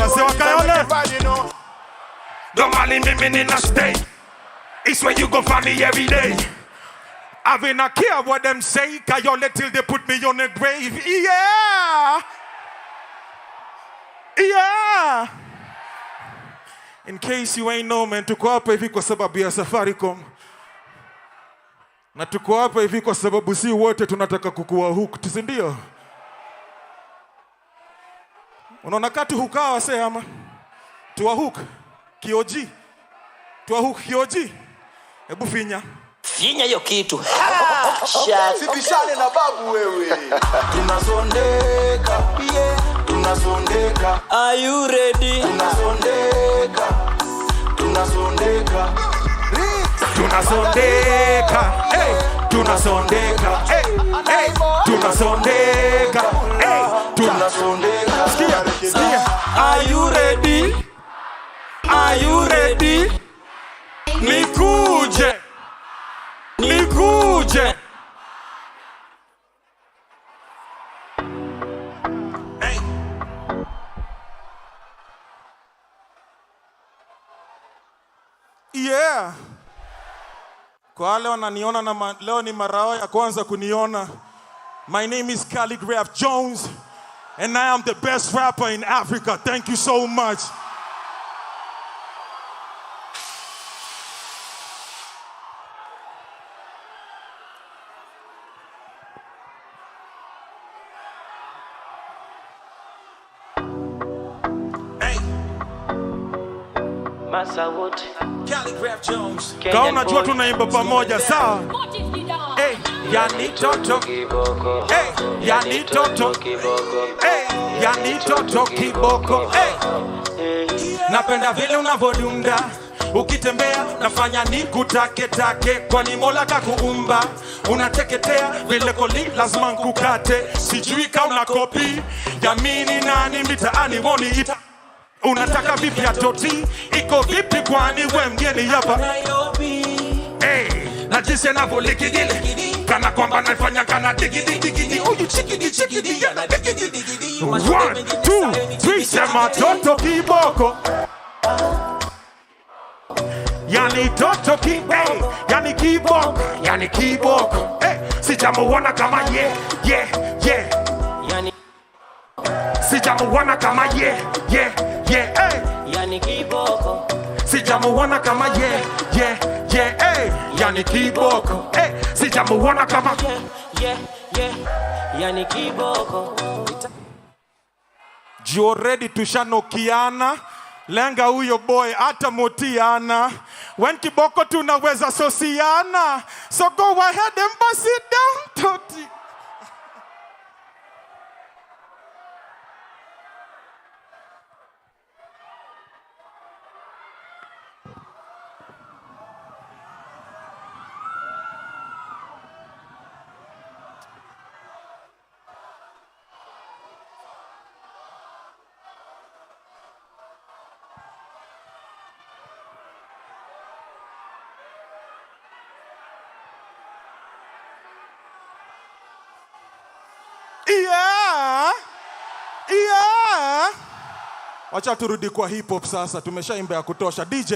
Don't mind me in a state. It's where you gon' find me every day. I will not care what them say, Kayole till they put me on the grave. Yeah. In case you ain't know, man, tuko hapa hivi kwa sababu ya Safaricom. Na tuko hapa hivi kwa sababu si wote tunataka kukuwa hooked, si ndio? Unaona kati hukaa wase ama? Tuwa hook kioji. Hebu finya. Finya hiyo kitu. Sipishane na babu wewe. Tunasondeka. Tunasondeka. Are you ready? Tunasondeka. Hey, tunasondeka. Skia. Are you ready? Nikuje. Hey. Yeah. Kwa wale wananiona na leo ni marao ya kwanza kuniona. My name is Calligraph Jones and I am the best rapper in Africa. Thank you so much. Calligraph Jones. Kama unajua tunaimba pamoja sawa? Hey, yani toto kiboko. Hey, yani toto kiboko. Hey, yani toto kiboko. Hey. Napenda vile unavodunda. Ukitembea nafanya nikutake kwani Mola kakuumba. Unateketea vile koli lazima nkukate. Sijui kama una kopi. Yamini nani mitaani woni ita. Unataka vipi ya toti? Iko vipi kwani we mgeni hapa? Hey, na jinsi anavyolikigile kana kwamba nafanya kana digidi. Huyu chikidi yana digidi. 1, 2, 3 sema toto kiboko. Yani toto kiboko. Yani kiboko. Hey, sijamuona kama yeah. Yani sijamuona kama yeah. Hey. Yani kiboko. Sijamuona kama hey. Yani kiboko. Hey. Sijamuona kama Yani kiboko. You ready tushanokiana. Lenga huyo boy hata motiana. When kiboko tunaweza sosiana. So go ahead and bust it down, toti. Yeah. Wacha turudi kwa hip hop sasa. Tumeshaimba ya kutosha. DJ.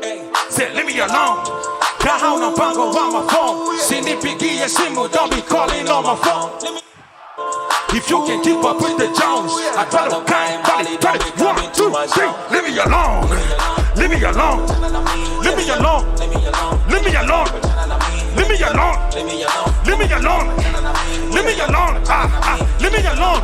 Hey, say leave me alone. Kahauna mpango wa my phone. Sinipigie simu, don't be calling on my phone. If you can keep up with the Jones, I try to kind body, 1, 2, 3. Leave me alone. Leave me alone. Leave me alone. Leave me alone. Leave me alone. Leave me alone. Leave me alone. Leave me alone.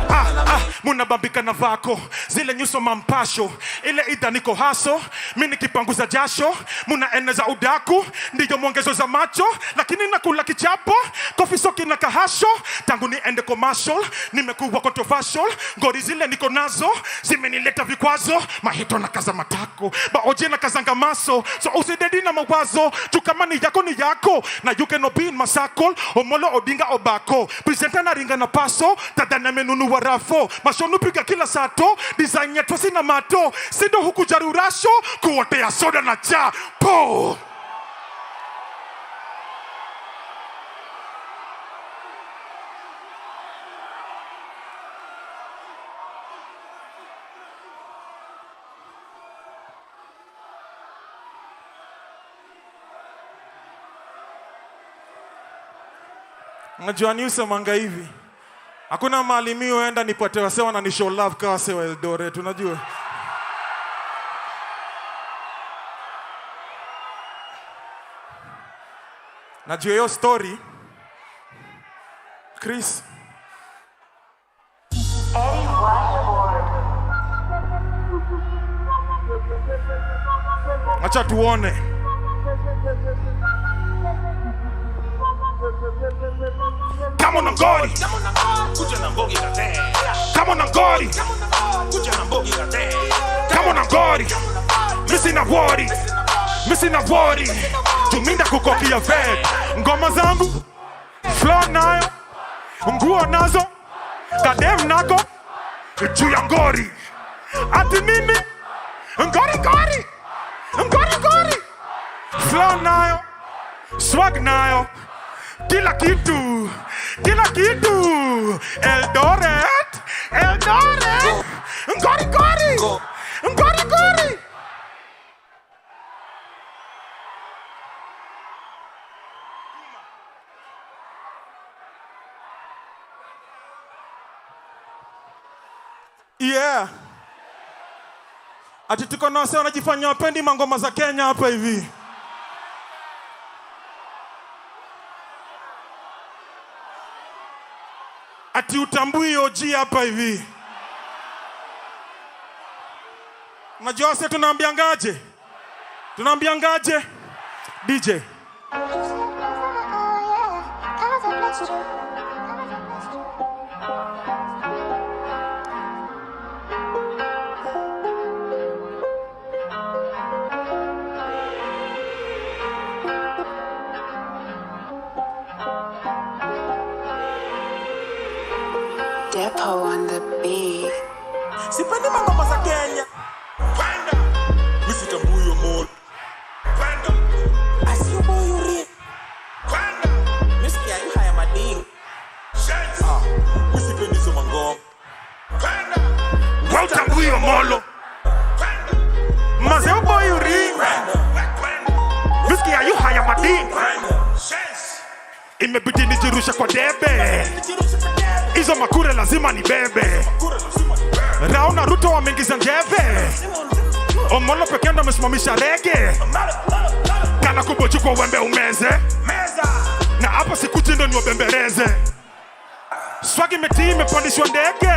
Munabambika na vako zile nyuso mampasho ile ida niko haso mimi kipanguza jasho muna eneza udaku ndiyo mwongezo za macho lakini nakula kichapo Coffee soki na kahasho, tangu niende commercial, nimekuwa controversial, ngori zile niko nazo, zimenileta vikwazo, mahito na kaza matako, baoje na kazanga maso, so usidedi na mawazo, chukamani yako ni yako, na you cannot be in my circle, Omolo Odinga Obako, presenter na ringa na paso, tadana menunu warafo, mashonu piga kila sato, design yetu sina mato, sindo huku jarurasho, kuotea soda na cha, po! Najua ni usemanga hivi. Hakuna mahali mimi huenda nipate wase wana show love kama wase wa Eldoret, unajua? Najua hiyo story. Chris. Acha tuone. Come on, Ngori. Come on, Ngori. Come on, Ngori. Missing a worry. Missing a worry. Tuminda kukokia vet. Ngoma zangu. Flow nayo. Nguo nazo. Kadem nako. Juu ya Ngori. Ati mimi. Ngori, Ngori. Ngori, Ngori. Flow nayo. Swag nayo. Kila kitu, Eldoret, Eldoret, Ngori, Ngori, Ngori, Ngori. Yeah. Ati tuko na wase wanajifanya wapendi mangoma za Kenya hapa hivi. Ati utambui OG hapa hivi. Unajua sasa tunaambiangaje? Tunaambiangaje? DJ. Depo on the beat. Sipendi mangoma za Kenya. Kwenda. Misitambu yo mall. Kwenda. Asiubo yuri. Kwenda. Misikia yu haya mading. Shenzi. Misipendi zo mangoma. Kwenda. Wautambu yo molo. Kwenda. Mazeubo yuri. Kwenda. Misikia yu haya mading. Kwenda. Shenzi. Imebidi nijirusha kwa debe. Izo makure lazima ni bebe. Rao na Ruto wameingiza njeve. Omolo pekee ndo amesimamisha rege. Kana kuboju kwa wembe umeze. Na hapa sikuji ndo niwabembereze. Swagi meti imepandishwa ndege.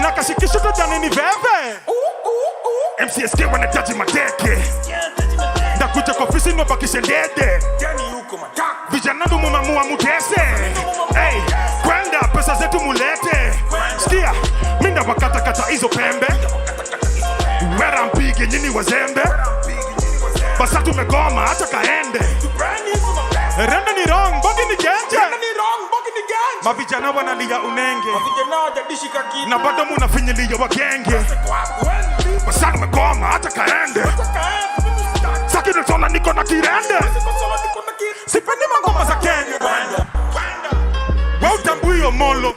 Nakashikisha tadhani ni veve. MCSK wanataji mateke. Ndakuja kwa ofisi niwabakishe ndede. Vijana ndo mumamua mutese. Hey, kwenda pesa zetu mulete. Sikia, minda wakata kata hizo pembe. Wera mpige nyini wazembe. Basa tumegoma hata kaende. Renda ni wrong, bogi ni genje. Mavijana wanalia unenge. Na bado munafinyilia wagenge. Basa tumegoma hata kaende. Saki nitola niko na kirende. Sipendi mangoma za Kenya. Wautambu yo molo.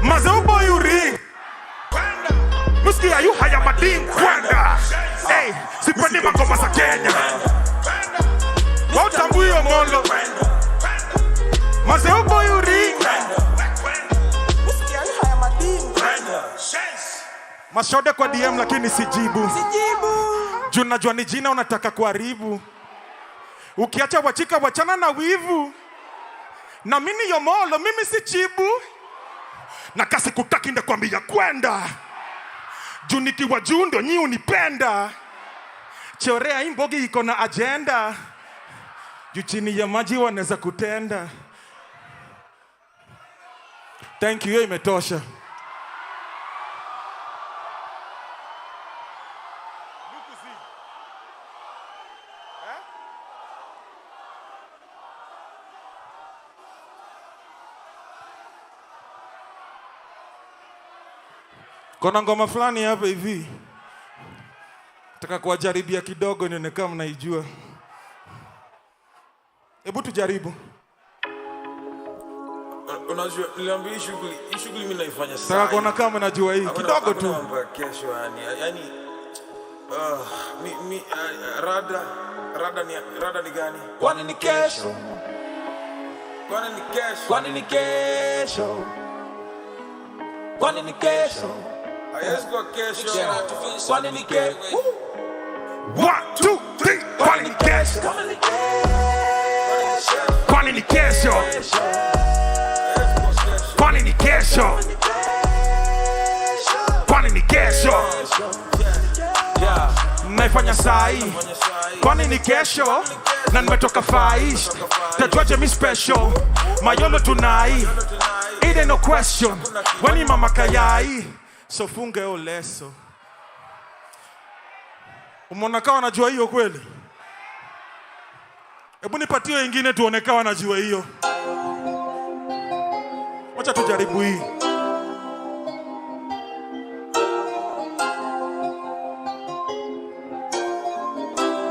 Mazeubo yuri. Misikia yu haya mading. Kwenda. Hey, sipendi mangoma za Kenya. Wautambu yo molo. Mazeubo yuri. Misikia yu haya mading. Mashode kwa DM lakini sijibu. Juu najua ni jina unataka kuharibu. Ukiacha wachika wachana na wivu. Na mimi yomolo, mimi si chibu. Na kasi kutaki nda kwambia kwenda. Juu nikiwa juu ndo nyi unipenda. Chorea imbogi iko na agenda. Juu chini ya maji wanaweza kutenda. Thank you, hiyo imetosha. Kuna ngoma fulani hapa hivi. Nataka kuwajaribia kidogo nione kama mnaijua. Hebu tujaribu. Unajua niliambia hii shughuli mimi naifanya sana. Nataka kuona kama najua hii kidogo tu. Kesho yani rada ni gani? Kwani ni kesho? Kwani ni kesho? Kwani ni kesho? Kwani ni kesho? Yes, go kesho. Kwani ni kesho? 1, 2, 3. Kwani ni kesho? Kwani ni kesho? Kwani ni kesho? Kwani ni kesho? Naifanya sahi. Kwani ni kesho? Na nimetoka faish. Tajuaje mi special? Mayolo tunai. It ain't no question. Wani mama kayai. So funge o leso. Umeona kawa najua hiyo kweli? Hebu nipatie wengine tuone kawa najua hiyo. Wacha tujaribu hii.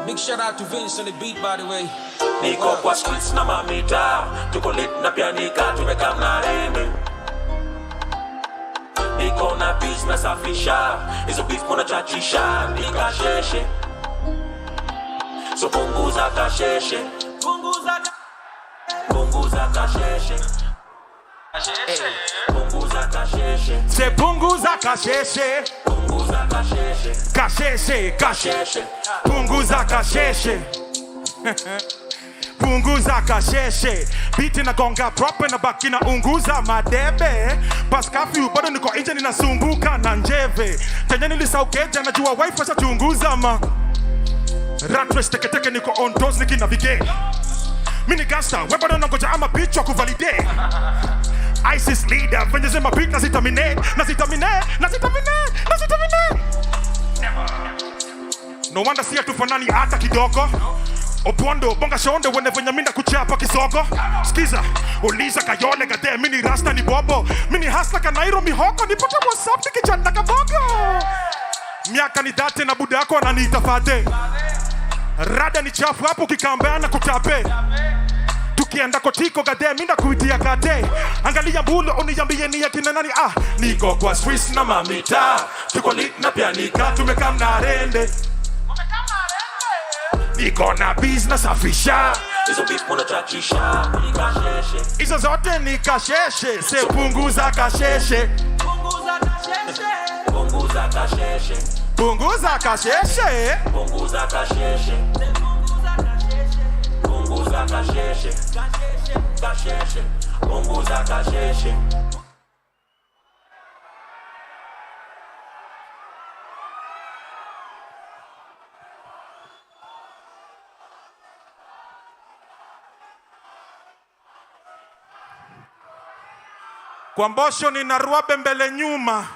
Big shout out to Vince on the beat, by the way. Niko kwa streets na mamita, tuko lit na pianika, tumekam na rende. Niko na business afisha, hizo beef kuna chachisha, nikasheshe. So punguza kasheshe, punguza kasheshe. Punguza kasheshe. Se punguza kasheshe. Punguza kasheshe. Kasheshe, kasheshe. Punguza kasheshe. Punguza kasheshe. Biti na gonga proper na baki na unguza madebe. Pas curfew bado niko nje ninasumbuka na njeve. Tenya nilisaukeja najua wifi sasa chunguza ma. Rat race teke niko on toes nikinavigate. Mini gangster, we bado nangoja ama bitch wa kuvalidate. ISIS leader, venye zema beat nazitaminate. No wonder siya tufanani hata kidogo. Opondo, bonga shonde, wene venye minda kuchapa kisogo. Skiza, uliza kayole gade, mini rasta ni bobo. Mini hasla kanairo mihoko, nipote WhatsApp nikijanda kabogo. Miaka ni date na buda yako ananiita fade. Rada ni chafu hapo kikambea na kutape. Tukienda kotiko gade minda kuitia gade. Angalia mbulo uniambie ni yakina nani. Niko kwa Swiss na mamita, tuko lit na pianika, tumekam na rende. Niko na business afisha, hizo beef kuna chachisha, nikasheshe. Hizo zote nikasheshe, se punguza kasheshe. Punguza kasheshe. Punguza kasheshe. Punguza kasheshe. Punguza kasheshe. Punguza kasheshe. Kasheshe. Punguza kasheshe. Kwa mbosho nina ruabe mbele nyuma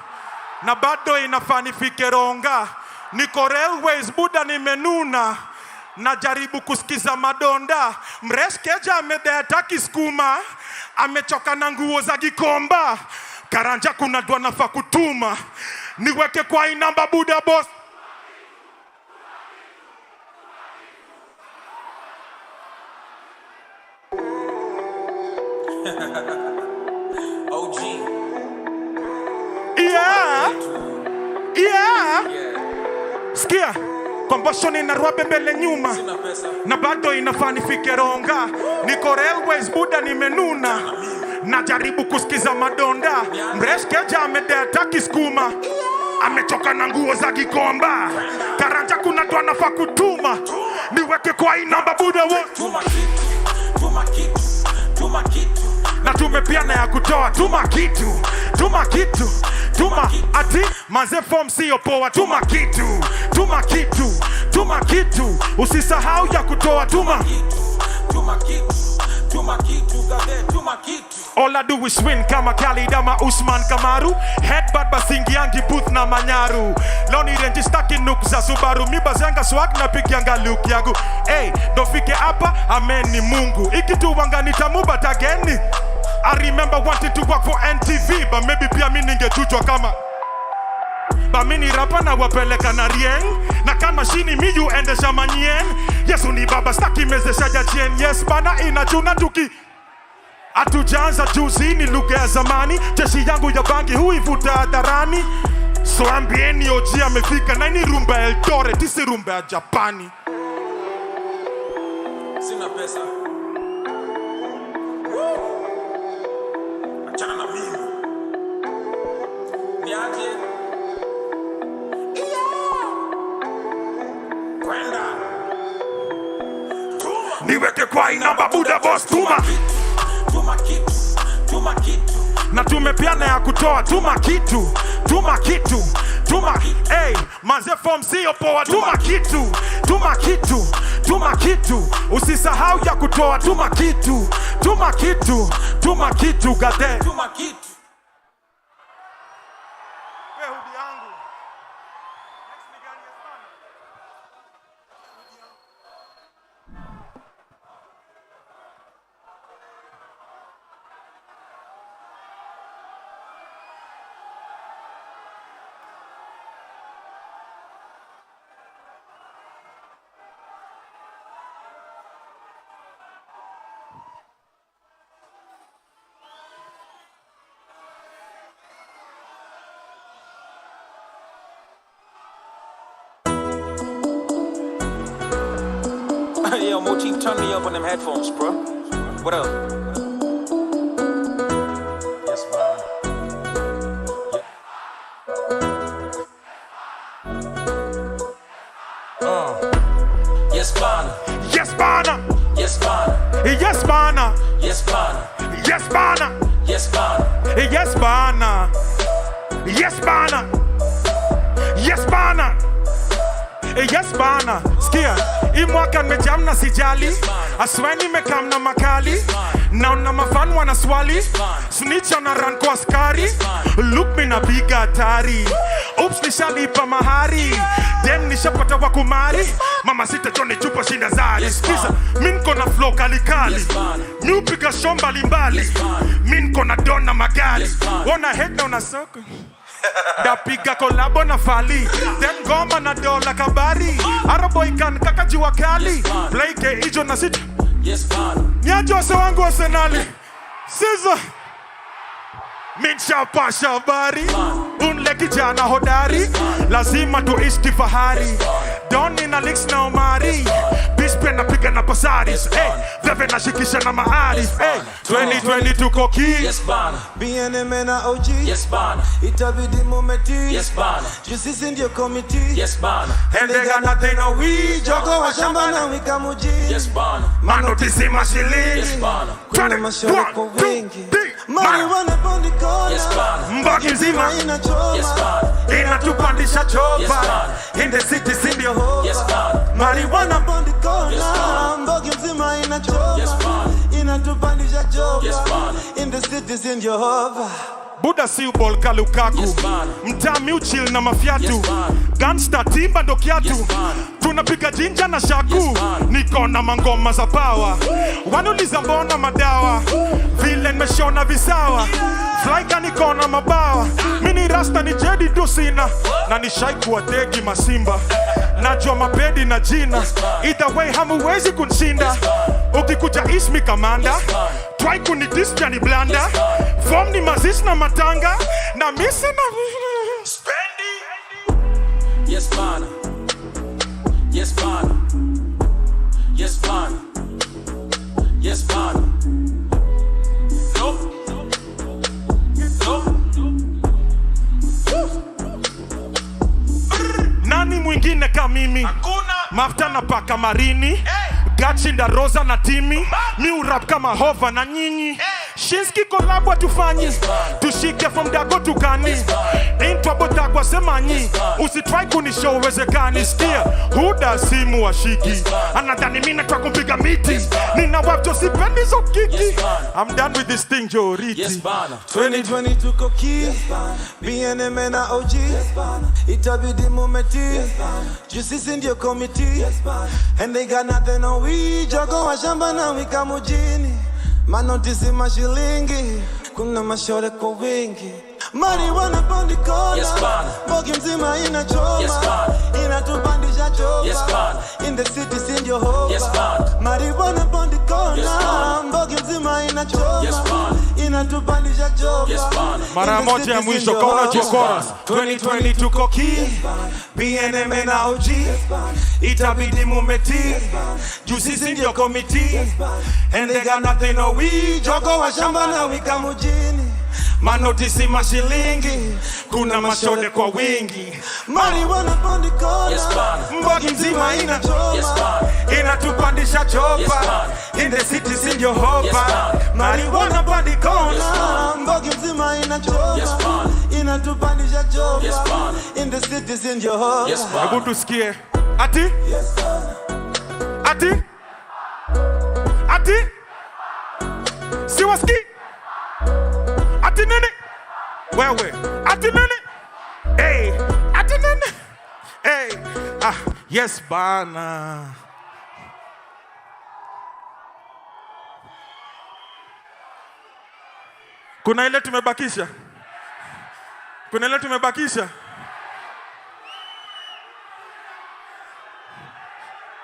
na bado inafanifike ronga. Niko railways buda nimenuna, najaribu kusikiza madonda. Mreskeja amedeta kiskuma, amechoka na nguo za gikomba. Karanja kuna dua nafa kutuma, niweke kwa inamba buda boss. OG. Yeah. Sikia, kombosho nina ruabe mbele nyuma na bado inafanifike ronga. Niko railways buda nimenuna, najaribu kusikiza madonda. Mreskeja amedeta kiskuma, amechoka na nguo za gikomba. Karanja kuna dua nafa kutuma, niweke kwa inamba buda wo. Tuma kitu. Na tumepiana ya kutoa, tuma kitu. Ati manze form sio poa, tuma kitu. Usisahau ya kutoa, tuma All I do is win kama Khalid ama Usman Kamaru. Headbutt basingi yangi booth na manyaru. Loni renji staki nuk za Subaru. Mi bazanga swag na piki yanga look yangu. Hey, dofike hapa, amen ni Mungu. Ikitu wanga nitamuba tageni. I remember wanting to work for NTV, but maybe pia mi ningejujwa kama ba mini rapa na wapeleka na rieng. Na kan mashini mi yu endesha manyien. Yesu ni baba staki mezesha jachien. Yes bana inachuna tuki atujanza juzi ni lugha ya zamani. Jeshi yangu ya bangi huivuta hadharani. So ambieni oji amefika na ni rumba Eldoret, isi rumba ya Japani. Sina pesa. Achana na mimi. Niaje? Kwenda. Niweke kwa ina babuda boss tuma. Tuma kitu. Na tumepiana ya kutoa tuma kitu. Hey, manze form sio poa tuma kitu. Usisahau ya kutoa tuma kitu gade. Tuma kitu. Yo, Motif, turn me up on them headphones, bro. What up? Yes, man. Yeah. Yes, man. Yes, man. Yes, man. Yes, man. Yes, man. Yes, man. Yes, man. Yes, man. Yes, man. Yes, man. Yes, bana. Skia, hii mwaka nimejam na sijali. Asweni mekam na makali. Naona mafan wana swali. Snitch na run kwa askari. Look me na biga hatari. Oops nishalipa mahari. Dem nishapata wakumari. Mama sita jone chupa shinda zari. Skiza, minko na flow kalikali. Mi upiga show mbalimbali. Minko na dona magari. Wana head na una soko. Dapiga kolabo na fali. Dem goma na dola kabari. Araboy kan kakajua kali. Play ke ijo na sit. Yes, man. Nyajo wase wangu wa senali. Siza Mincha pasha habari. Unle kijana hodari. Lazima tuishi fahari. Doni na links na umari. Bispe na piga na pasaris. Hey, veve na shikisha na maarif. Hey, 2020 tuko ki. Yes, bana. BNM na OG. Yes, bana. Itabidi mumeti. Yes, bana. Justice ndio committee. Yes, bana. And they got nothing to we. Jogo wa shamba na wika muji. Yes, bana. Mano tisi mashili. Yes, bana. Kuna mashole kwa wingi. Marijuana bondi kona. Yes, bana. Mbaki mzima inachoma. Yes, bana. Inatupandisha chopa. Yes, bana. In the city sindio hopa. Yes, bana. Marijuana bondi kona. Yes, bana. Mbaki mzima inachoma. Yes, bana. Inatupandisha chopa. Yes, bana. In the city sindio hopa. Buda si ubolka Lukaku. Yes, Mtami uchil na mafiatu. Yes, Gangsta timba ndo kiatu. Yes, tunapiga jinja na shaku. Yes, niko na mangoma za power. Wanuliza mbona madawa. Vile nimeshona visawa. Flyka niko na mabawa. Mini rasta ni jedi dusina. Na ni shaiku wa degi masimba. Najua mapedi na jina. Either way hamuwezi kunshinda. Ukikuja ismi kamanda. Try kunidis jani blanda. Form ni mazis na matanga. Na misi na Spendi. Yes, bana. Yes, bana. Yes, bana. Yes, bana. Nope. Nope. Nani mwingine kama mimi? Mafuta na paka marini. Gachinda Rosa na Timi. Mi urap kama Hova na nyinyi. Shinski kolabwa tufanyi. Tushike from dago tukani. Intwa botagwa semanyi. Usitry kunishow uwezekani. Skia, huda simu wa shiki. Anadhani mina twa kumpiga miti. Nina wapto sipendi so kiki. I'm done with this thing, Joe. Yes, bana. 2020 tuko key. BNM na OG. Itabidi mumeti. Justice ndio committee. And they got nothing on we. Jogo wa shamba na wika mujini. Manotisi mashilingi. Kuna mashore kwa wingi. Marijuana pondi kona. Bogi mzima inachoma. Inatupandisha choba. In the city sing your hope. Marijuana pondi kona. Bogi mzima inachoma. Inatupandisha choba. Mara moja ya mwisho kauna chokora. 2020 tuko key. BNM na OG. Itabidi mumeti. Justice ndio committee. And they got nothing on we. Jogo wa shamba na wika mujini. Manotisi mashilingi. Kuna mashode kwa wingi. Marijuana pondi kona. Mbogi mzima inachoma. Inatupandisha chopa. In the city sing your hope. Marijuana pondi kona. Mbogi mzima inachoma. Inatupandisha chopa. In the city sing your hope. Hebu tusikie. Ati? Ati? Ati? Siwaski? Ati nini? Wewe. Ati nini? Hey. Ati nini? Hey. Ah, yes bana. Kuna ile tumebakisha? Kuna ile tumebakisha?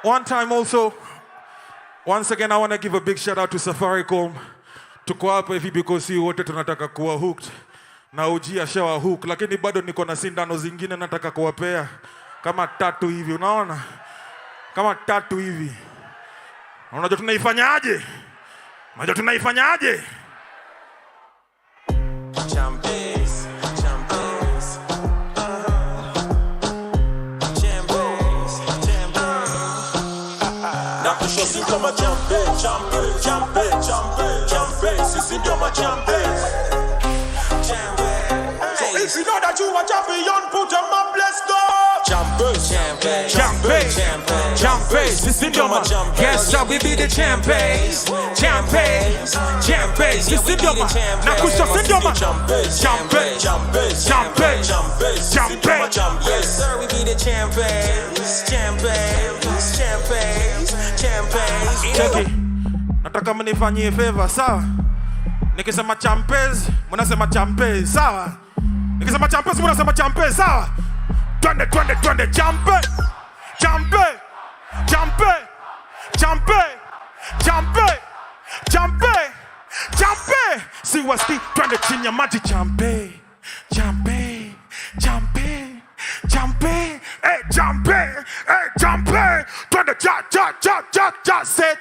One time also, once again I want to give a big shout out to Safaricom. Tuko hapa hivi because si wote tunataka kuwa hooked. Na uji ashawa hook, lakini bado niko na sindano zingine nataka kuwapea. Kama 3 hivi, unaona? Kama 3 hivi. Unajua tunaifanyaje? Unajua tunaifanyaje? Champes. Sisi ndio machampions. So if you know that you are champion, put them up, let's go. Champions, sisi ndio machampions. Yes, shall we be the champions? Champions, sisi ndio machampions. Na kusha sisi ndio machampions. Champions. Yes, sir, we be the champions. Cheki. Nataka mnifanyie favor, sawa? Nikisema champions, mnasema champions, sawa? Nikisema champions, mnasema champions, sawa? Twende champions. Champions. Si wasti twende chini ya maji champions. Champions. Twende cha say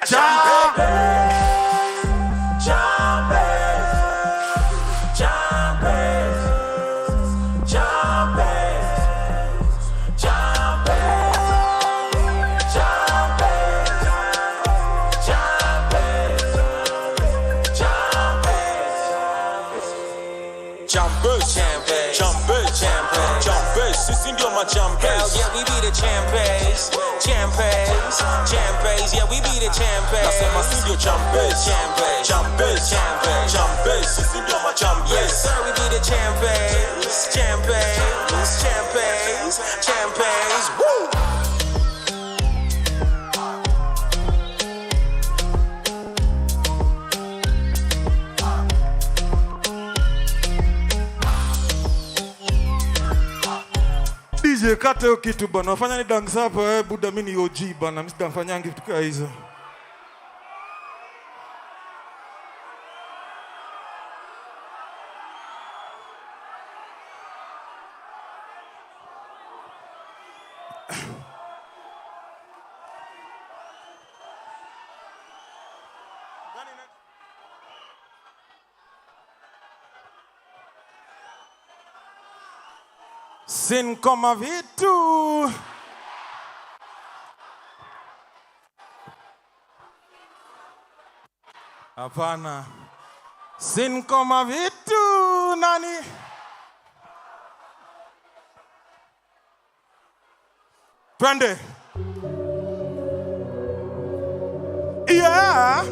Sisi ndio machampions. Yeah, we be the champions. Yeah, we be the champions. Nasema sisi ndio champions. Sisi ndio machampions. Yes, sir, we be the champions. Woo! DJ kata hiyo kitu bana. Wafanya ni dance hapa buda mimi ni OG bana. Mimi sitamfanyangi vitu kama hizo. Sin kama vitu. Hapana. Sin kama vitu nani? Twende. Yeah.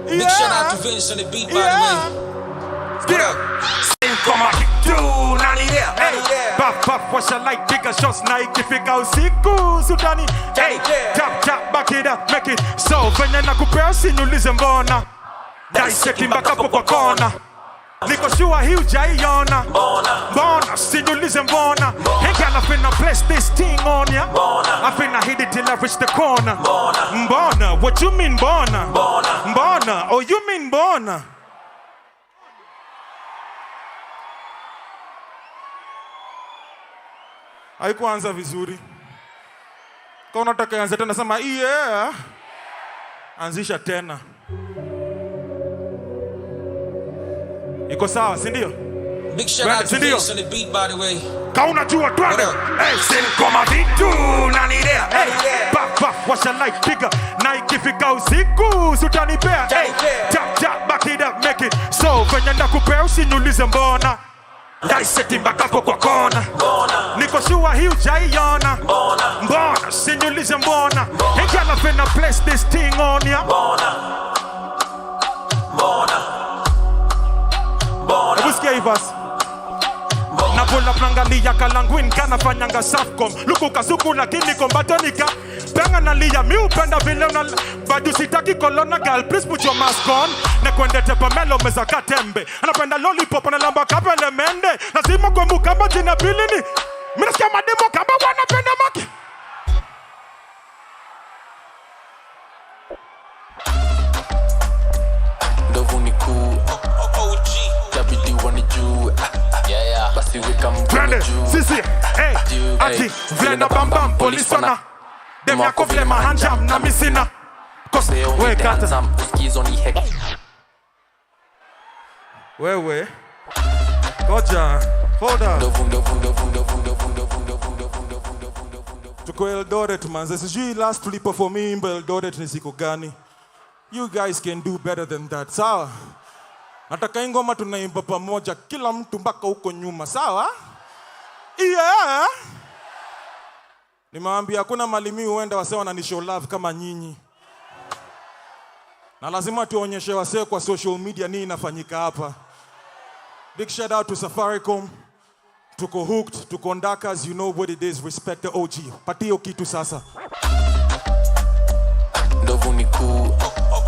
Me Vince on the beat, by the way. Kama kitu nani there? Pop pop washa like bigger shots na ikifika usiku sudani. Hey, tap tap back it up, make it so venye nakupea sinulize mbona. Daiseti mpaka hapo kwa kona. Niko sure hii hujaiona. Mbona sinulize mbona. Hey girl, I finna place this thing on ya. I finna hit it till I reach the corner. Mbona, what you mean mbona? Mbona, oh you mean mbona? Haikuanza vizuri. Kama unataka anza tena sema yeah. Anzisha tena. Iko sawa, si ndio? Big shout out to Vince on the beat, by the way. Kama unajua twende. Hey, sing kama vitu nani there? Hey, pop pop washa like bigger. Na ikifika usiku sutanipea. Hey, tap tap back it up, make it so venye nakupea usiniulize mbona. Daiseti mpaka hapo kwa kona. Niko sure hii hujaiona. Mbona sinulize mbona. Hey girl, I finna place this thing on ya. Hebu sikia hii verse. Na pull up nangalia kalangwin kana fanyanga Safaricom. Luku kasuku lakini kombatonika. Benga nalia mi upenda vile una badu sitaki kolona girl please put your mask on. Na kwende tepa melo meza katembe. Anapenda lollipop analamba kapele mende. Lazima kwa mukamba jina pilini. Mina sikia mademo kamba wanapenda maki. Ndovu ni cool. Tabidi wani juu. Yeah. Basi weka mkono juu. Sisi, hey, ati vlenda bam bam police wana. Dem yako vile mahanjam na misina. Kose weka kata. Uskizo ni hek. Wewe. Koja. Hold on. Tuko Eldoret manze. Sijui last tuliperform imba Eldoret ni siku gani. You guys can do better than that. Sawa? Nataka ingoma tunaimba pamoja kila mtu mpaka huko nyuma. Sawa? Yeah. Nimewaambia hakuna malimi huenda wasee wananishow love kama nyinyi. Na lazima tuonyeshe wasee kwa social media nini inafanyika hapa. Big shout out to Safaricom. Tuko hooked, tuko ndakas, you know what it is, respect the OG. Patio kitu sasa. Ndovu ni cool.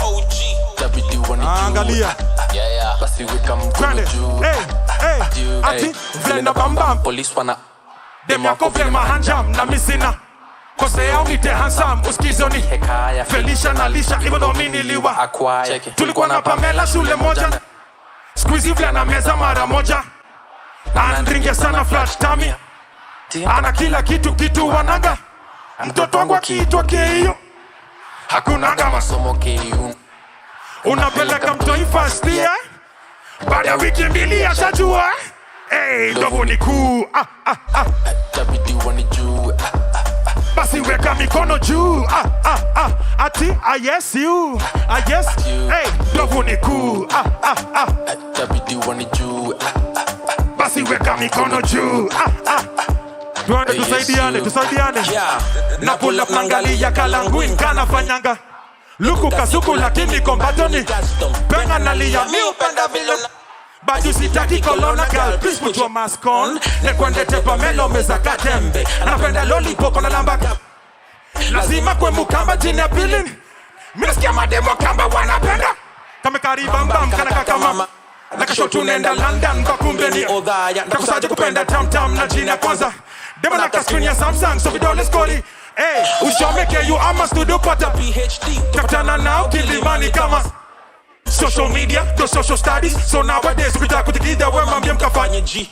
OG. Tabidi wani juu. Angalia. Yeah. Basi weka mkono juu. Hey. Ati vlenda bam bam police wana. Dem yako vile mahanjam na misina. Kose yao nite handsome, uskizo ni hekaya. Felicia na Lisha, hivyo ndo mimi niliwa acquire. Tulikuwa na Pamela shule moja. Squeezy vile na meza mara moja. Andringe sana flash tummy. Ana kila kitu wanaga. Mtoto wangu akiitwa Keio. Hakunaga masomo Keio. Unapeleka mtoi first year. Baada ya wiki mbili ashajua. Hey, ndovu ni cool. Tabidi wani juu. Basi weka mikono juu. Ati yes you. Yes. Hey, ndovu ni cool. Tabidi wani juu. Basi weka mikono juu. Tuende tusaidiane. Na pull up nangalia kalangwin kana fanyanga. Luku kasuku lakini kombatoni. Benga nalia mi upenda vile. Badu sitaki kolona girl please put your mask on. Nekwende tepa melo meza katembe. Anapenda lollipop analamba. Lazima kwe mukamba jina bilini. Mina sikia mademo kamba wanapenda. Kame kariba mbam kana kakama. Nakasho tunenda London bakumbe ni odhaya. Takusaje kupenda tam na jina kwanza. Dema naka screen ya Samsung so vidole skoli. Hey, ushomeke you ama studio pata PhD. Takutana nao kilimani kama social media, the social studies. So nowadays kuta kutikida we mambia mkafanye G.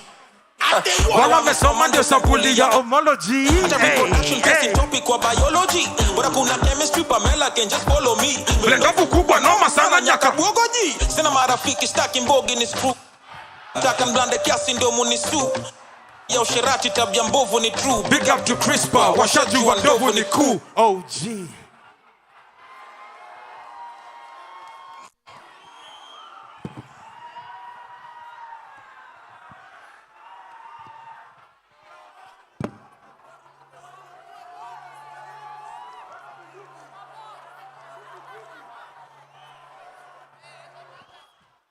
Wala mesoma ndio sampuli ya homology. Action testing topic kwa biology. Bora kuna chemistry Pamela can just follow me. Mlengavu kubwa noma sana nyaka Mwogoji. Sina marafiki staki mbogi ni screw. Taka mblande kiasi ndio munisu. Ya usherati tabia mbovu ni true. Big up to Crispa, washajua ndovu ni cool. OG.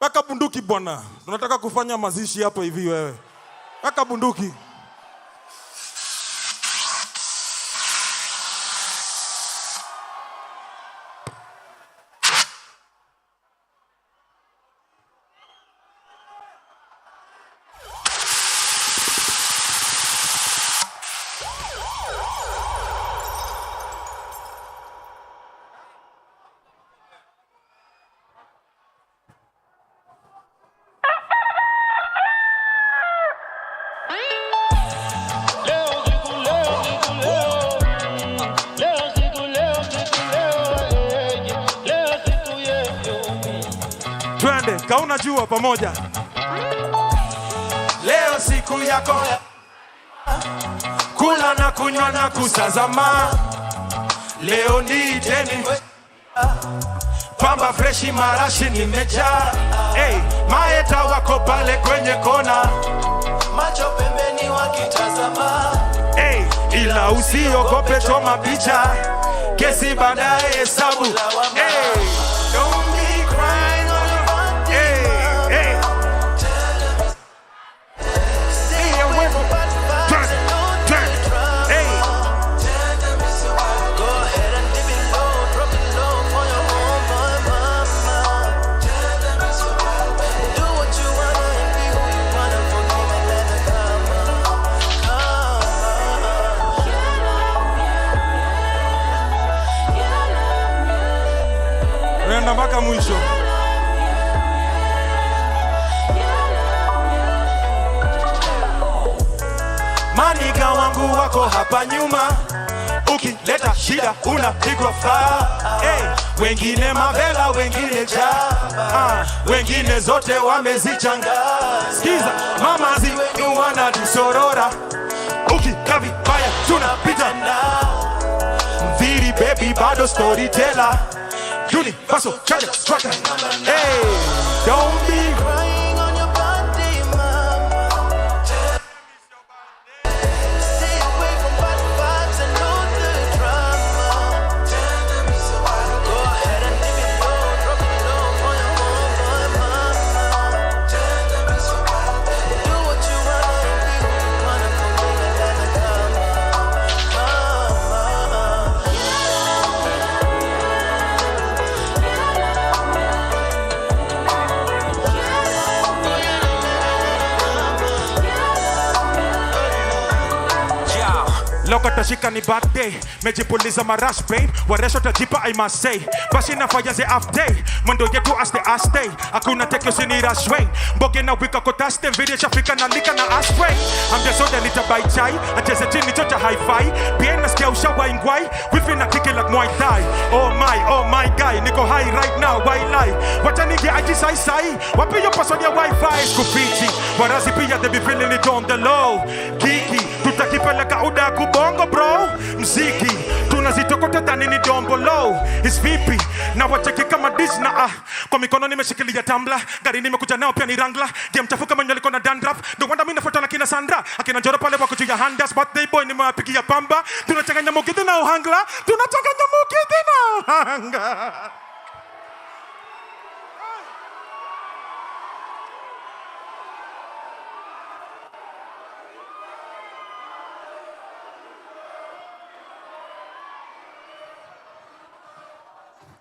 Weka bunduki bwana. Tunataka kufanya mazishi hapo hivi wewe. Weka bunduki. Twende, kauna jua pamoja. Leo siku yako kula na kunywa na kusazama. Leo ni teni pamba freshi marashi nimejaa. Hey, maeta wako pale kwenye kona, macho pembeni wakitazama. Hey, ila usiogope, choma picha, kesi baadaye hesabu. Hey, don't be crying on your body. Hey, hey. Stay away from bad vibes and don't turn it round. Hey. Go ahead and dip it low, drop it low for your home, my mama. Do what you wanna and be who you wanna, forgive and let it come. Nenda mpaka mwisho. Maniga wangu wako hapa nyuma, ukileta shida unapigwa faa. Hey, wengine mavela, wengine jaba, wengine zote wamezichanga. Sikiza mama ziwenu wanatusorora, ukikavi baya tunapita na mviri baby bado storyteller. Universal treasure striker. Hey, don't be crying on your body, mama. Stay away from bad vibes and no the drama. Go ahead and dip it low, drop it low for your home, mama. Do what you wanna and be who you wanna, forgive and let it come, mama. Loko tashika ni bad day, mejipuliza marash babe, waresho tajipa I must say. Basi nafanya ze half day, mwendo yetu aste. Hakuna teke usini rush way, mboge na wika kotaste, mviri shafika na lika na ashtray. Ambia soda nitabai chai, acheze chini chocha hi-fi, pia nasikia ushawa ingwai, wifi na kiki like Muay Thai. Oh my guy, niko high right now, why lie? Wacha nige aji sai, wapi yo password ya Wi-Fi, skupiti, warazi pia they be feeling it on the low. Kiki, tutakipeleka uda kubongo bro, mziki tunazitokota dhani ni dombo low. It's vipi na wacheki kama dish na kwa mikono nimeshikilia tumbler, gari nimekuja nao pia ni Wrangler, game chafu kama nyoliko na dandruff. Ndio wanda mimi nafuata na kina Sandra, akina Njoro pale wako juu ya handas, but they boy nimewapigia pamba. Tunachanganya mukidhi na uhangla,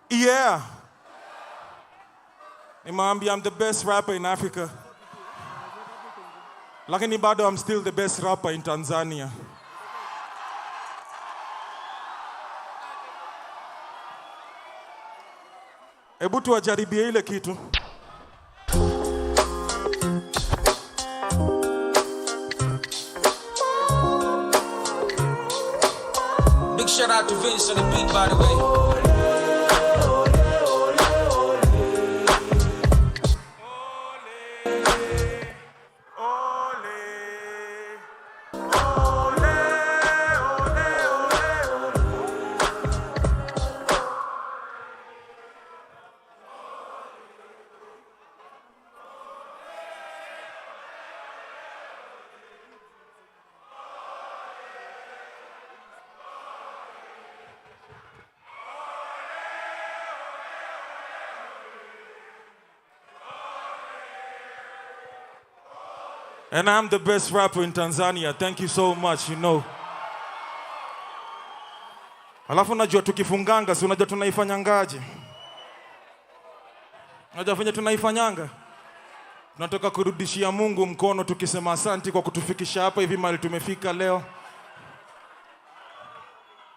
yeah. Nimwambia I'm the best rapper in Africa. Lakini bado I'm still the best rapper in Tanzania. Hebu tuwajaribie ile kitu. Big shout out to Vince on the beat, by the way. And I'm the best rapper in Tanzania. Thank you so much, you know. Alafu unajua tukifunganga, si unajua tunaifanyangaje? Unajua venye tunaifanyanga? Tunataka kurudishia Mungu mkono tukisema asante kwa kutufikisha hapa hivi mahali tumefika leo.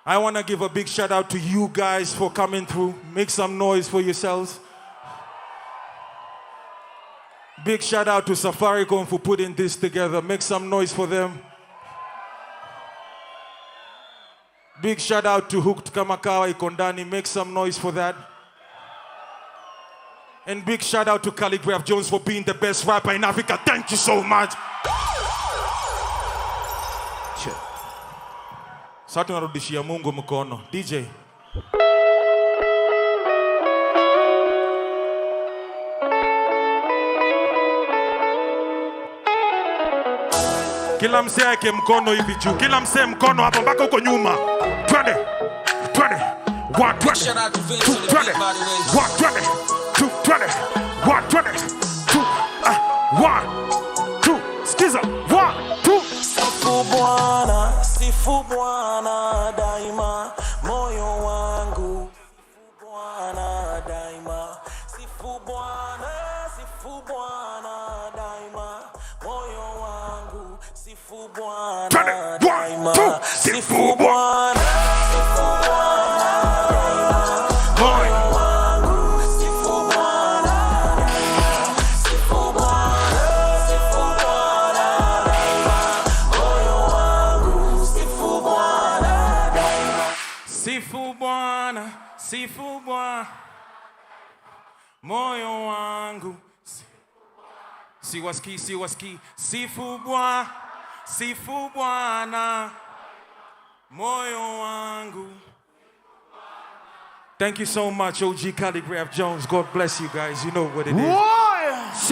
I want to give a big shout out to you guys for coming through. Make some noise for yourselves. Big shout out to Safaricom for putting this together. Make some noise for them. Big shout out to Hooked Kamakawa Ikondani. Make some noise for that. And big shout out to Calligraph Jones for being the best rapper in Africa. Thank you so much. Sasa tunarudishia Mungu mkono. DJ. Kila msee yake mkono hivi juu. Kila msee mkono hapo mpaka huko nyuma. Twende. Twende. 1 20. 2 20. 1 20. 2 20. 1 20. 2 1 2. Skiza. 1 2. Sifu Bwana daima moyo wangu. Sifu Bwana daima. Sifu Bwana daima moyo wangu. Sifu Bwana daima. Sifu Bwana. Sifu Bwana moyo wangu. Siwaski. Sifu Bwana moyo wangu. Thank you so much, OG Calligraph Jones. God bless you guys. You know what it is.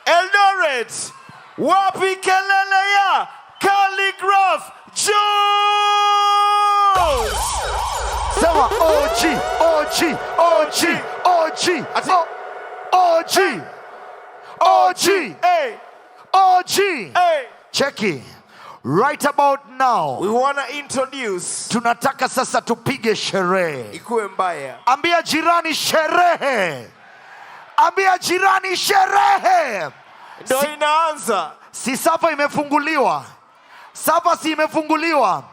Eldoret, wapi kelele ya Calligraph Jones. Sema OG. Check it. Right about now, we want to introduce. Tunataka sasa tupige sherehe. Ikuwe mbaya. Ambia jirani sherehe. Ambia jirani sherehe. Ndio inaanza. Si safa imefunguliwa. Safa si imefunguliwa.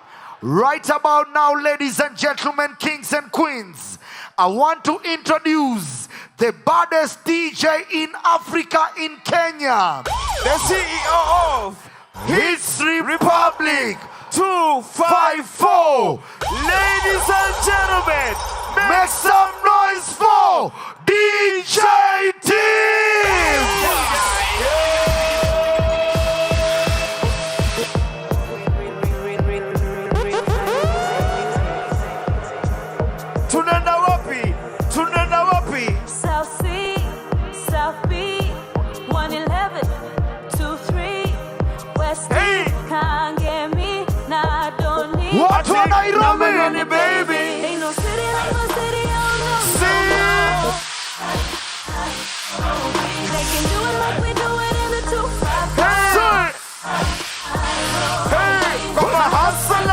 Right about now, ladies and gentlemen, kings and queens, I want to introduce the baddest DJ in Africa, in Kenya. The CEO of Hits Republic 254. Ladies and gentlemen, make some noise for DJ Team. Tunaenda wapi? South C, South B, 111, 23, West D, can't get me, nah, don't need. What one Nairobi, baby? Ain't no city like my city, oh no. They can do it like we do it in the 255. Hey, come on, hustle.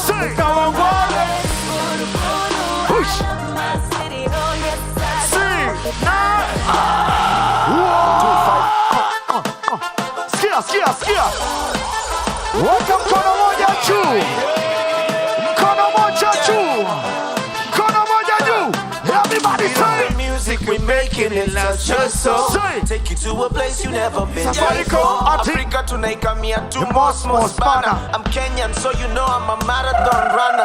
Hey, come on, push. Skia. Weka mkono moja juu. Everybody say music we making it just so. Take you to a place you never been. Safaricom, Africa tunaikamia to Mosmos bana. I'm Kenyan so you know I'm a marathon runner.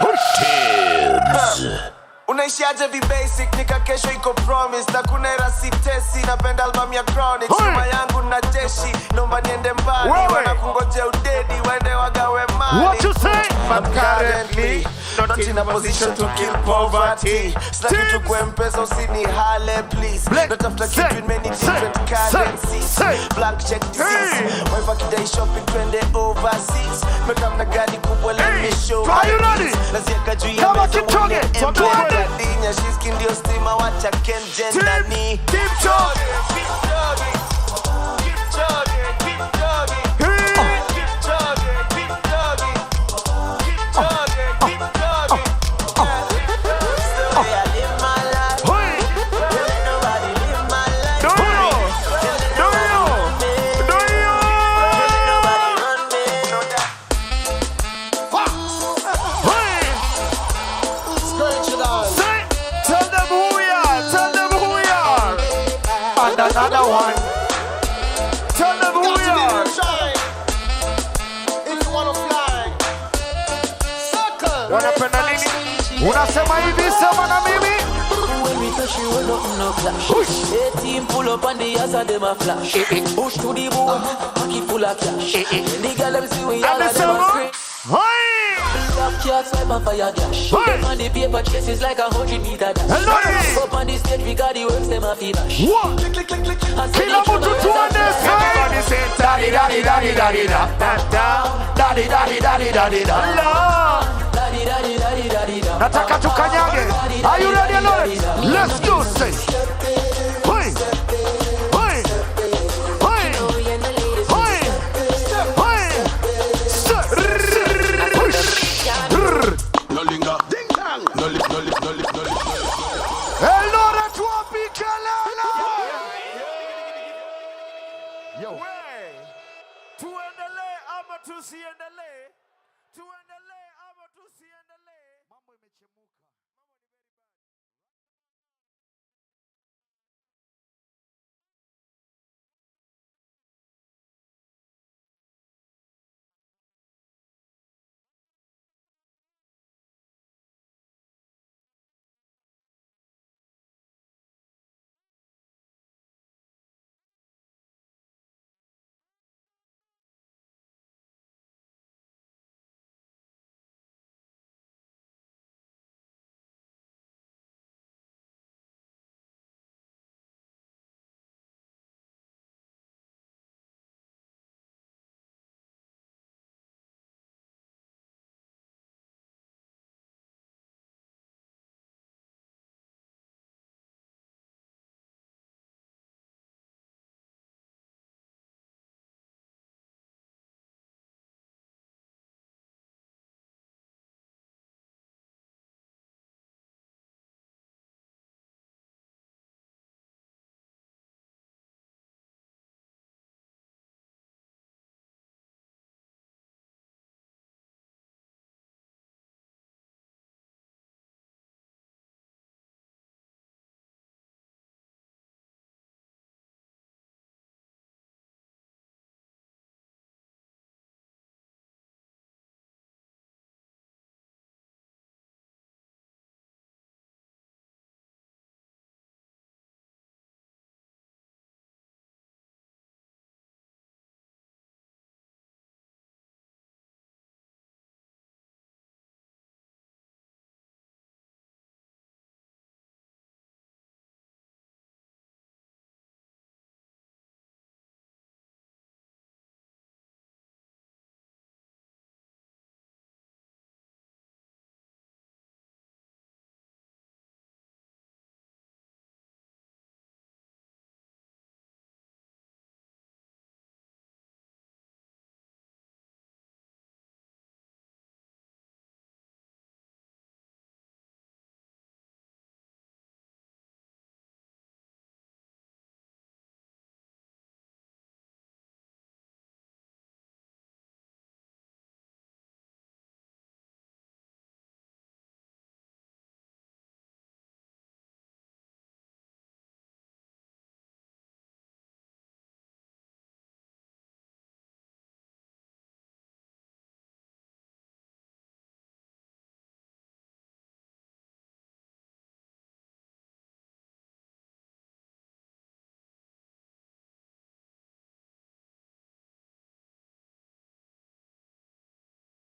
Unaishiaje vi basic nika kesho iko promise na kuna rasitesi napenda album ya Chronic sima yangu na jeshi nomba niende mbali wana kungoje udedi waende wagawe mali. What you say? I'm currently Not in a position to kill poverty. Slack it to Gwempeso, Sydney, Harlem, please. Not after keeping many different currencies. Blank check disease. When fuck they shopping when they overseas. Make up the gadi kubwa, let me show. Are you ready? Come on, keep talking. She's skin the steamer, watch a Ken Jenny. Keep talking. Another one. Tell them who we are. If you wanna fly, circle. Wanapenda nini? Unasema hivi, sema na mimi. When we touch you, we don't no clash. 18 pull up on the ass of them a flash. Push to the board, pocket full of cash. The girl them see we all of them a scream. Black cat swipe and fire dash. Them on the paper chases like 100-meter dash. Up on the stage we got the works them a fee bash. Click, click, click, click. Kila mtu tuone everybody say daddy, daddy, daddy, daddy, da, da, da. Daddy, daddy, daddy, daddy, da, da. Daddy, daddy, daddy, daddy, da. Nataka tukanyage. Are you ready, Lord? Let's go, say. Hey, hey, hey, No linger, ding dong. No lift, no lift, no lift, no lift. Allora tua piccolana. Yo. Tuendelee ama tusiendelee? Tuendelee.